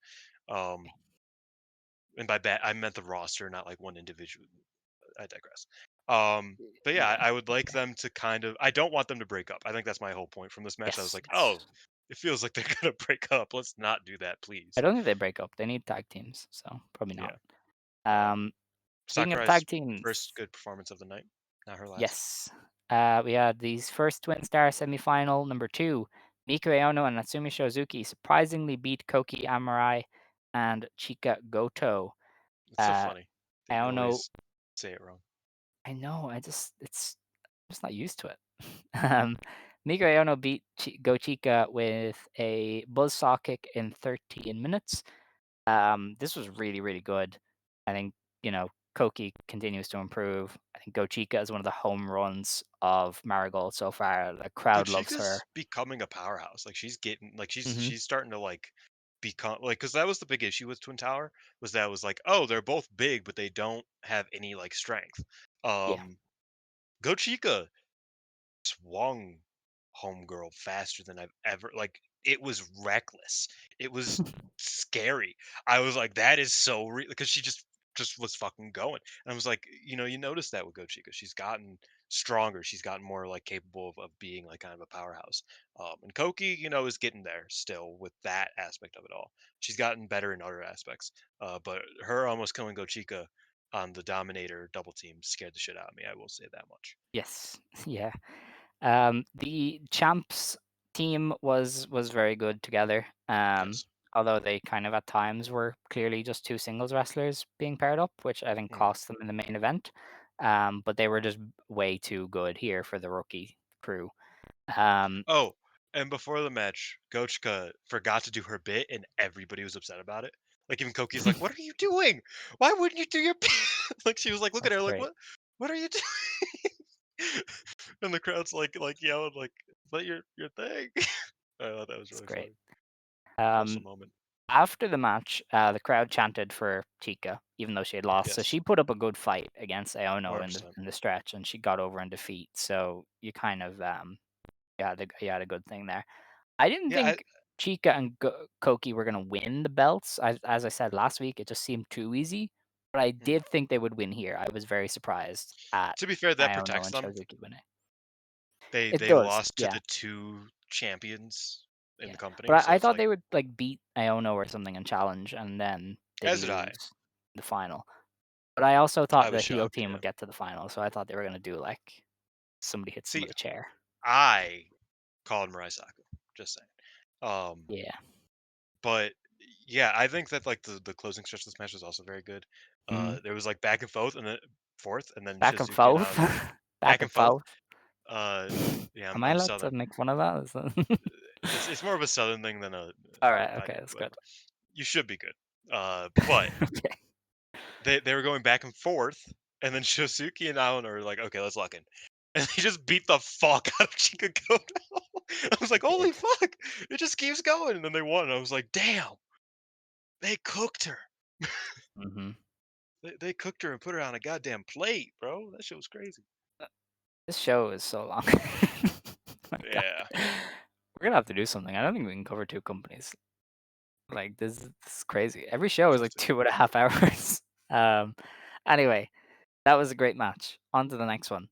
Um, and by bad I meant the roster, not like one individual. I digress. But yeah, Yeah. I would like them to kind of. I don't want them to break up. I think that's my whole point from this match. I was Yes. like, oh, Yes. it feels like they're gonna break up. Let's not do that, I please. don't think they break up. They need tag teams, so probably not. Yeah. Um, Um, Speaking of Sakurai's tag teams, first good performance of the night, not her last. yes. We had these first Twin Star semifinal number 2. Miku Aono and Natsumi Shozuki surprisingly beat Koki Amarai and Chika Goto. It's so Uh, funny that you Aono, always say it wrong. I know, I'm just not used to it. um, Miku Aono beat Go Chika with a buzzsaw kick in 13 minutes. This was really, really good. I think, Koki continues to improve. I think Gochika is one of the home runs of Marigold so far. The crowd loves her. Gochika's becoming a powerhouse. Like she's getting like Hmm. she's starting to like become like because that was the big issue with Twin Tower was that it was like, oh, they're both big but they don't have any like strength. Yeah. Um Gochika swung homegirl faster than I've ever like it was reckless. It was scary. I was like, that is so real because she just was fucking going. And I was like, you notice that with Gochika. She's gotten stronger. She's gotten more like capable of being like kind of a powerhouse. And Koki, is getting there still with that aspect of it all. She's gotten better in other aspects. But her almost killing Gochika on the Dominator double team scared the shit out of me. I will say that much. Yes. Yeah. The champs team was very good together. Yes. Although they kind of at times were clearly just 2 singles wrestlers being paired up, which I think Mhm. cost them in the main event. But they were just way too good here for the rookie crew. Um, Oh, and before the match, Gochka forgot to do her bit, and everybody was upset about it. Like even Koki's like, "What are you doing? Why wouldn't you do your bit?" Like she was like, "Look at that's her, like great. what are you doing?" And the crowd's like yelling, like, "Is that your thing?" I thought that was That's really great. funny, wholesome Um, moment. After the match, the crowd chanted for Chica, even though she had lost. So Yes, she put up a good fight against Aono in the 100%. stretch, and she got over in defeat. So you kind of you had a good thing there. I didn't Yeah, think Chica and Koki were gonna win the belts. As I said last week, it just seemed too easy. But I mhm. did think they would win here. I was very surprised at To be fair, that Aono protects and them. Shozuki winning. It They does, lost to yeah. the two champions in Yeah, the company, but so I it's thought like, they would like beat Iono or something in challenge, and then they'd as did I. lose the final. But I also thought I the was heel shocked. team Yeah. would get to the final, so I thought they were gonna do like somebody hits them See, with a chair. I call it Murasako. Just saying. Yeah. But yeah, I think that like the closing stretch of this match was also very good. Mm. There was like back and forth, and then Back and Shizuki and forth. Aono Back back and and forth. forth. Uh, yeah, Am I I'm allowed to Southern. make fun of that? Is that- It's more of a Southern thing than a All right. I Okay, do, that's but good. you should be good. But Okay. they were going back and forth, and then Shizuki and Aono are like, okay, let's lock in. And they just beat the fuck out of Chikagoto. I was like, holy Dude. fuck! It just keeps going, and then they won. And I was like, damn, they cooked her. Mm-hmm. They cooked her and put her on a goddamn plate, bro. That shit was crazy. This show is so long. My God. Yeah. We're gonna have to do something. I don't think we can cover two companies. Like this is crazy. Every show is like 2.5 hours. Um. Anyway, that was a great match. On to the next one.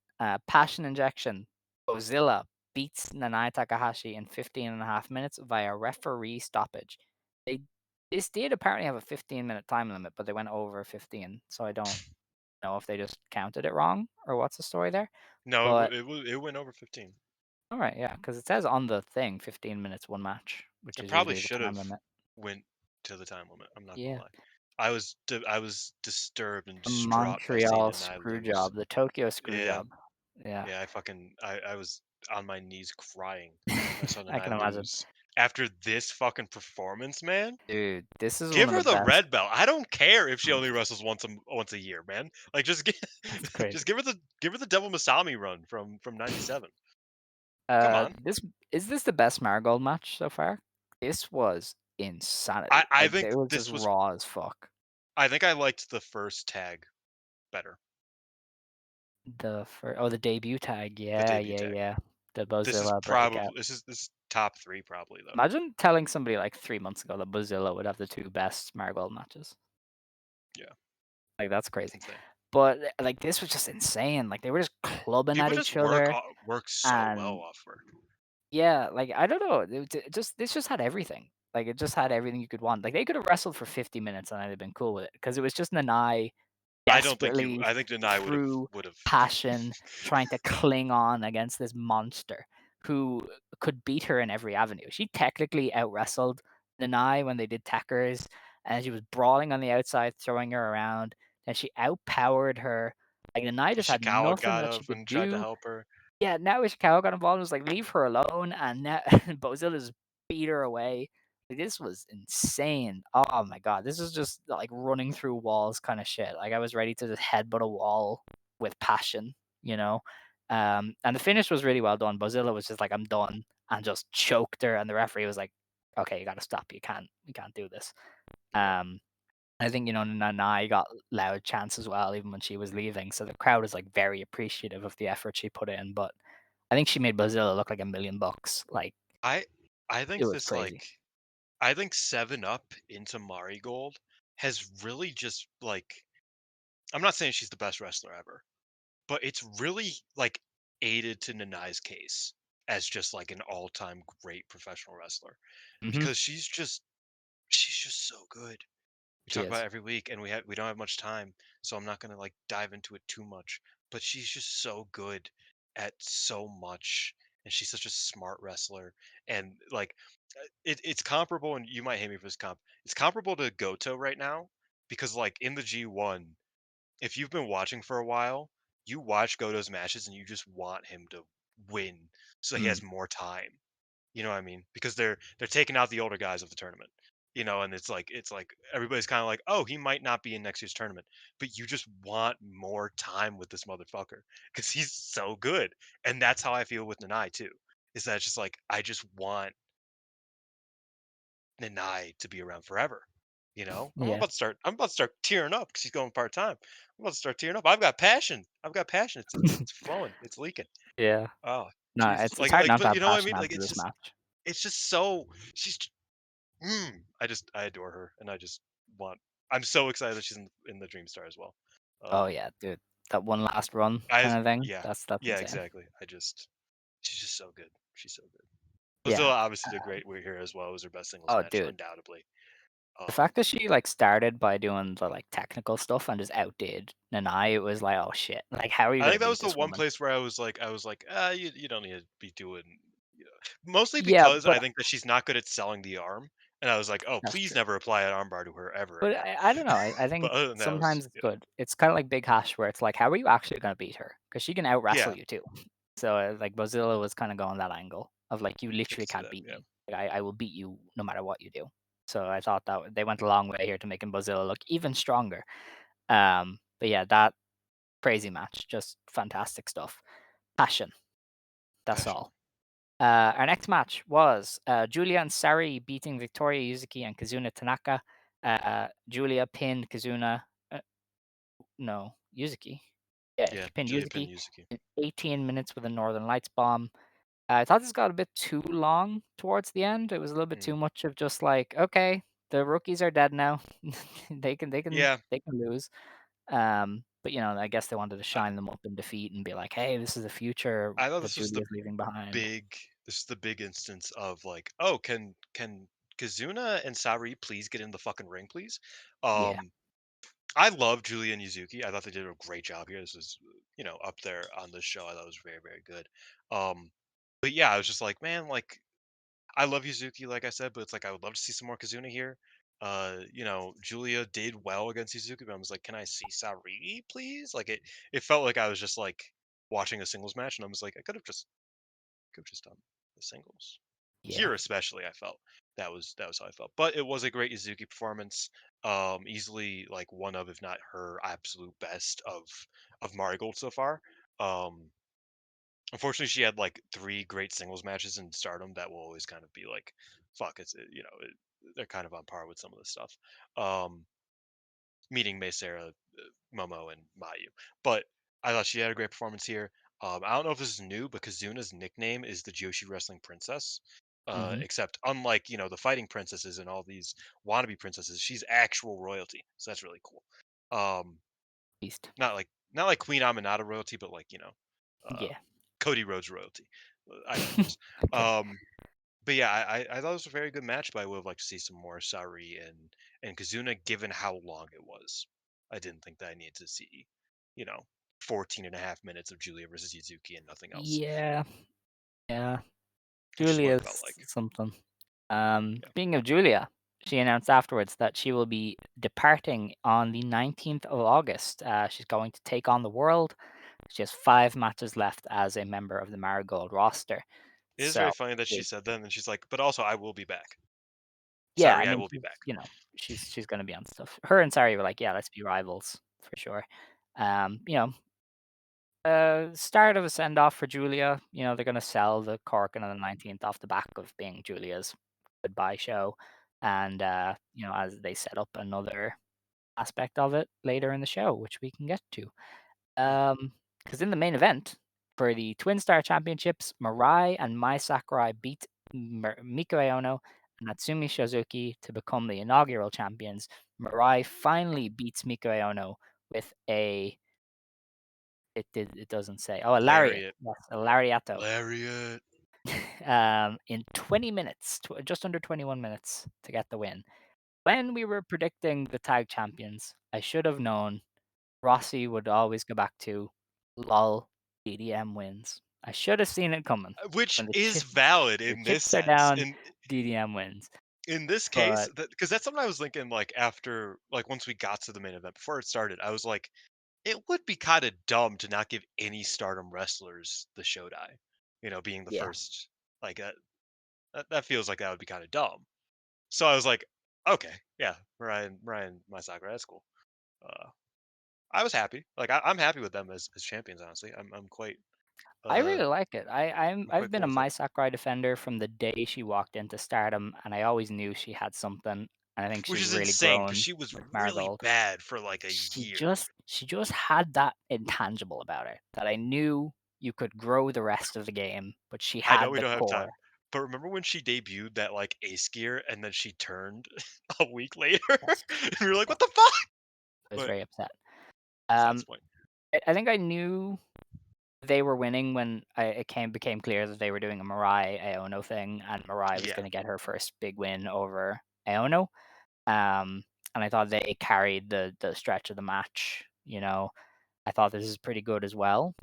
Passion Injection. Bozilla beats Nanae Takahashi in 15.5 minutes via referee stoppage. They This did apparently have a 15-minute time limit, but they went over 15. So I don't know if they just counted it wrong or what's the story there. No, But it went over 15. all right, yeah, because it says on the thing 15 minutes, one match, which It is probably usually the should time have limit. went to the time limit. I'm not gonna Yeah. lie. I was disturbed and The distraught by seeing Montreal Nanae screw lose. job, the Tokyo screw Yeah, job. Yeah. yeah. I was on my knees crying when I saw I can Nanae imagine. lose after this fucking performance, man. Dude, this is one Give of the her the best. red belt. I don't care if she only wrestles once a year, man. Like just It's crazy. just give her the Devil Masami run from '97. Come on. This is this the best Marigold match so far? This was insanity. I Like think it was just this was. raw as fuck. I think I liked the first tag better. The debut tag, The yeah, debut yeah, tag. yeah. The This is Bozilla breakout. probably this is top 3 probably though. Imagine telling somebody like 3 months ago that Bozilla would have the two best Marigold matches. Yeah, Like that's it's crazy. insane. But like this was just insane. Like they were just clubbing People at just each other, work so well and off her. yeah, like I don't know. This just had everything. Like it just had everything you could want. Like they could have wrestled for 50 minutes and I'd have been cool with it because it was just Nanai desperately I think Denai through would have. passion trying to cling on against this monster who could beat her in every avenue. She technically out wrestled Nanai when they did tackers, and she was brawling on the outside, throwing her around, and she outpowered her. Like Nanai just had Ishikawa nothing got that she up could and tried to do. help her. Yeah, now Ishikawa got involved and was like, leave her alone, and now Bozilla just beat her away. Like, this was insane. Oh my god, this is just like running through walls kind of shit. Like I was ready to just headbutt a wall with passion, you know. And the finish was really well done. Bozilla was just like, I'm done, and just choked her, and the referee was like, okay, you gotta stop. You can't do this. Yeah. I think, Nanai got loud chants as well, even when she was leaving. So the crowd was like very appreciative of the effort she put in. But I think she made Bozilla look like $1 million. Like I it think was this crazy. like I think 7 Up into Marigold has really just like I'm not saying she's the best wrestler ever, but it's really like aided to Nanai's case as just like an all-time great professional wrestler Hmm. because she's just so good. We She talk about is. it every week and we don't have much time, so I'm not going to like dive into it too much, but she's just so good at so much and she's such a smart wrestler and like it's comparable and you might hate me for this comp. It's comparable to Goto right now because like in the G1 if you've been watching for a while, you watch Goto's matches and you just want him to win so he Mm. has more time. You know what I mean? Because they're taking out the older guys of the tournament. And it's like everybody's kind of like, "Oh, he might not be in next year's tournament." But you just want more time with this motherfucker cuz he's so good. And that's how I feel with Nanai too. Is that it's just like I just want Nanai to be around forever. Yeah. I'm about to start tearing up because he's going part time. I'm about to start tearing up. I've got passion. I've got passion. It's flowing. It's leaking. Yeah. Oh No, Jesus. it's hard not to But have you know what I passion mean? Like after this match. it's just so she's. I adore her, and want. I'm so excited that she's in the Dream Star as well. Oh Um, yeah, dude. That one last run I kind of thing. yeah That's yeah insane. exactly. She's just so good. She's so good. Yeah. Bozilla obviously did great. We're here as well. It was her best singles Oh, match, dude. undoubtedly. The Um, fact that she like started by doing the like technical stuff and just outdid Nanai, it was like, oh shit. Like, how are you I gonna think that beat was the this one woman? place where I was like, you don't need to be doing. Mostly Yeah, because but I think that she's not good at selling the arm, and I was like, "Oh, that's please true. never apply an armbar to her ever But again." I don't know. I But think other than that, it was sometimes it's good. It's kind of like Big Hash, where it's like, how are you actually going to beat her? Because she can out wrestle yeah, you too. So like Bozilla was kind of going that angle of like, you I literally could see can't that. beat Yeah, me. Like, I will beat you no matter what you do. So I thought that they went a long way here to making Bozilla look even stronger. But yeah, that crazy match, just fantastic stuff. Passion. That's passion. all. Our next match was Julia and Sari beating Victoria Yuzuki and Kazuna Tanaka. Julia pinned Kazuna. No, Yuzuki. Yeah, Yeah, she pinned Julia Yuzuki Penn-Yuzuki. in 18 minutes with a Northern Lights bomb. I thought this got a bit too long towards the end. It was a little bit Mm. too much of just like, okay, the rookies are dead now. Yeah, they can lose. But I guess they wanted to I, shine them up in defeat and be like, hey, this is the future I thought that this was the Julia's leaving behind. big. This is the big instance of like, oh, can Kazuna and Sari please get in the fucking ring, please? Yeah, Um, I love Julia and Yuzuki. I thought they did a great job here. This is, up there on this show. I thought it was very, very good. Um, but yeah, I was just like, man, like I love Yuzuki, like I said, but it's like I would love to see some more Kazuna here. Julia did well against Yuzuki, but I was like, can I see Sari, please? Like it felt like I was just like watching a singles match, and I was like, I could have just done the singles. yeah. Here especially, I felt that was how I felt. But it was a great Yuzuki performance. Easily like one of, if not her absolute best of Marigold so far. Um, Unfortunately, she had like three great singles matches in Stardom that will always kind of be like, fuck, they're kind of on par with some of this stuff. Um, Meeting Mei Sarah, Momo, and Mayu. But I thought she had a great performance here. I don't know if this is new, but Kazuna's nickname is the Joshi Wrestling Princess. Hmm. Except unlike the fighting princesses and all these wannabe princesses, she's actual royalty. So that's really cool. Um, Beast. not like Queen Aminata royalty, but like uh, Yeah. Cody Rhodes royalty. I digress. Okay. Um, but yeah, I thought it was a very good match, but I would have liked to see some more Sari and Kazuna, given how long it was. I didn't think that I needed to see, you know, 14 and a half minutes of Julia versus Yuzuki and nothing else, Yeah. Yeah. which is what it Julia's felt like. something. Yeah. Speaking of Julia, she announced afterwards that she will be departing on the 19th of August. She's going to take on the world. She has 5 matches left as a member of the Marigold roster. It is very So, funny that she big. said that, and then she's like, but also I will be back. Yeah, I Sorry, I mean, will be back. she's gonna be on stuff. Her and Sari were like, yeah, let's be rivals for sure. Um, you know, start of a send off for Julia. They're gonna sell the Corkin on the 19th off the back of being Julia's goodbye show, and as they set up another aspect of it later in the show, which we can get to. Hmm. Because in the main event for the Twin Star Championships, Mirai and Mai Sakurai beat Miko Aono and Natsumi Shizuki to become the inaugural champions. Mirai finally beats Miko Aono with it doesn't say. Oh, a lariat. Lariat. Yes, a lariato. Lariat. In 20 minutes, just under 21 minutes to get the win. When we were predicting the tag champions, I should have known Rossi would always go back to lol DDM wins. I should have seen it coming. Which When the is valid the in this chips are sense. down, DDM wins. In this case, But because that's something I was thinking, like after, like once we got to the main event, before it started, I was like, it would be kind of dumb to not give any Stardom wrestlers the Shodai. Being the yeah, first, like that feels like that would be kind of dumb. So I was like, okay, yeah, Ryan, my Sakura, that's cool. Uh, I was happy. Like I'm happy with them as champions. Honestly, I'm quite I uh really like it. I'm I've quite been cool a with it. Mai Sakurai defender from the day she walked into Stardom, and I always knew she had something. And I think Which she's is really insane because grown she was with really Marigold. bad for like a She year. just she just had that intangible about her that I knew you could grow the rest of the game, but she I know had we the don't have core. time, but remember when she debuted that like ace gear and then she turned a week later? Yes, And we were like, yes, what the fuck? I was But very upset. besides Um, the point. I think I knew they were winning when it became clear that they were doing a Mirai Aono thing, and Mirai was Yeah. going to get her first big win over Aono. And I thought they carried the stretch of the match. I thought this is pretty good as well.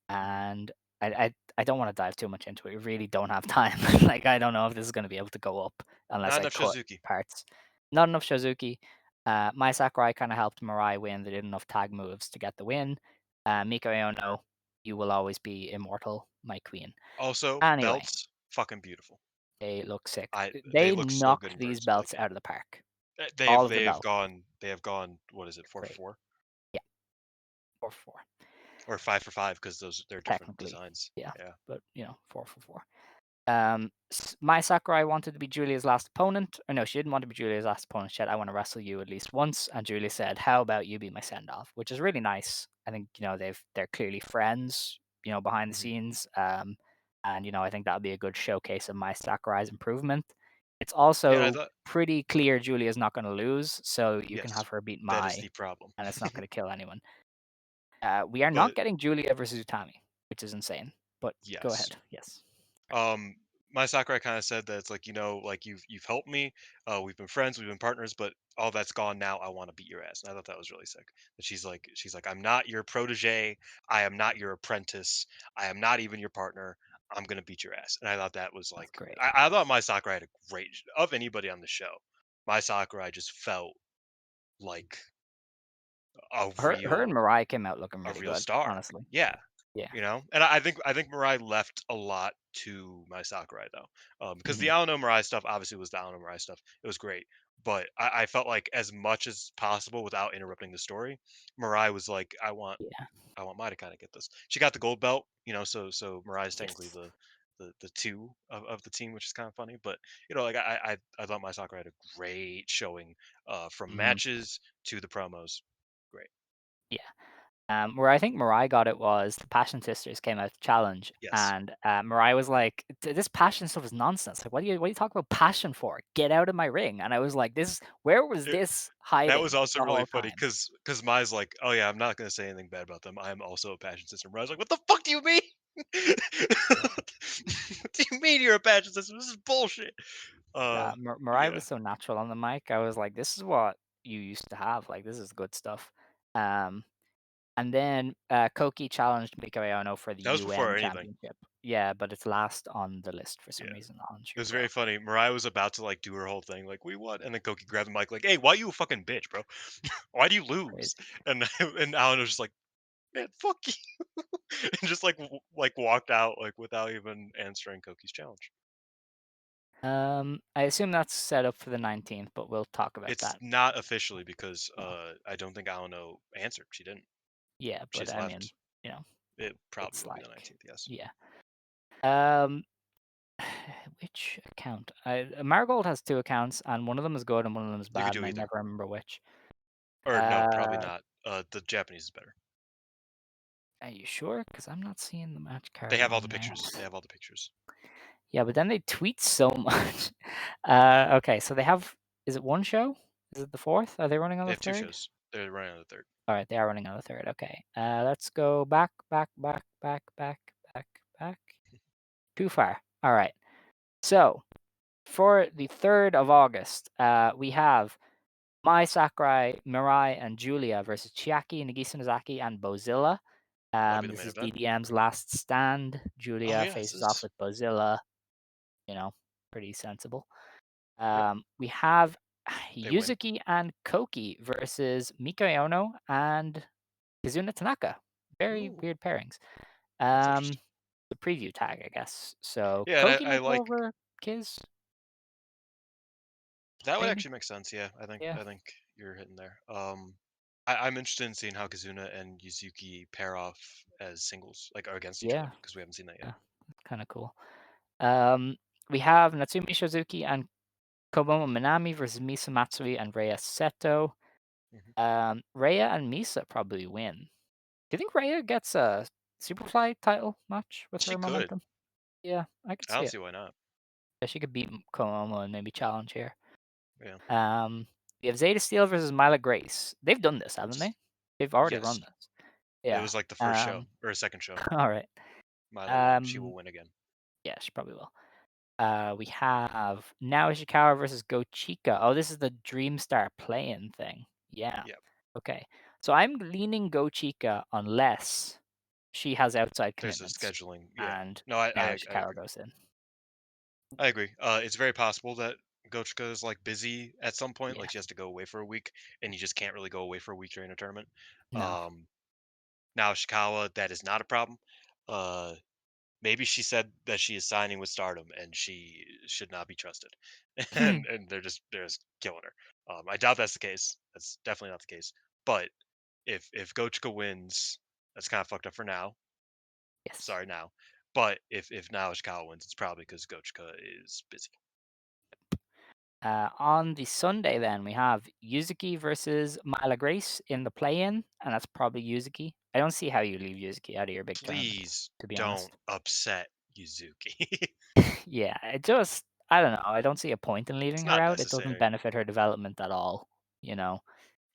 And I don't want to dive too much into it. We really don't have time. Like I don't know if this is going to be able to go up unless Not I enough cut Shizuki. parts. Not enough Shizuki. My Sakurai kind of helped Mirai win. They did enough tag moves to get the win. Miko Ono, you will always be immortal, my queen. Also, Anyway, belts, fucking beautiful. they look sick. They They look so good knocked in these person. Like belts out of the park. they All have of the they have belts. gone they have gone. What is it? Four for Great. four Yeah, 4 for 4. or 5 for 5 because they're different Technically, designs. yeah, Yeah. but 4 for 4. My Sakurai wanted to be Julia's last opponent. Or no, she didn't want to be Julia's last opponent. She said, "I want to wrestle you at least once." And Julia said, "How about you be my send off?" Which is really nice. I think they're clearly friends. Behind the hmm scenes. And I think that would be a good showcase of my Sakurai's improvement. It's Yeah, I also thought pretty clear Julia's not going to lose, so you can yes, have her beat that is Mai, the problem. and it's not going to kill anyone. We are not But getting Julia versus Utami, which is insane. But go yes, ahead. Yes. my Sakurai kind of said that it's like like you've helped me, we've been friends, we've been partners, but all that's gone now. I want to beat your ass, and I thought that was really sick. That she's like I'm not your protege, I am not your apprentice, I am not even your partner. I'm gonna beat your ass, and I thought that was That's like great. I thought my Sakurai had a great of anybody on the show. My Sakurai just felt like a Her and real Mariah came out looking a really real good, star. honestly. Yeah, Yeah. and I think Mirai left a lot to my Sakurai though, because the Mhm. Alano Mirai stuff obviously was the Alano Mirai stuff. It was great, but I felt like as much as possible without interrupting the story, Mirai was like, Yeah. I want Mai to kind of get this. She got the gold belt, so Mirai is technically Yes. the two of the team, which is kind of funny. But like I thought my Sakurai had a great showing, from Mhm. matches to the promos. Great. Yeah. Where I think Mariah got it was the Passion Sisters came out to challenge, Yes. and Mariah was like, "This passion stuff is nonsense. Like, what do you talk about passion for? Get out of my ring!" And I was like, where was this That was hiding also the really whole funny time?" because Mai's like, "Oh yeah, I'm not gonna say anything bad about them. I'm also a passion system." I was like, "What the fuck do you mean? Yeah. What do you mean you're a passion system? This is bullshit." Mariah Yeah, was so natural on the mic. I was like, "This is what you used to have. Like, this is good stuff." Um, And then Koki challenged Mika Ayano for the that was before UN anything. championship. Yeah, but it's last on the list for some Yeah, reason on it Street was very Brawl. funny. Mariah was about to like do her whole thing, like we won, and then Koki grabbed the mic, like, "Hey, why you a fucking bitch, bro? Why do you lose?" Crazy. And Alan was just like, "Man, fuck you," and just like walked out like without even answering Koki's challenge. I assume that's set up for the 19th, but we'll talk about It's that. not officially because No. I don't think Alano answered. She didn't. Yeah, but She's I mean, left. you know, It probably it's will be the like, 19th. Yes. yeah. Um, which account? Marigold has two accounts, and one of them is good and one of them is You could bad, do and I either, never remember which. or no, probably Uh, not. The Japanese is better. are you sure? Because I'm not seeing the match They card have all the on there. pictures. They have all the pictures. Yeah, but then they tweet so much. Okay, so they have. Is it one show? Is it the fourth? Are they running on They the have two third? shows. They're running on the third. All right, they are running on the third. Okay. Let's go back, back, back, back, back, back, back. Too far. All right. So for the 3rd of August, we have Mai Sakurai, Mirai, and Julia versus Chiaki, Nagisa Nozaki, and Bozilla. That'll be the This main is event. DDM's last stand. Oh Julia yeah, this faces off is. with Bozilla. Pretty sensible. Yep. We have They win. Yuzuki and Koki versus Mika Ono and Kazuna Tanaka. Very Ooh, weird pairings. that's Um, interesting. the preview tag, I guess. So Yeah, and Koki I may go like over Kiz. that would Maybe. actually make sense. Yeah, Yeah. I think you're hitting there. I'm interested in seeing how Kazuna and Yuzuki pair off as singles, like or against each other, Yeah. because we haven't seen that yet. Yeah. Kind of cool. We have Natsumi Shizuki and Kobomo Minami versus Misa Matsui and Rhea Seto. hmm Rhea and Misa probably win. Do you think Rhea gets a Superfly title match with She her could. momentum? Yeah, I could I see don't it. see why not. Yeah, she could beat Komomo and maybe challenge here. Yeah. Um, we have Zeta Steel versus Myla Grace. They've done this, haven't they? They've already Yes. run this. It Yeah. was like the first show or a second show. All right. Milo won. She will Um, win again. yeah, she probably will. We have Nao Ishikawa versus Go Chica. Oh, this is the Dream Star play-in thing. Yeah. Yep. Okay. So I'm leaning Go Chica unless she has outside There's a commitments, scheduling. Yeah. and No, I I Narishikawa agree. goes in. I agree. It's very possible that Gochika is like busy at some point, Yeah, like she has to go away for a week, and you just can't really go away for a week during a tournament. no. Um, Now Ishikawa, that is not a problem. Uh, Maybe she said that she is signing with Stardom and she should not be trusted, and they're just killing her. I doubt that's the case. That's definitely not the case. But if Gochika wins, that's kind of fucked up for now. Yes. Sorry now. But if now Ishikawa wins, it's probably because Gochika is busy. On the Sunday, then we have Yuzuki versus Mila Grace in the play-in, and that's probably Yuzuki. I don't see how you leave Yuzuki out of your big tournament, Please to be don't honest. upset Yuzuki. Yeah, I don't know. I don't see a point in It's leaving her not out. It doesn't necessary. benefit her development at all, you know.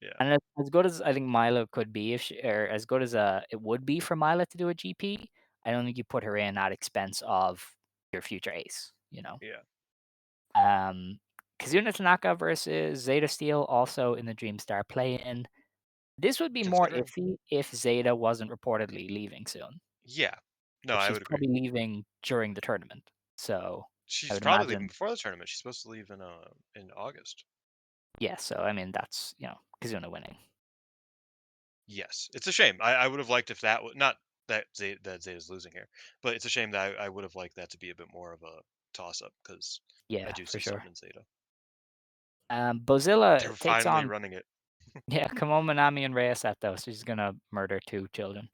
Yeah, And as good as I think Mila could be, if she, or as good as it would be for Mila to do a GP, I don't think you put her in at expense of your future ace, you know. yeah. Um, Kazuna Tanaka versus Zeta Steel also in the Dream Star play-in. This would be more Considering, iffy if Zeta wasn't reportedly leaving soon, yeah. No, but I she's would agree. probably leaving during the tournament. So I She's would probably leaving imagine, before the tournament. She's supposed to leave in August. yeah. So I mean, that's Kazuna winning. Yes, it's a shame. I would have liked if that was not that Zeta's losing here, but it's a shame that I would have liked that to be a bit more of a toss up because I Yeah, do for see sure. something in Zeta. They Bozilla were takes finally on running it. yeah, Kamo Minami and Rheaset though. So she's gonna murder 2 children.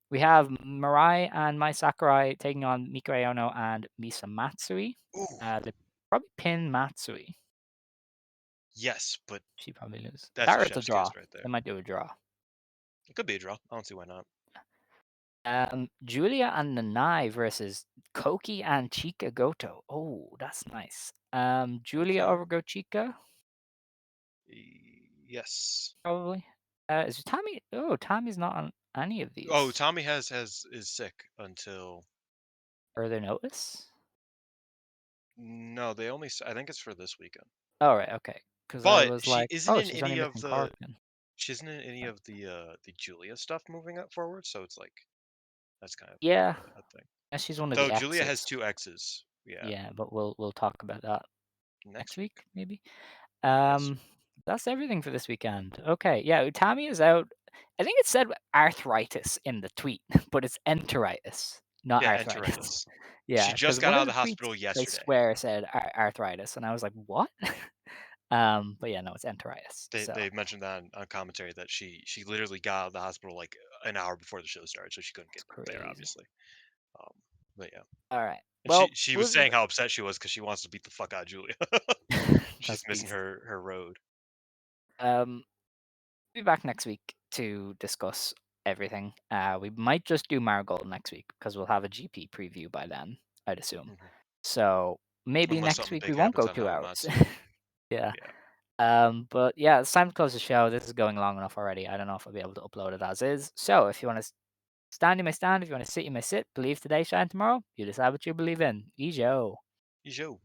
We have Mirai and Mai Sakurai taking on Mikure Ono and Misa Matsui. Ooh, They probably pin Matsui. yes, but She probably lose. that's That a or it's a chef's kiss draw. right They there. might do a draw. It could be a draw. I don't see why not. Julia and Nanai versus Koki and Chika Goto. Oh, that's nice. Julia Okay. over Gochika, Yes. probably. Is Tommy? Oh, Tommy's not on any of Oh, these. Tommy has is sick until Further notice? no. They only. I think it's for this weekend. Oh, right, okay. Because I But was she like, isn't oh, in she's only any of missing the Corkin. she isn't in any of the Julia stuff moving up forward, so it's like that's kind of Yeah, a thing. and she's one of Though the Julia has X's. two X's. Yeah. Yeah, but we'll talk about that Next next week. week, maybe. Yes. That's everything for this weekend. Okay, yeah, Utami is out. I think it said arthritis in the tweet, but it's enteritis, not Yeah, arthritis. enteritis. She Yeah, just because got one out of of the the tweets hospital I yesterday. swear said arthritis, and I was like, what? But yeah, no, it's enteritis. So They mentioned that on commentary that she literally got out of the hospital like an hour before the show started, so she couldn't get it's there, crazy. obviously. But yeah. All right. And Well, she was we'll saying how upset she was because she wants to beat the fuck out of Julia. that's She's missing beast. her road. Um, be back next week to discuss everything. We might just do Marigold next week because we'll have a GP preview by then, I'd assume. Mhm. So maybe Unless next something week we big won't happens go on 2 hours. Hamamatsu. Yeah. Yeah. But yeah, it's time to close the show. This is going long enough already. I don't know if I'll be able to upload it as is. So if you want to stand, you may stand. If you want to sit, you may sit. Believe today, shine tomorrow. You decide what you believe in. Ijo. Ijo.